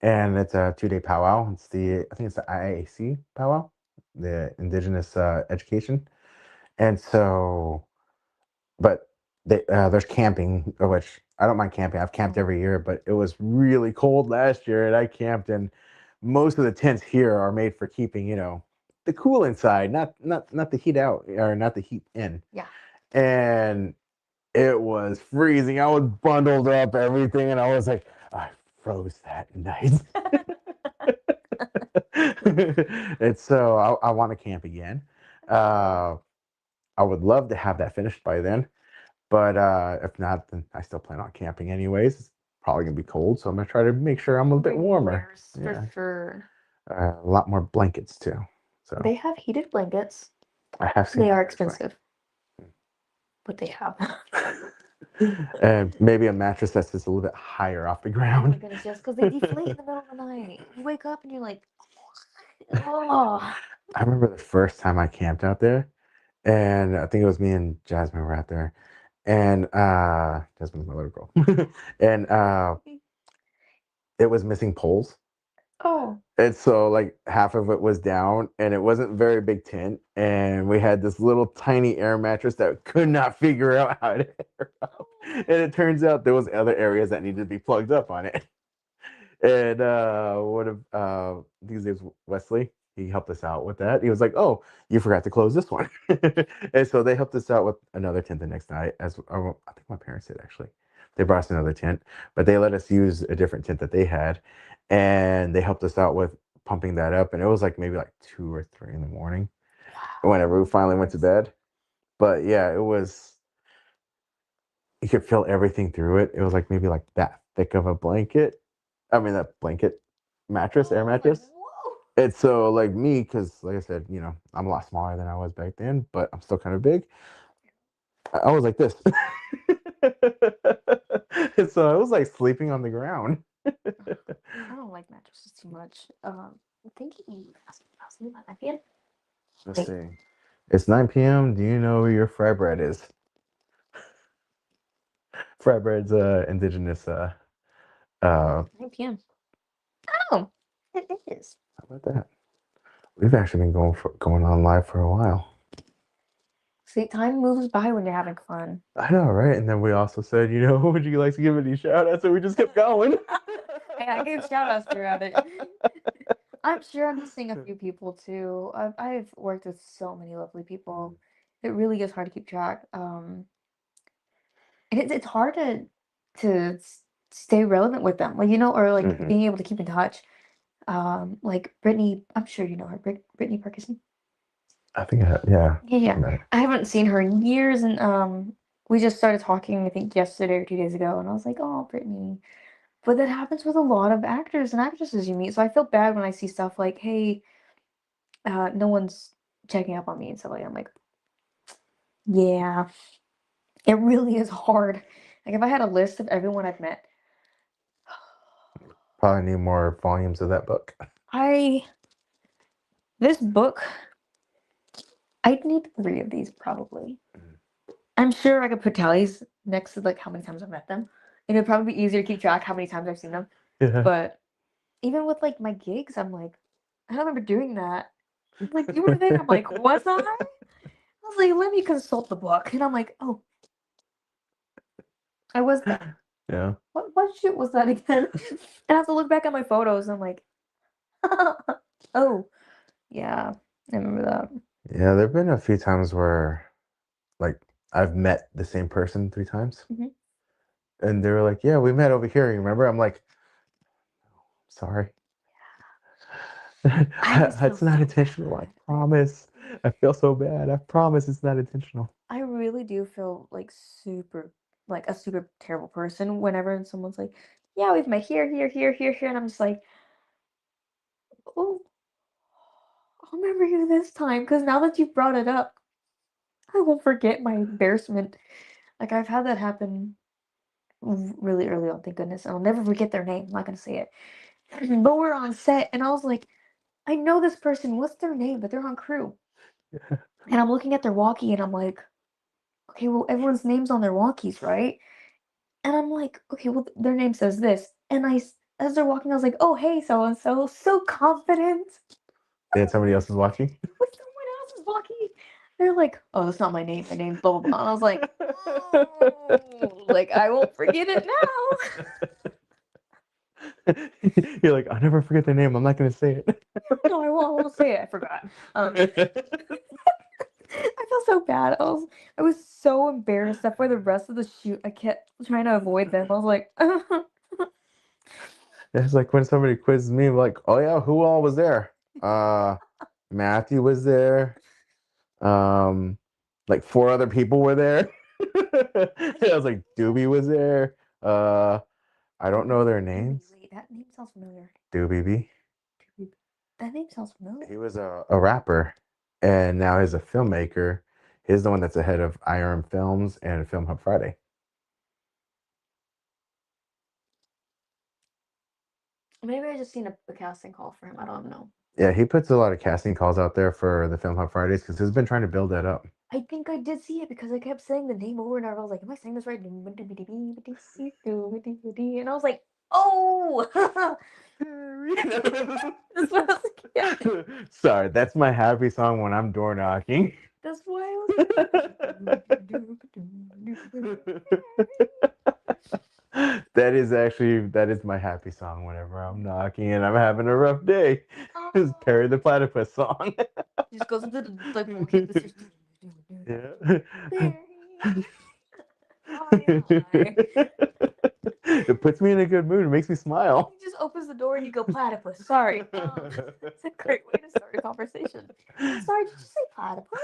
And it's a 2-day powwow. I think it's the IAC powwow, the Indigenous Education. And so, but there's camping, which I don't mind camping. I've camped every year, but it was really cold last year, and I camped. And most of the tents here are made for keeping, the cool inside, not the heat out or not the heat in. Yeah. And it was freezing. I was bundled up, everything, and I was like, I froze that night. And so I want to camp again. I would love to have that finished by then, but if not, then I still plan on camping anyways. It's probably gonna be cold, so I'm gonna try to make sure I'm a bit warmer. For Yeah. sure. A lot more blankets too. So They have heated blankets. I have seen They are that's why. expensive, but they have. And maybe a mattress that's just a little bit higher off the Oh my ground. goodness, yes, because they deflate in the middle of the night. You wake up and you're like, oh. I remember the first time I camped out there, and I think it was me and Jasmine were out there, and Jasmine's my little girl, and it was missing poles. Oh. And so like half of it was down and it wasn't very big tent. And we had this little tiny air mattress that could not figure out how to air out. And it turns out there was other areas that needed to be plugged up on it. And one of these days Wesley, he helped us out with that. He was like, "Oh, you forgot to close this one." And so they helped us out with another tent the next night. As I think my parents did actually. They brought us another tent, but they let us use a different tent that they had, and they helped us out with pumping that up. And it was like maybe like 2 or 3 in the morning whenever we finally went to bed. But yeah, it was. You could feel everything through it. It was like maybe like that thick of a blanket. I mean, that blanket mattress, air mattress. And so, like me, because like I said, I'm a lot smaller than I was back then, but I'm still kind of big. I was like this. And so I was like sleeping on the ground. I don't like mattresses too much. Thank you. I'll see about that again. Let's see. It's 9 p.m. Do you know where your fry bread is? Fry bread's indigenous 9 p.m. Oh, it is. How about that? We've actually been going on live for a while. See, time moves by when you're having fun. I know, right? And then we also said, would you like to give any shout outs? So we just kept going. Hey, I gave shout outs throughout it. I'm sure I'm missing a few people too. I've worked with so many lovely people. It really is hard to keep track. And it's hard to stay relevant with them, or like Mhm. being able to keep in touch. Like Brittany, I'm sure you know her, Brittany Parkinson. I think, yeah. Yeah. I haven't seen her in years, and we just started talking, I think yesterday or 2 days ago, and I was like, oh, Brittany. But that happens with a lot of actors and actresses you meet. So I feel bad when I see stuff like, hey, no one's checking up on me and stuff like that. I'm like, yeah, it really is hard. Like if I had a list of everyone I've met, Probably need more volumes of that book. this book, I'd need 3 of these probably. I'm sure I could put tallies next to like how many times I've met them. And it'd probably be easier to keep track how many times I've seen them. Yeah. But even with like my gigs, I'm like, I don't remember doing that. I'm like, you were there? I'm like, was I? I was like, let me consult the book. And I'm like, oh, I was there. Yeah. What shit was that again? And I have to look back at my photos and I'm like, oh, yeah, I remember that. Yeah, there have been a few times where, like, I've met the same person 3 times. Mhm. And they were like, yeah, we met over here. You remember? I'm like, sorry. It's not intentional. I promise. I feel so bad. I promise it's not intentional. I really do feel like a super terrible person whenever someone's like, yeah, we've met here, here, here, here, here. And I'm just like, oh, I'll remember you this time. Because now that you've brought it up, I won't forget my embarrassment. Like, I've had that happen really early on, thank goodness. And I'll never forget their name. I'm not going to say it. But we're on set, and I was like, I know this person. What's their name? But they're on crew. And I'm looking at their walkie, and I'm like, okay, well, everyone's name's on their walkies, right? And I'm like, okay, well, their name says this. And as they're walking, I was like, oh, hey, so-and-so. So confident. And somebody else is watching. With someone else's walkie. They're like, oh, that's not my name. My name's blah, blah, blah. And I was like, oh, like, I won't forget it now. You're like, I'll never forget their name. I'm not going to say it. No, I won't say it. I forgot. I felt so bad. I was so embarrassed that for the rest of the shoot, I kept trying to avoid them. I was like, It's like when somebody quizzes me, like, oh yeah, who all was there? Matthew was there. Like 4 other people were there. I was like, Doobie was there. I don't know their names. Wait, that name sounds familiar. Doobie B. That name sounds familiar. He was a rapper, and now he's a filmmaker. He's the one that's the head of IRM Films and Film Hub Friday. Maybe I just seen a casting call for him. I don't know. Yeah, he puts a lot of casting calls out there for the Film Hub Fridays because he's been trying to build that up. I think I did see it because I kept saying the name over and over. I was like, am I saying this right? And I was like, oh! That's what I was like, yeah. Sorry, that's my happy song when I'm door knocking. That's why I was That is my happy song whenever I'm knocking and I'm having a rough day. It's Perry the Platypus song. just goes into the It puts me in a good mood. It makes me smile. He just opens the door and you go platypus. Sorry. It's a great way to start a conversation. Sorry, did you say platypus?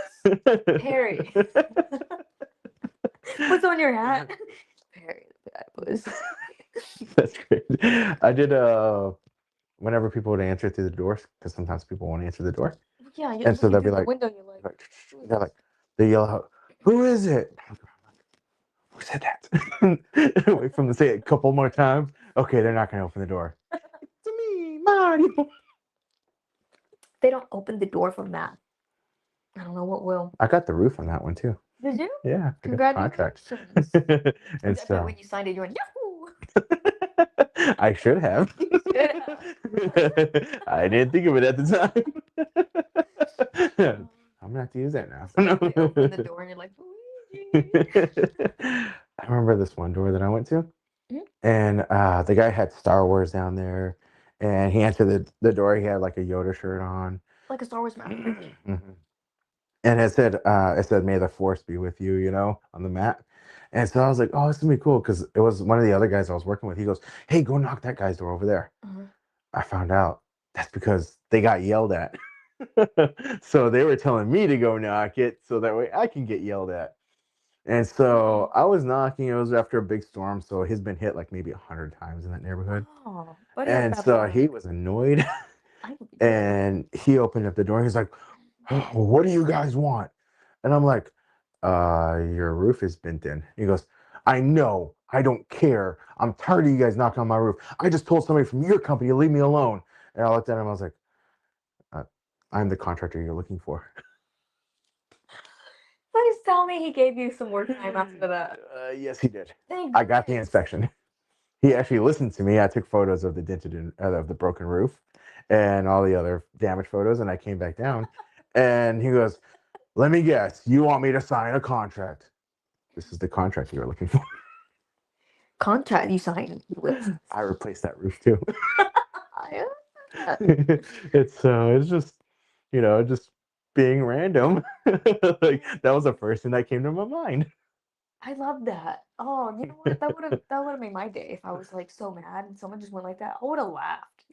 Perry. What's on your hat? Perry the platypus. That's great. I did whenever people would answer through the doors, because sometimes people won't answer the door. Yeah, you're And so looking they'll be through the like, window, you're like, they're like, they yell out, "Who is it?" Who said that? Wait for them to say it a couple more times. Okay, they're not gonna open the door. It's me, Mario. they don't open the door from that. I don't know what will. I got the roof on that one too. Did you? Yeah, I got the contract. Congratulations. And I bet so when you signed it, you went, Yahoo! I should have. I didn't think of it at the time. I'm gonna have to use that now. They open the door and you're like, I remember this one door that I went to, Mhm. and the guy had Star Wars down there, and he answered the door. He had like a Yoda shirt on, like a Star Wars map. Mhm. And it said, "May the Force be with you," on the mat. And so I was like, "Oh, this is gonna be cool," because it was one of the other guys I was working with. He goes, "Hey, go knock that guy's door over there." I found out that's because they got yelled at. So they were telling me to go knock it so that way I can get yelled at. And so I was knocking. It was after a big storm, so he's been hit like maybe 100 times in that neighborhood. Oh, but he has And bad so luck. he was annoyed, I would be too. and he opened up the door. He's like, "Oh, what do you guys want?" And I'm like, your roof is bent in." He goes, "I know. I don't care. I'm tired of you guys knocking on my roof. I just told somebody from your company to leave me alone." And I looked at him. I was like, "I'm the contractor you're looking for." Please tell me he gave you some work time after that. Yes, he did. Thank I got the goodness. inspection. He actually listened to me. I took photos of the of the broken roof and all the other damaged photos, and I came back down. And he goes, "Let me guess. You want me to sign a contract? This is the contract you were looking for." Contract you signed with. I replaced that roof too. Yeah. It's just just being random. Like that was the first thing that came to my mind. I love that. Oh, you know what? That would have made my day if I was like so mad and someone just went like that. I would have laughed.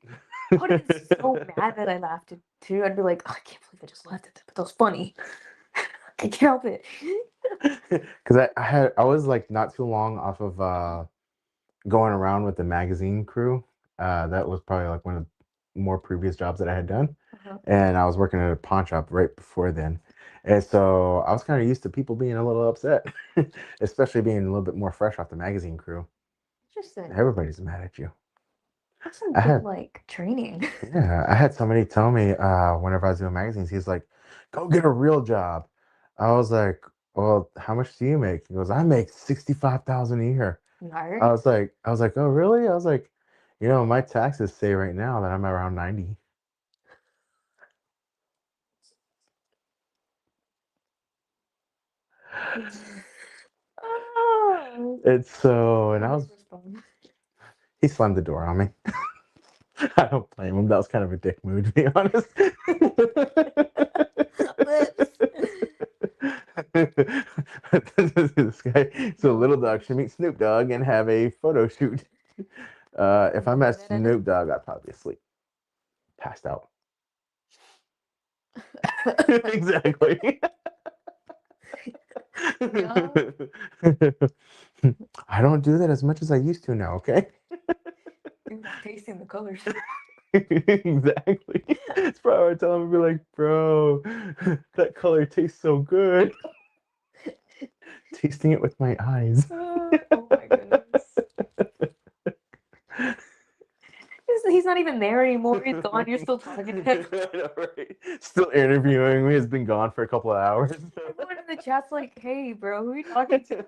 I would have been so mad that I laughed too. I'd be like, oh, I can't believe I just laughed at that, but that was funny. I can't help it. Because I was like not too long off of going around with the magazine crew. That was probably like one of the more previous jobs that I had done. And I was working at a pawn shop right before then. And so I was kind of used to people being a little upset, especially being a little bit more fresh off the magazine crew. Interesting. Everybody's mad at you. That's some I good had- like training. Yeah, I had somebody tell me whenever I was doing magazines, he's like, "Go get a real job." I was like, "Well, how much do you make?" He goes, "I make 65,000 a year." You hired? I was like, "Oh, really?" I was like, my taxes say right now that I'm around 90. Oh, And so, and I how was, did you respond? he slammed the door on me. I don't blame him. That was kind of a dick move, to be honest. This guy, so Little Dog should meet Snoop Dogg and have a photo shoot. If I met Snoop Dogg, I'd probably be asleep, passed out. Exactly. Yeah. I don't do that as much as I used to now, okay? You're not tasting the colors. Exactly. It's probably what I tell him, be like, bro, that color tastes so good. Tasting it with my eyes. Oh my goodness. He's not even there anymore. He's gone. You're still talking to him. I know, right? Still interviewing me. Has been gone for a couple of hours. Everyone in the chat's like, hey, bro, who are you talking to?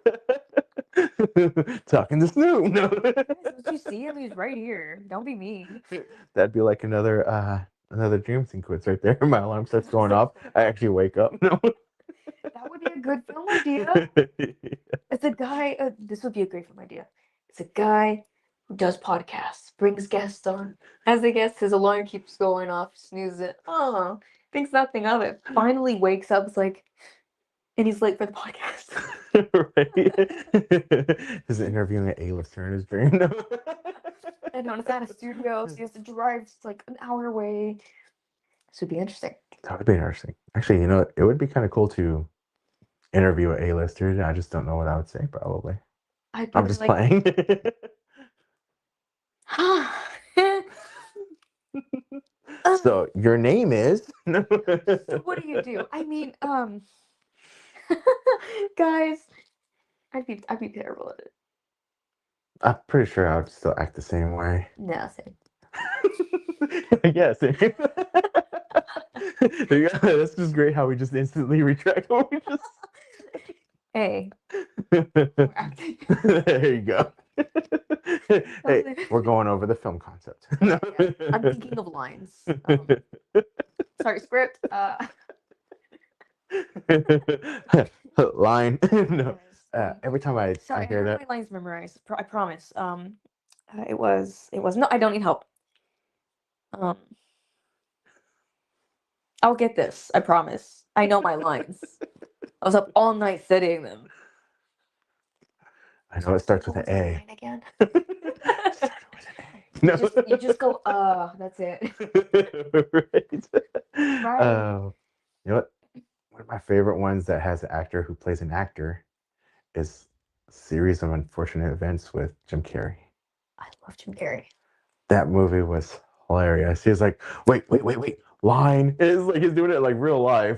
Talking to Snoop. No. Don't you see him? He's right here. Don't be mean. That'd be like another dream sequence right there. My alarm starts going off. I actually wake up. No. That would be a good film idea. It's a guy. This would be a great film idea. It's a guy who does podcasts, brings guests on. As a guest, his alarm keeps going off, snoozes it. Oh, thinks nothing of it. Finally wakes up, it's like, and he's late for the podcast. Right. He's interviewing an A-lister in his dream. No. I know it's at a studio, so he has to drive like an hour away. This would be interesting. That would be interesting. Actually, you know, it would be kind of cool to interview an A-lister. I just don't know what I would say, probably. I'm just playing. So your name is? So what do you do? I mean, guys, I'd be terrible at it. I'm pretty sure I would still act the same way. No, same. Yeah, same. That's just great how we just instantly retract what we just Hey. There you go. Hey, we're going over the film concept. No. Yeah, I'm thinking of lines. Sorry, script. Line. No. Every time I hear that. My lines memorized. I promise. It was no. I don't need help. I'll get this. I promise. I know my lines. I was up all night studying them. I know it starts with an A. Line again. No. You just go. That's it. Right. Right. You know what? One of my favorite ones that has an actor who plays an actor is Series of Unfortunate Events with Jim Carrey. I love Jim Carrey. That movie was hilarious. He's like, wait. Line. It's like he's doing it like real life.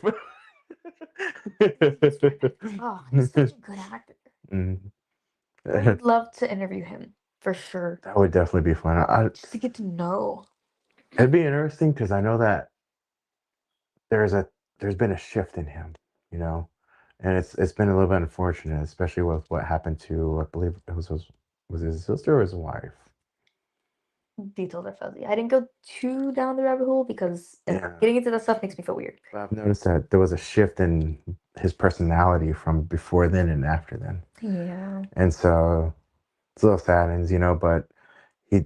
Oh, he's such a good actor. I'd love to interview him for sure. That would definitely be fun. Just to get to know. It'd be interesting because I know that there's been a shift in him, you know, and it's been a little bit unfortunate, especially with what happened to, I believe it was his sister or his wife. Details are fuzzy. I didn't go too down the rabbit hole because getting into that stuff makes me feel weird. But I've noticed that there was a shift in his personality from before then and after then. Yeah. And so it's a little saddens, you know, but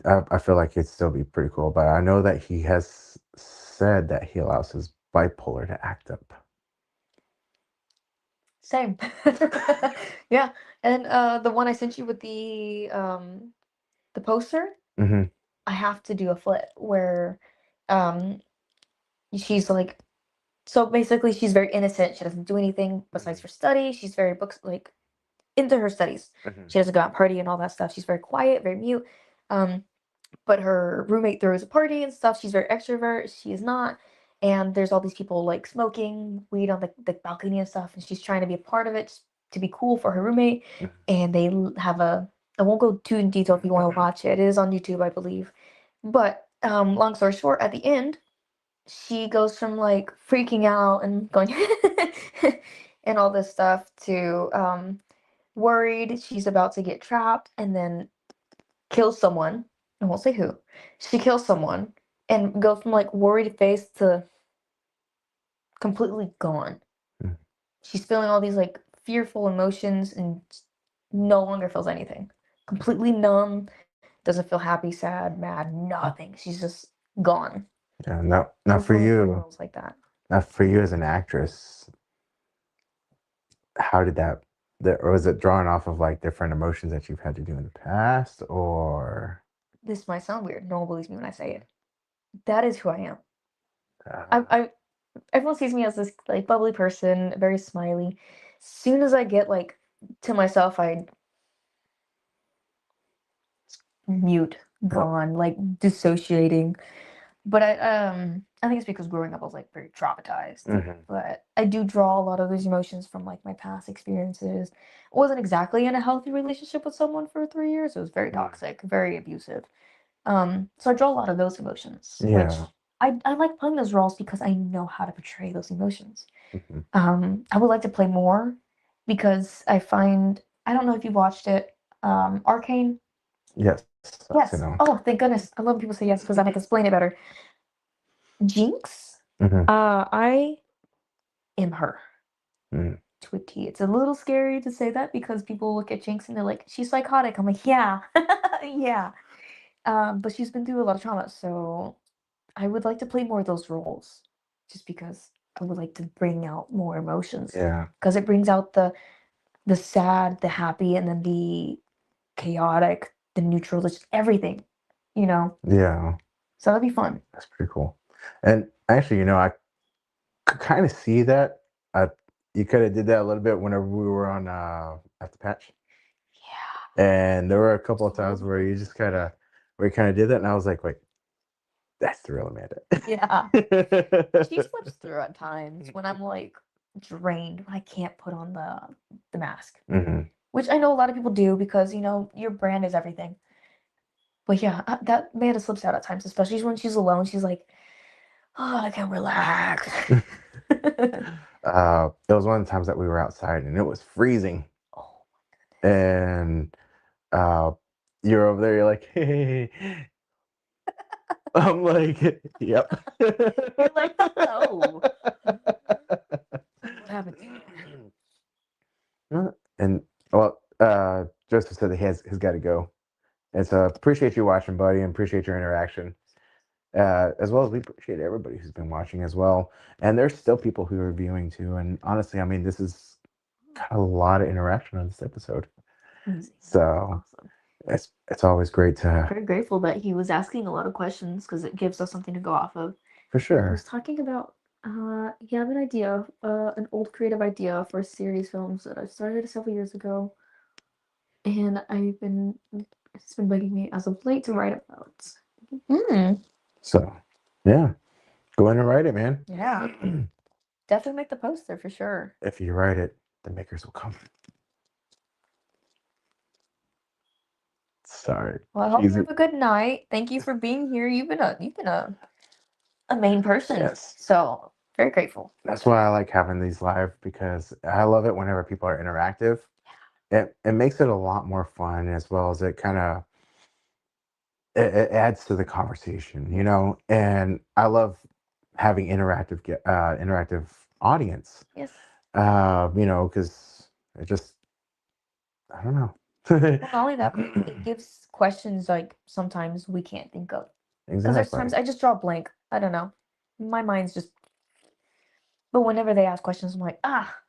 I feel like it'd still be pretty cool. But I know that he has said that he allows his bipolar to act up. Same. Yeah. And the one I sent you with the poster, Mm-hmm. I have to do a flip where she's like, so basically she's very innocent. She doesn't do anything besides for study. She's very into her studies. Mm-hmm. She doesn't go out and party and all that stuff. She's very quiet, very mute. But her roommate throws a party and stuff. She's very extrovert. She is not. And there's all these people like smoking weed on the balcony and stuff. And she's trying to be a part of it just to be cool for her roommate. And they have I won't go too in detail if you want to watch it. It is on YouTube, I believe. But long story short, at the end, she goes from like freaking out and going and all this stuff to worried she's about to get trapped and then kills someone. I won't say who. She kills someone and goes from like worried face to completely gone. She's feeling all these like fearful emotions and no longer feels anything. Completely numb, Doesn't feel happy, sad, mad, nothing. She's just gone. Yeah, not There's for really few you. roles like that. Not for you as an actress. How did that, or was it drawn off of like different emotions that you've had to do in the past, or? This might sound weird. No one believes me when I say it. That is who I am. Uh, I everyone sees me as this like bubbly person, very smiley. Soon as I get like to myself, I mute, gone, like dissociating. But I think it's because growing up I was like very traumatized. mhm. But I do draw a lot of those emotions from like my past experiences. I wasn't exactly in a healthy relationship with someone for 3 years. It was very toxic, very abusive. So I draw a lot of those emotions, which Yeah. I like playing those roles because I know how to portray those emotions. Mhm. I would like to play more because I find I don't know if you watched it, Arcane. Yes. Yes. You know. Oh, thank goodness. I love when people say yes because then I can explain it better. Jinx. Mhm. I am her Mm. to a T. It's a little scary to say that because people look at Jinx and they're like, she's psychotic. I'm like, yeah, yeah. But she's been through a lot of trauma, so I would like to play more of those roles, just because I would like to bring out more emotions. Yeah. Because it brings out the sad, the happy, and then the chaotic, the neutral, just everything, you know. Yeah. So that'd be fun. That's pretty cool. And actually, I could kind of see that. Uh, you could have did that a little bit whenever we were on at the patch, Yeah. and there were a couple of times where Absolutely. you just where you kind of did that, and I was like, wait, that's the real Amanda. Yeah. She slips through at times when I'm like drained, when I can't put on the mask. Hmm. Which I know a lot of people do because your brand is everything. But yeah, that Amanda slips out at times, especially when she's alone. She's like, "Oh, I can relax." It was one of the times that we were outside and it was freezing, Oh, and uh, you're over there. You're like, hey. I'm like, yep. you're like, "Hello." What happened? And well, Joseph said that he's got to go, and so appreciate you watching, buddy, and appreciate your interaction, as well as we appreciate everybody who's been watching as well. And there's still people who are viewing too. And honestly, I mean, this is got a lot of interaction on this episode, Amazing. so Awesome. it's always great to, Very grateful that he was asking a lot of questions because it gives us something to go off of. for He sure. was talking about you have an idea, an old creative idea for series films that I started several years ago, and it's been bugging me as of late to write about. So, yeah, go in and write it, man. Yeah, definitely make the poster for sure. If you write it, the makers will come. Sorry. Well, I hope you Cheesy. have a good night. Thank you for being here. You've been a main person. Yes. So very grateful. That's why I like having these live, because I love it whenever people are interactive. It makes it a lot more fun, as well as it kind of it adds to the conversation, and I love having interactive audience, Yes. because it just, I don't know. Well, not only that, but it gives questions like sometimes we can't think of. Because there's Exactly. times I just draw a blank. I don't know. My mind's just. But whenever they ask questions, I'm like,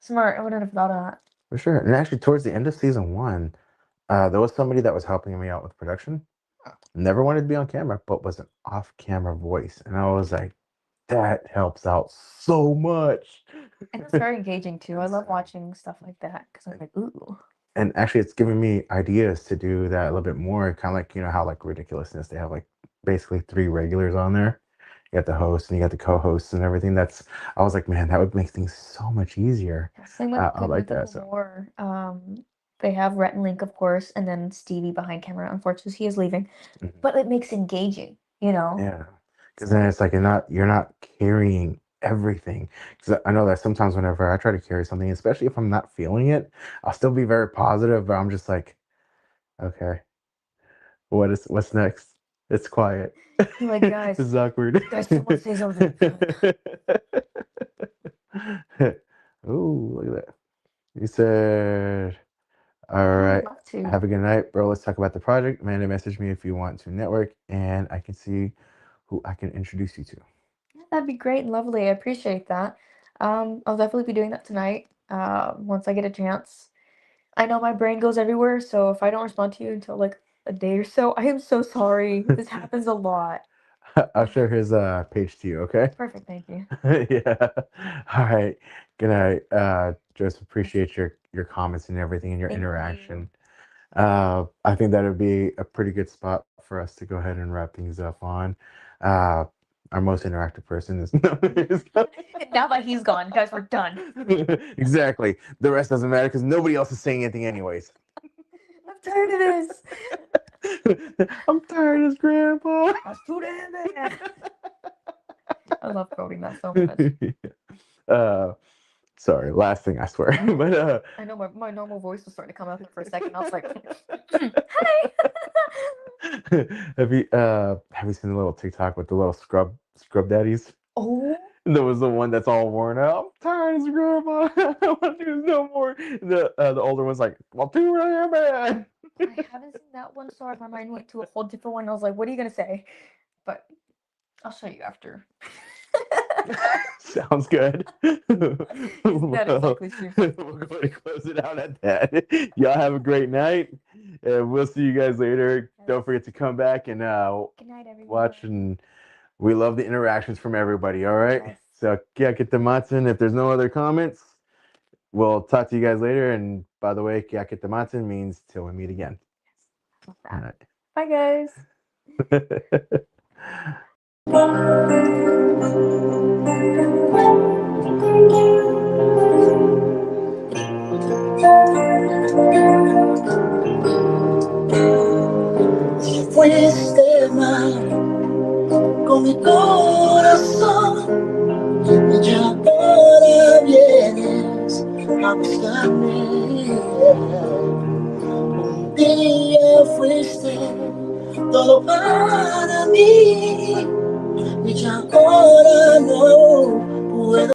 smart. I would have thought of that. For sure. And actually, towards the end of season 1, there was somebody that was helping me out with production. Never wanted to be on camera, but was an off-camera voice, and I was like, that helps out so much. And it's very engaging too. I love watching stuff like that because I'm like, ooh. And actually, it's giving me ideas to do that a little bit more. Kind of like, how like Ridiculousness, they have like basically 3 regulars on there. You got the host and you got the co-hosts and everything. I was like, man, that would make things so much easier. Same with I like that. Mythical More. They have Rhett and Link, of course, and then Stevie behind camera. Unfortunately, he is leaving, but it makes it engaging. Yeah, because then it's like you're not carrying everything. Because I know that sometimes whenever I try to carry something, especially if I'm not feeling it, I'll still be very positive, but I'm just like, okay, what's next? It's quiet. You're like, guys, this is awkward. guys, someone say something. Ooh, look at that. You said, all I would right. love to. have a good night, bro. Let's talk about the project. Amanda, message me if you want to network, and I can see who I can introduce you to. That'd be great and lovely. I appreciate that. I'll definitely be doing that tonight. Once I get a chance. I know my brain goes everywhere, so if I don't respond to you until like a day or so, I am so sorry. This happens a lot. I'll share his page to you, okay? Perfect, thank you. Yeah. All right. Good night. Just appreciate your comments and everything and your Thank you. interaction. I think that would be a pretty good spot for us to go ahead and wrap things up on. Our most interactive person is Now that he's gone, guys, we're done. exactly. The rest doesn't matter because nobody else is saying anything anyways. I'm tired of this. I'm tired of this, Grandpa. That's too damn bad. I love quoting that so much. Sorry, last thing I swear. But I know my normal voice was starting to come up for a second. I was like, hi. have you seen the little TikTok with the little scrub daddies? Oh, There was the one that's all worn out. I'm tired of this, Grandpa. I don't want to do this no more. The older one's like, well, too damn bad. I haven't seen that one. Sorry, my mind went to a whole different one. I was like, what are you gonna say? But I'll show you after. Sounds good. That exactly true. We're going to close it out at that. Y'all have a great night, and we'll see you guys later. Don't forget to come back and Good night, everyone. watch, and we love the interactions from everybody. All right. Yes. So get the Matsun. If there's no other comments, we'll talk to you guys later. And by the way, get the Matsun means till we meet again. Love All that. right. Bye, guys. Fuiste mal con mi corazón y ahora vienes a buscarme. Un día fuiste todo para mí y ahora no puedo.